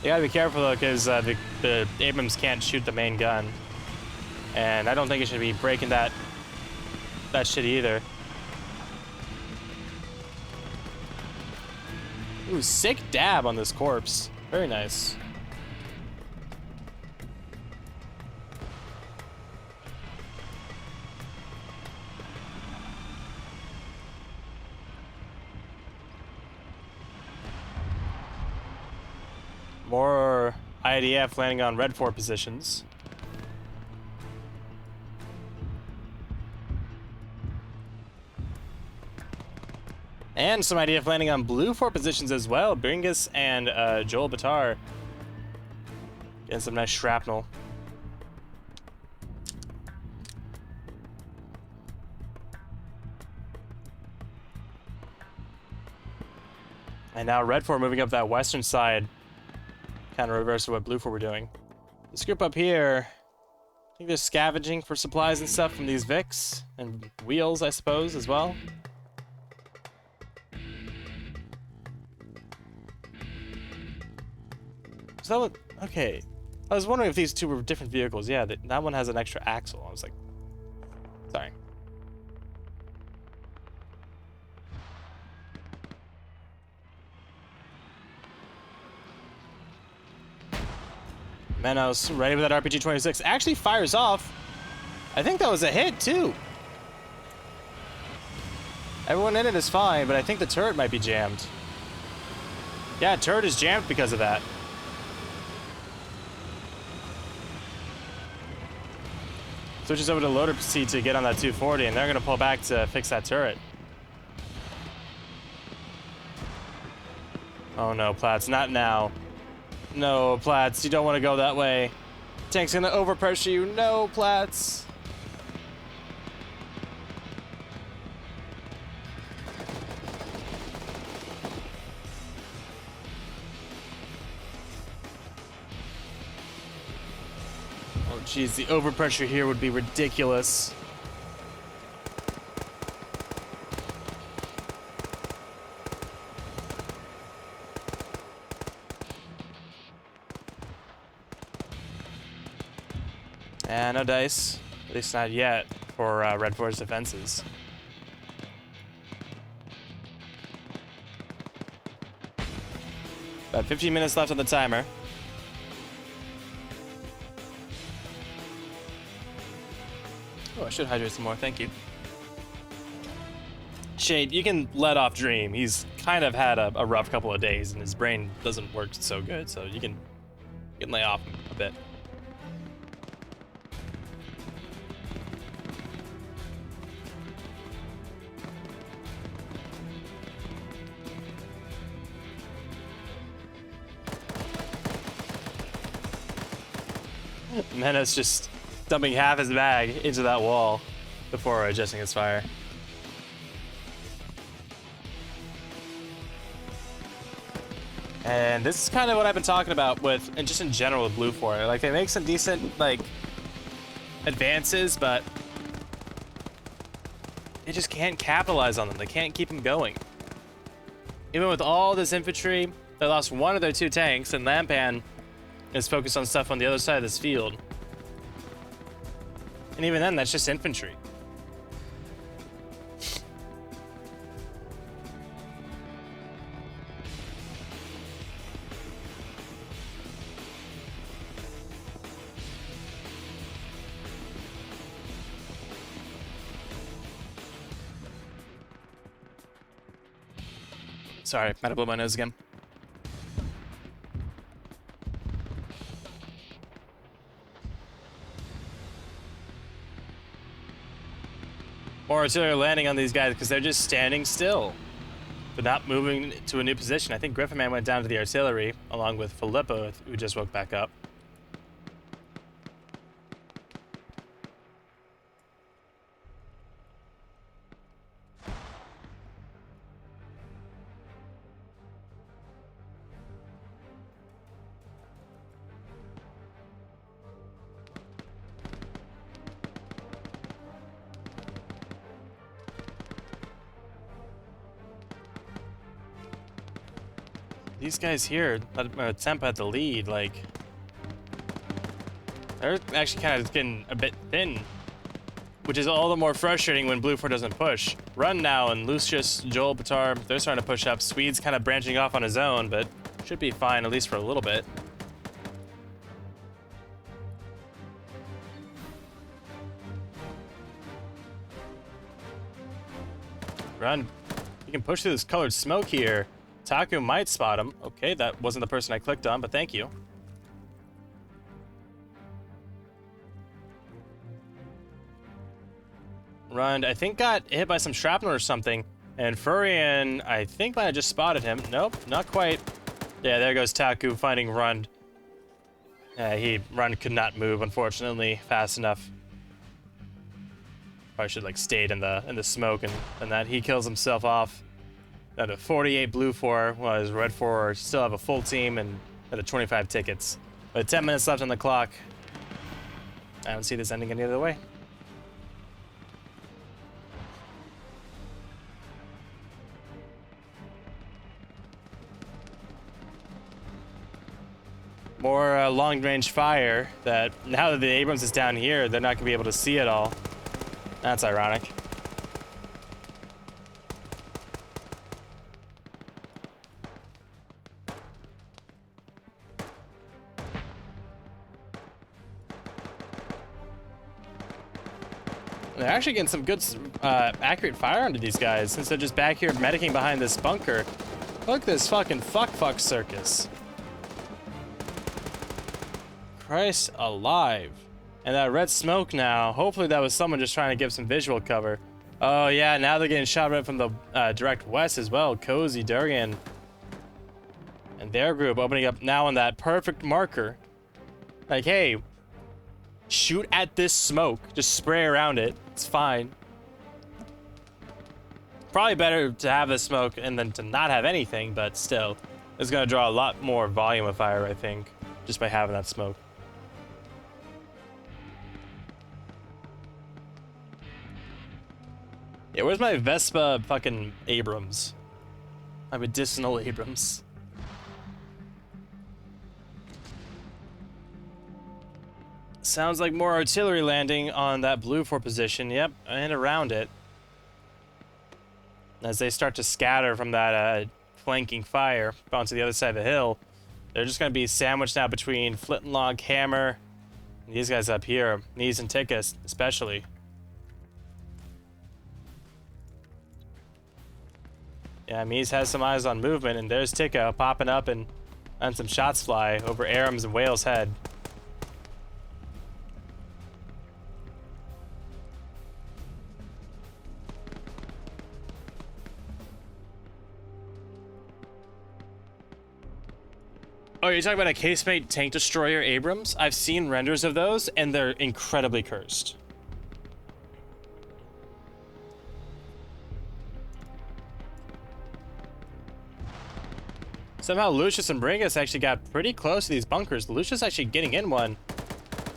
You gotta be careful though, because the Abrams can't shoot the main gun. And I don't think it should be breaking that shit either. Ooh, sick dab on this corpse. Very nice. More IDF landing on red 4 positions. And some IDF landing on blue 4 positions as well. Bringus and Joel Batar getting some nice shrapnel. And now red 4 moving up that western side. Kind of reverse of what blue 4 were doing. This group up here, I think they're scavenging for supplies and stuff from these Vics and wheels, I suppose, as well. So that one, okay. I was wondering if these two were different vehicles. Yeah, that one has an extra axle. I was like, sorry. Menos ready with that RPG-26. Actually fires off. I think that was a hit too. Everyone in it is fine, but I think the turret might be jammed. Yeah, turret is jammed because of that. Switches over to loader seat to get on that 240, and they're gonna pull back to fix that turret. Oh no, Platts, not now. No, Platts, you don't want to go that way. Tank's gonna overpressure you. No, Platts. Oh, jeez, the overpressure here would be ridiculous. No dice, at least not yet, for Red 4's defenses. About 15 minutes left on the timer. Oh, I should hydrate some more, thank you. Shade, you can let off Dream. He's kind of had a rough couple of days and his brain doesn't work so good, so you can lay off a bit. Menace just dumping half his bag into that wall before adjusting his fire. And this is kind of what I've been talking about with, and just in general with Blue 4. Like, they make some decent, like, advances, but they just can't capitalize on them. They can't keep them going. Even with all this infantry, they lost one of their 2 tanks, and Lampan is focused on stuff on the other side of this field. And even then, that's just infantry. Sorry, might have blown my nose again. More artillery landing on these guys because they're just standing still. They're not moving to a new position. I think Griffin Man went down to the artillery along with Filippo, who just woke back up. These guys here, Tempa at the lead, like, they're actually kind of getting a bit thin, which is all the more frustrating when Blue 4 doesn't push. Run now, and Lucius, Joel, Batar, they're starting to push up. Swede's kind of branching off on his own, but should be fine, at least for a little bit. Run. You can push through this colored smoke here. Taku might spot him. Okay, that wasn't the person I clicked on, but thank you. Run, I think, got hit by some shrapnel or something. And Furion, I think, might have just spotted him. Nope, not quite. Yeah, there goes Taku finding Rund. Rund could not move, unfortunately, fast enough. Probably should, like, stayed in the smoke and that. He kills himself off. Down to 48 Blue 4, while Red 4 still have a full team and at 25 tickets. But 10 minutes left on the clock. I don't see this ending any other way. More long-range fire that now that the Abrams is down here, they're not going to be able to see it all. That's ironic. They're actually getting some good, accurate fire onto these guys since they're just back here medicing behind this bunker. Look at this fucking fuck circus. Christ alive. And that red smoke now, hopefully that was someone just trying to give some visual cover. Oh yeah, now they're getting shot right from the direct west as well. Cozy, Durian, and their group opening up now on that perfect marker. Like, hey, shoot at this smoke. Just spray around it. It's fine. Probably better to have this smoke and then to not have anything, but still. It's going to draw a lot more volume of fire, I think, just by having that smoke. Yeah, where's my Vespa fucking Abrams? My medicinal Abrams. Sounds like more artillery landing on that Blue 4 position. Yep, and around it. As they start to scatter from that flanking fire onto the other side of the hill, they're just going to be sandwiched now between Flintlock, Hammer, and these guys up here. Knees and Tickus, especially. Yeah, Mies has some eyes on movement, and there's Tika popping up and some shots fly over Aram's and Whale's head. Oh, you're talking about a casemate tank destroyer Abrams? I've seen renders of those, and they're incredibly cursed. Somehow Lucius and Bringus actually got pretty close to these bunkers. Lucius actually getting in one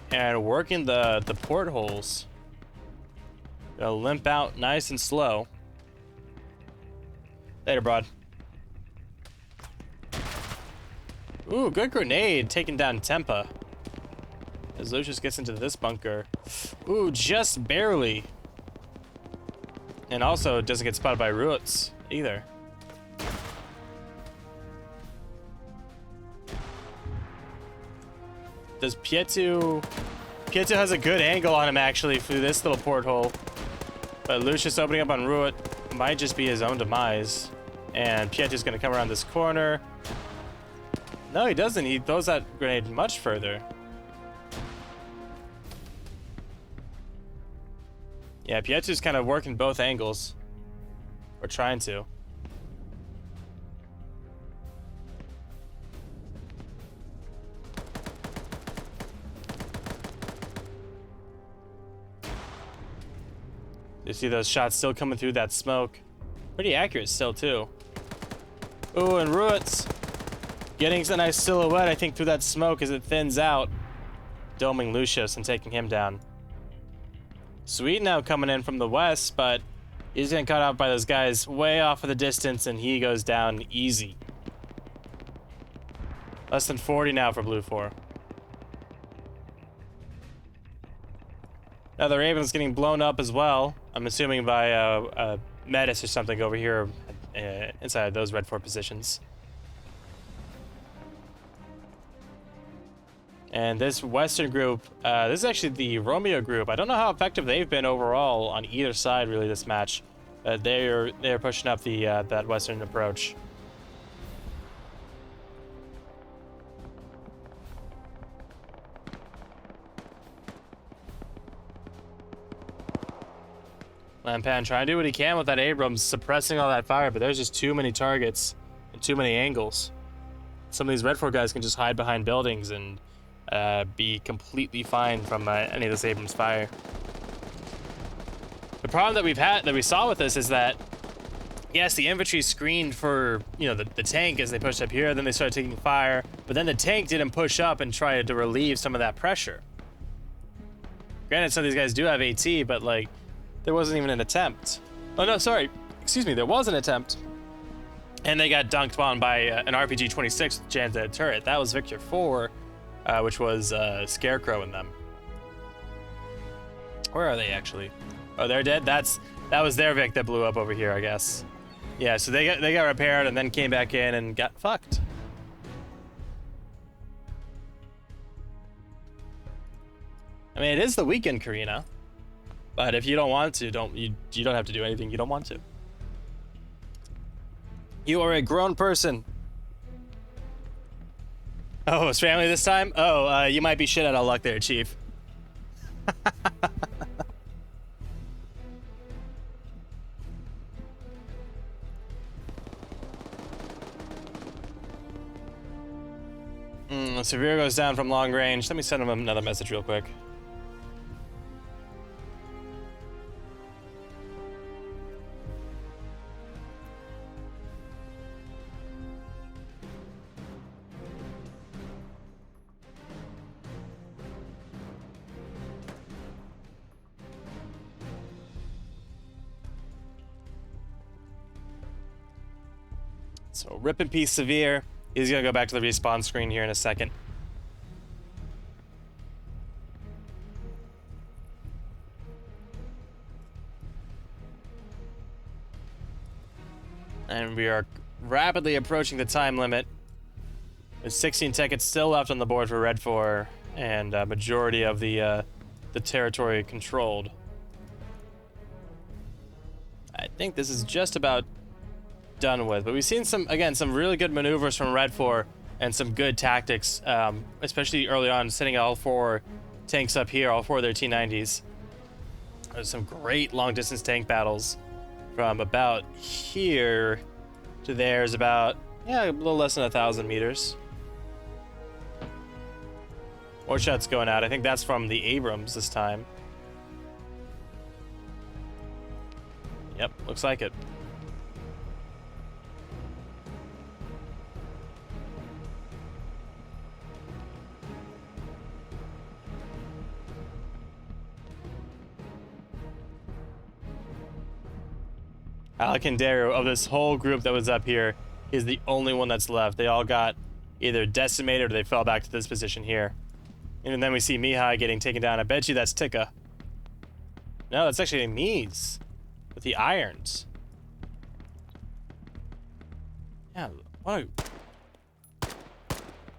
and working the portholes. Gonna limp out nice and slow. Later, broad. Ooh, good grenade taking down Tempa. As Lucius gets into this bunker. Ooh, just barely. And also doesn't get spotted by Roots either. Does Pietu has a good angle on him actually through this little porthole. But Lucius opening up on Ruit might just be his own demise. And Pietu's gonna come around this corner. No, he doesn't. He throws that grenade much further. Yeah, Pietu's kind of working both angles. Or trying to. You see those shots still coming through that smoke. Pretty accurate still, too. Ooh, and Ruit's getting a nice silhouette, I think, through that smoke as it thins out. Doming Lucius and taking him down. Sweet now coming in from the west, but he's getting caught out by those guys way off of the distance, and he goes down easy. Less than 40 now for Blue 4. Now the Raven's getting blown up as well. I'm assuming by Metis or something over here inside those Red 4 positions. And this Western group, this is actually the Romeo group. I don't know how effective they've been overall on either side, really, this match. They're pushing up the that Western approach. Lampan trying to do what he can with that Abrams, suppressing all that fire, but there's just too many targets and too many angles. Some of these Red 4 guys can just hide behind buildings and be completely fine from any of this Abrams fire. The problem that we saw with this is that, yes, the infantry screened for, you know, the tank as they pushed up here, then they started taking fire, but then the tank didn't push up and try to relieve some of that pressure. Granted, some of these guys do have AT, but like, there wasn't even an attempt. Oh no, sorry, excuse me, there was an attempt. And they got dunked on by an RPG-26 with Jan's turret. That was Victor 4, which was Scarecrow in them. Where are they actually? Oh, they're dead? That was their Vic that blew up over here, I guess. Yeah, so they got repaired and then came back in and got fucked. I mean, it is the weekend, Karina. But if you don't want to, you don't have to do anything you don't want to. You are a grown person. Oh, it's family this time? Oh, you might be shit out of luck there, Chief. Severe goes down from long range. Let me send him another message real quick. So rip in peace, Severe. He's gonna go back to the respawn screen here in a second. And we are rapidly approaching the time limit. There's 16 seconds still left on the board for Red 4, and a majority of the territory controlled. I think this is just about done with, but we've seen some really good maneuvers from Red 4 and some good tactics, especially early on, setting all 4 tanks up here, all 4 of their T-90s. There's some great long distance tank battles from about here to there is about, yeah, a little less than 1,000 meters. More shots going out. I think that's from the Abrams this time. Yep, looks like it. Alakandero, of this whole group that was up here, is the only one that's left. They all got either decimated or they fell back to this position here. And then we see Mihai getting taken down. I bet you that's Tika. No, that's actually Mies with the irons. Yeah, what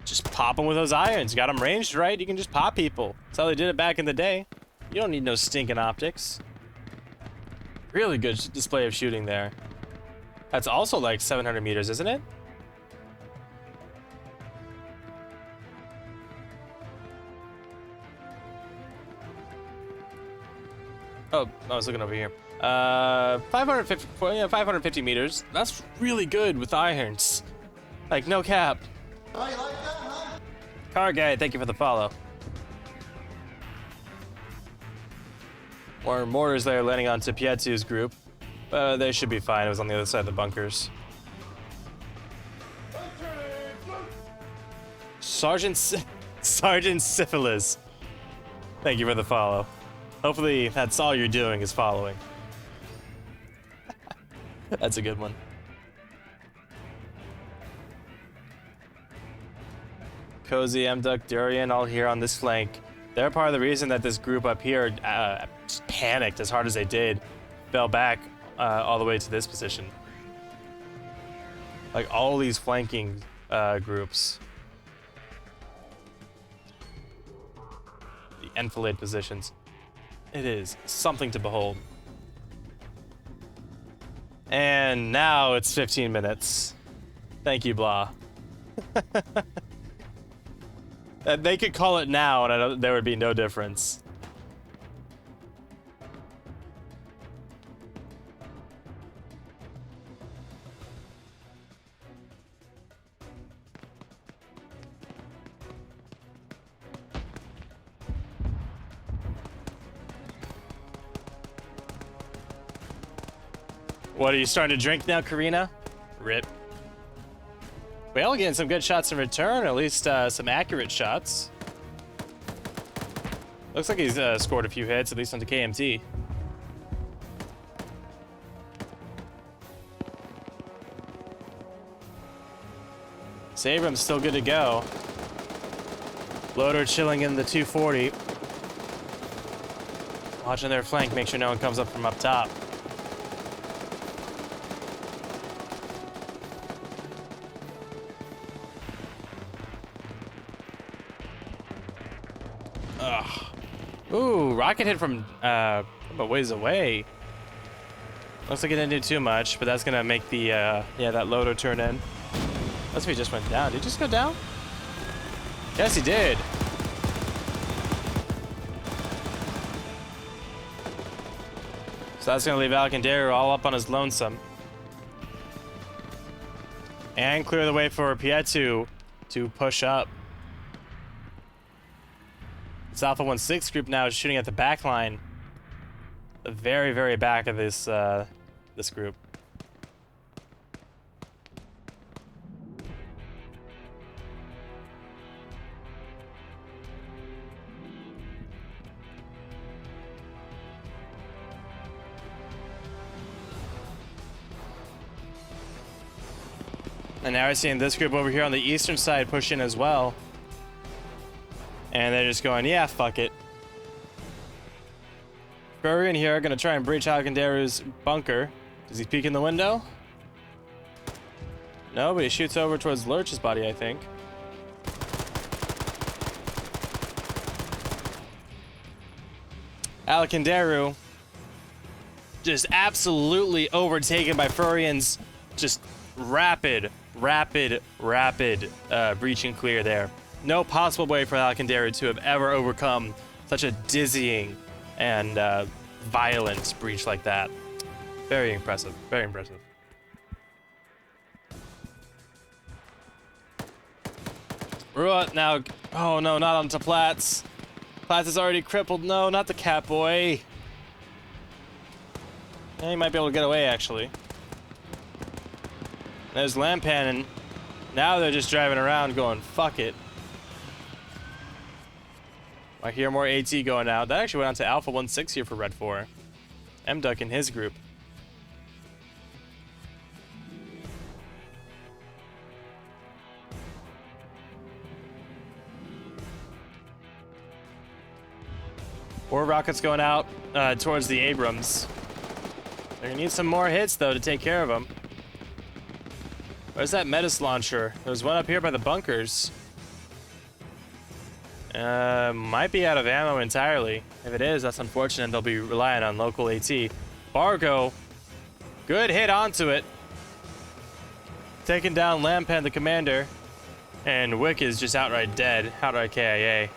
just pop them with those irons. You got them ranged, right? You can just pop people. That's how they did it back in the day. You don't need no stinking optics. Really good display of shooting there. That's also like 700 meters, isn't it? Oh, I was looking over here. 550 meters. That's really good with irons. Like, no cap. Oh, you like that, huh? Car guy, thank you for the follow. More mortars there landing onto Pietzu's group. They should be fine. It was on the other side of the bunkers. Sergeant Syphilis. Thank you for the follow. Hopefully that's all you're doing is following. That's a good one. Cozy, M-Duck, Durian, all here on this flank. They're part of the reason that this group up here just panicked as hard as they did, fell back all the way to this position. Like all these flanking groups. The enfilade positions. It is something to behold. And now it's 15 minutes. Thank you, blah. They could call it now and there would be no difference. What, are you starting to drink now, Karina? Rip. Well, getting some good shots in return, or at least some accurate shots. Looks like he's scored a few hits, at least on the KMT. Sabram's still good to go. Loader chilling in the 240. Watching their flank, make sure no one comes up from up top. Ugh. Ooh, rocket hit from a ways away. Looks like it didn't do too much, but that's gonna make the yeah, that loader turn in. Unless if he just went down. Did he just go down? Yes, he did. So that's gonna leave Alcantara all up on his lonesome. And clear the way for Pietu to push up. This Alpha 1-6 group now is shooting at the back line. The very, very back of this this group. And now we're seeing this group over here on the eastern side push in as well. And they're just going, yeah, fuck it. We're in here, gonna try and breach Alcandaru's bunker. Does he peek in the window? No, but he shoots over towards Lurch's body, I think. Alcandaru just absolutely overtaken by Furian's just rapid breach and clear there. No possible way for Alcandaru to have ever overcome such a dizzying and violent breach like that. Very impressive. Very impressive. Ruat now. Oh no, not onto Platts. Platts is already crippled. No, not the Catboy. Yeah, he might be able to get away actually. There's Lampan, and now they're just driving around going, fuck it. I hear more AT going out. That actually went on to Alpha 1-6 here for Red 4. M-Duck in his group. More rockets going out towards the Abrams. They're gonna need some more hits though to take care of them. Where's that Metis launcher? There's one up here by the bunkers. Might be out of ammo entirely. If it is, that's unfortunate. They'll be relying on local AT. Bargo, good hit onto it. Taking down Lampan, the commander. And Wick is just outright dead. Outright KIA.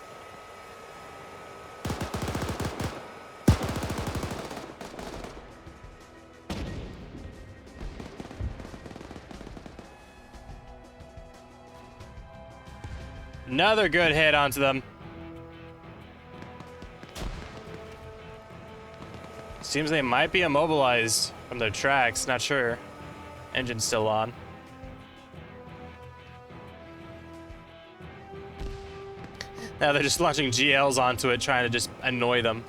Another good hit onto them. Seems they might be immobilized from their tracks. Not sure. Engine's still on. Now they're just launching GLs onto it, trying to just annoy them.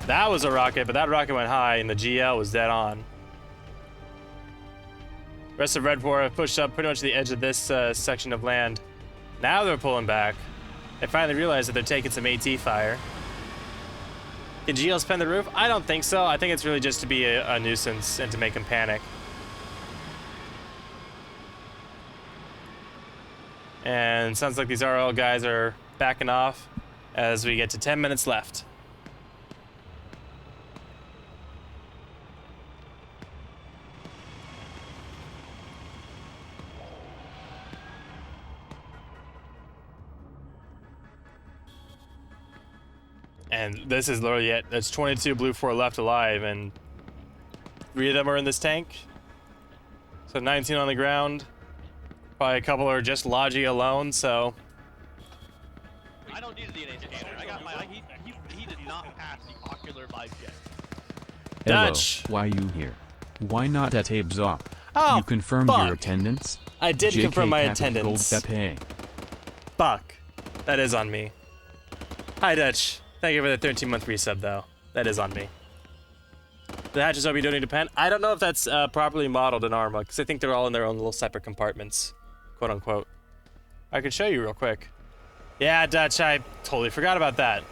That was a rocket, but that rocket went high and the GL was dead on. Rest of Red 4 have pushed up pretty much to the edge of this section of land. Now they're pulling back. They finally realize that they're taking some AT fire. Can GLs pen the roof? I don't think so. I think it's really just to be a nuisance and to make them panic. And sounds like these RL guys are backing off as we get to 10 minutes left. And this is literally it. There's 22 Blue 4 left alive, and 3 of them are in this tank. So 19 on the ground. Probably a couple are just Logi alone, so. I don't need a DNA scanner. I got my. He did not pass the ocular vibe check. Dutch. Hello, why you here? Why not at Abe's op? Oh, you confirmed fuck. your attendance? I did JK confirm my capital attendance. Pepe. Fuck. That is on me. Hi, Dutch. Thank you for the 13-month resub, though. That is on me. The hatches hope you don't need to pen. I don't know if that's properly modeled in Arma, because I think they're all in their own little separate compartments, quote unquote. I could show you real quick. Yeah, Dutch, I totally forgot about that.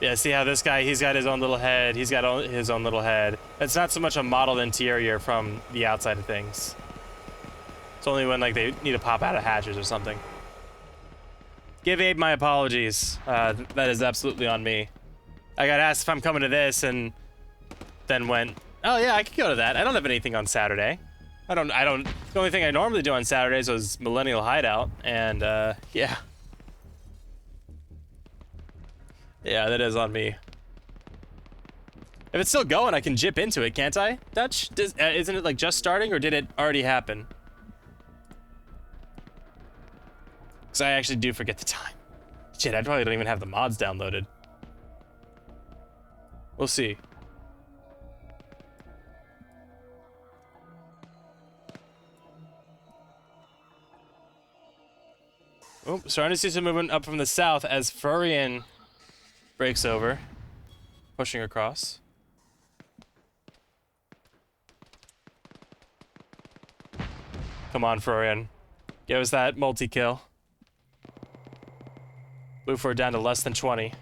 Yeah, see how this guy, he's got his own little head. He's got his own little head. It's not so much a modeled interior from the outside of things. It's only when like they need to pop out of hatches or something. Give Abe my apologies. That is absolutely on me. I got asked if I'm coming to this and then went, oh yeah, I could go to that. I don't have anything on Saturday. I don't, the only thing I normally do on Saturdays was Millennial Hideout, and yeah. Yeah, that is on me. If it's still going, I can jip into it, can't I, Dutch? Isn't it like just starting, or did it already happen? Because I actually do forget the time. Shit, I probably don't even have the mods downloaded. We'll see. Oh, starting to see some movement up from the south as Furion breaks over, pushing across. Come on, Furion. Give us that multi-kill. Blue 4 down to less than 20.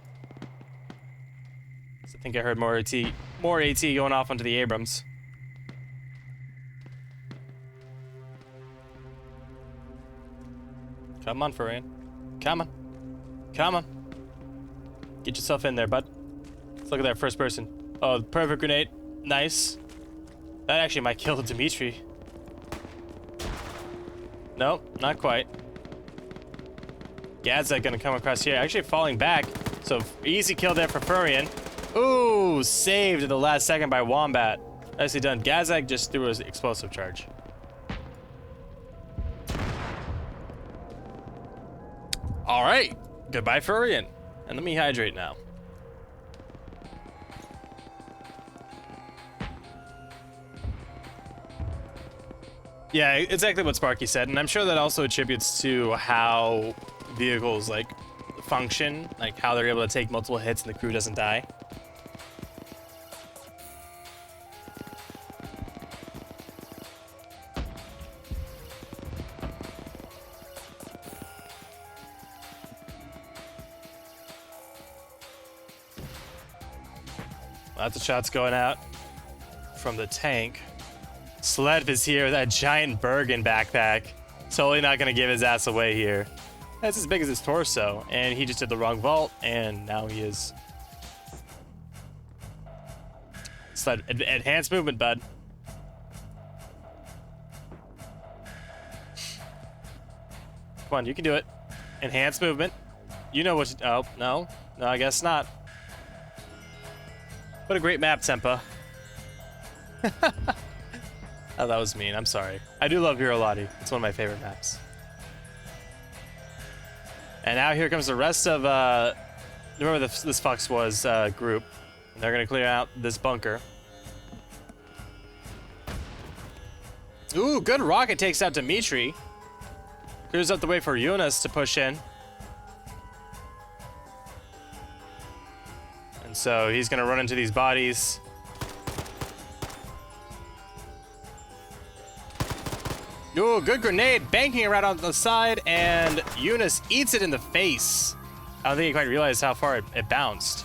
So I think I heard more AT going off onto the Abrams. Come on, Furion. Come on. Come on. Get yourself in there, bud. Let's look at that first person. Oh, perfect grenade. Nice. That actually might kill Dimitri. Nope, not quite. Gadzak gonna come across here. Actually falling back. So easy kill there for Furion. Ooh, saved at the last second by Wombat. Nicely done. Gadzak just threw his explosive charge. All right, goodbye Furion. And let me hydrate now. Yeah, exactly what Sparky said, and I'm sure that also attributes to how vehicles like function, like how they're able to take multiple hits and the crew doesn't die. Lots of shots going out from the tank. Slev is here with that giant Bergen backpack. Totally not gonna give his ass away here. That's as big as his torso, and he just did the wrong vault, and now he is. Slev, enhanced movement, bud. Come on, you can do it. Enhanced movement. You know what? Oh no, I guess not. What a great map, Tempa. Oh, that was mean. I'm sorry. I do love Hero Lottie. It's one of my favorite maps. And now here comes the rest of, whoever this Fox was group. And they're going to clear out this bunker. Ooh, good rocket takes out Dimitri. Clears up the way for Yunus to push in. And so he's going to run into these bodies. Ooh, good grenade, banking it right on the side, and Eunice eats it in the face. I don't think he quite realized how far it bounced.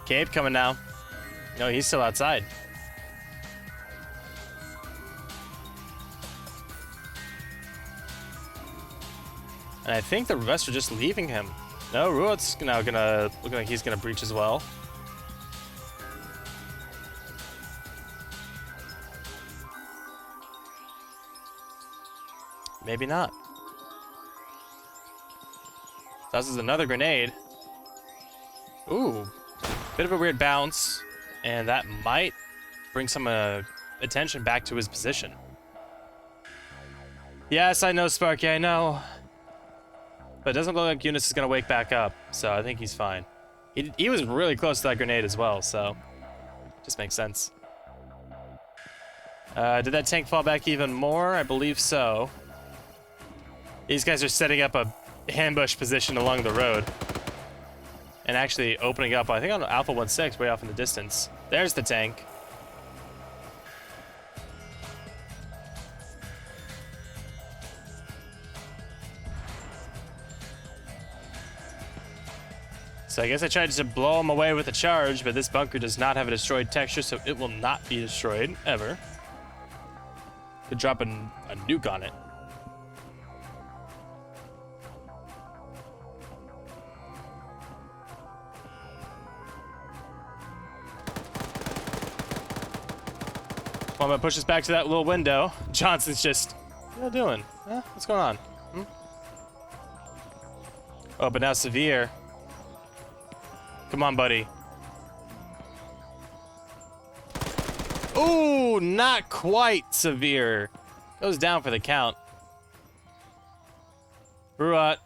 Gabe coming now. No, he's still outside. And I think the rest are just leaving him. No, Ruot's now gonna look like he's gonna breach as well. Maybe not. This is another grenade. Ooh, bit of a weird bounce, and that might bring some attention back to his position. Yes, I know, Sparky, I know. But it doesn't look like Eunice is gonna wake back up, so I think he's fine. He was really close to that grenade as well, so just makes sense. Did that tank fall back even more? I believe so. These guys are setting up a ambush position along the road. And actually opening up, I think on Alpha 1-6, way off in the distance. There's the tank. So I guess I tried to blow him away with a charge, but this bunker does not have a destroyed texture, so it will not be destroyed, ever. Could drop a nuke on it. Well, I'm gonna push us back to that little window. Johnson's just, what are you doing? Huh? What's going on? Hmm? Oh, but now Severe. Come on, buddy. Ooh, not quite Severe. Goes down for the count. Ruat.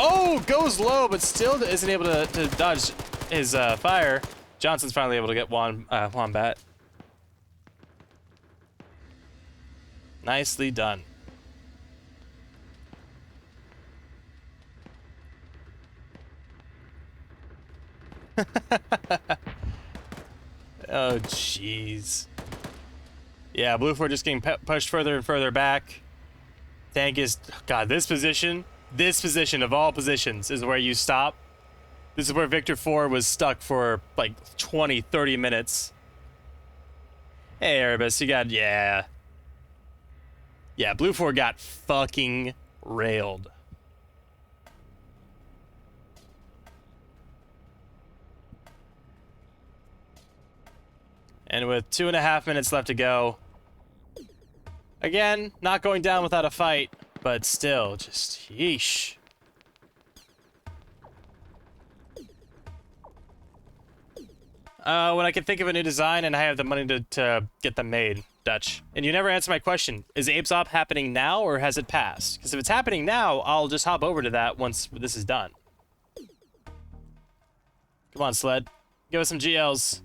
Oh, goes low, but still isn't able to dodge his fire. Johnson's finally able to get Wombat. Nicely done. Oh, jeez. Yeah, Blue 4 just getting pushed further and further back. Tank is... God, this position of all positions is where you stop. This is where Victor 4 was stuck for like 20, 30 minutes. Hey, Erebus, you got... Yeah. Yeah, Blue 4 got fucking railed. And with 2.5 minutes left to go, again, not going down without a fight, but still, just yeesh. When I can think of a new design and I have the money to get them made, Dutch. And you never answer my question. Is Abe's Op happening now or has it passed? Because if it's happening now, I'll just hop over to that once this is done. Come on, Sled. Give us some GLs.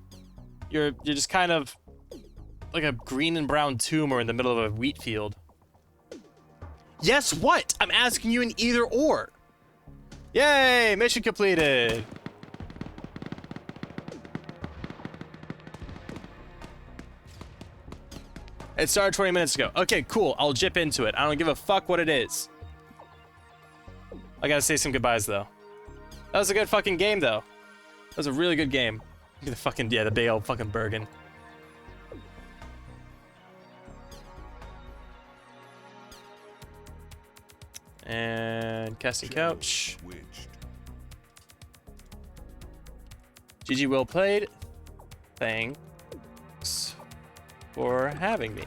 You're just kind of like a green and brown tumor in the middle of a wheat field. Yes, what? I'm asking you an either or. Yay, mission completed. It started 20 minutes ago. Okay, cool. I'll jip into it. I don't give a fuck what it is. I gotta say some goodbyes, though. That was a good fucking game, though. That was a really good game. The fucking, yeah, the big old fucking Bergen. And casting couch. GG, well played. Thanks for having me.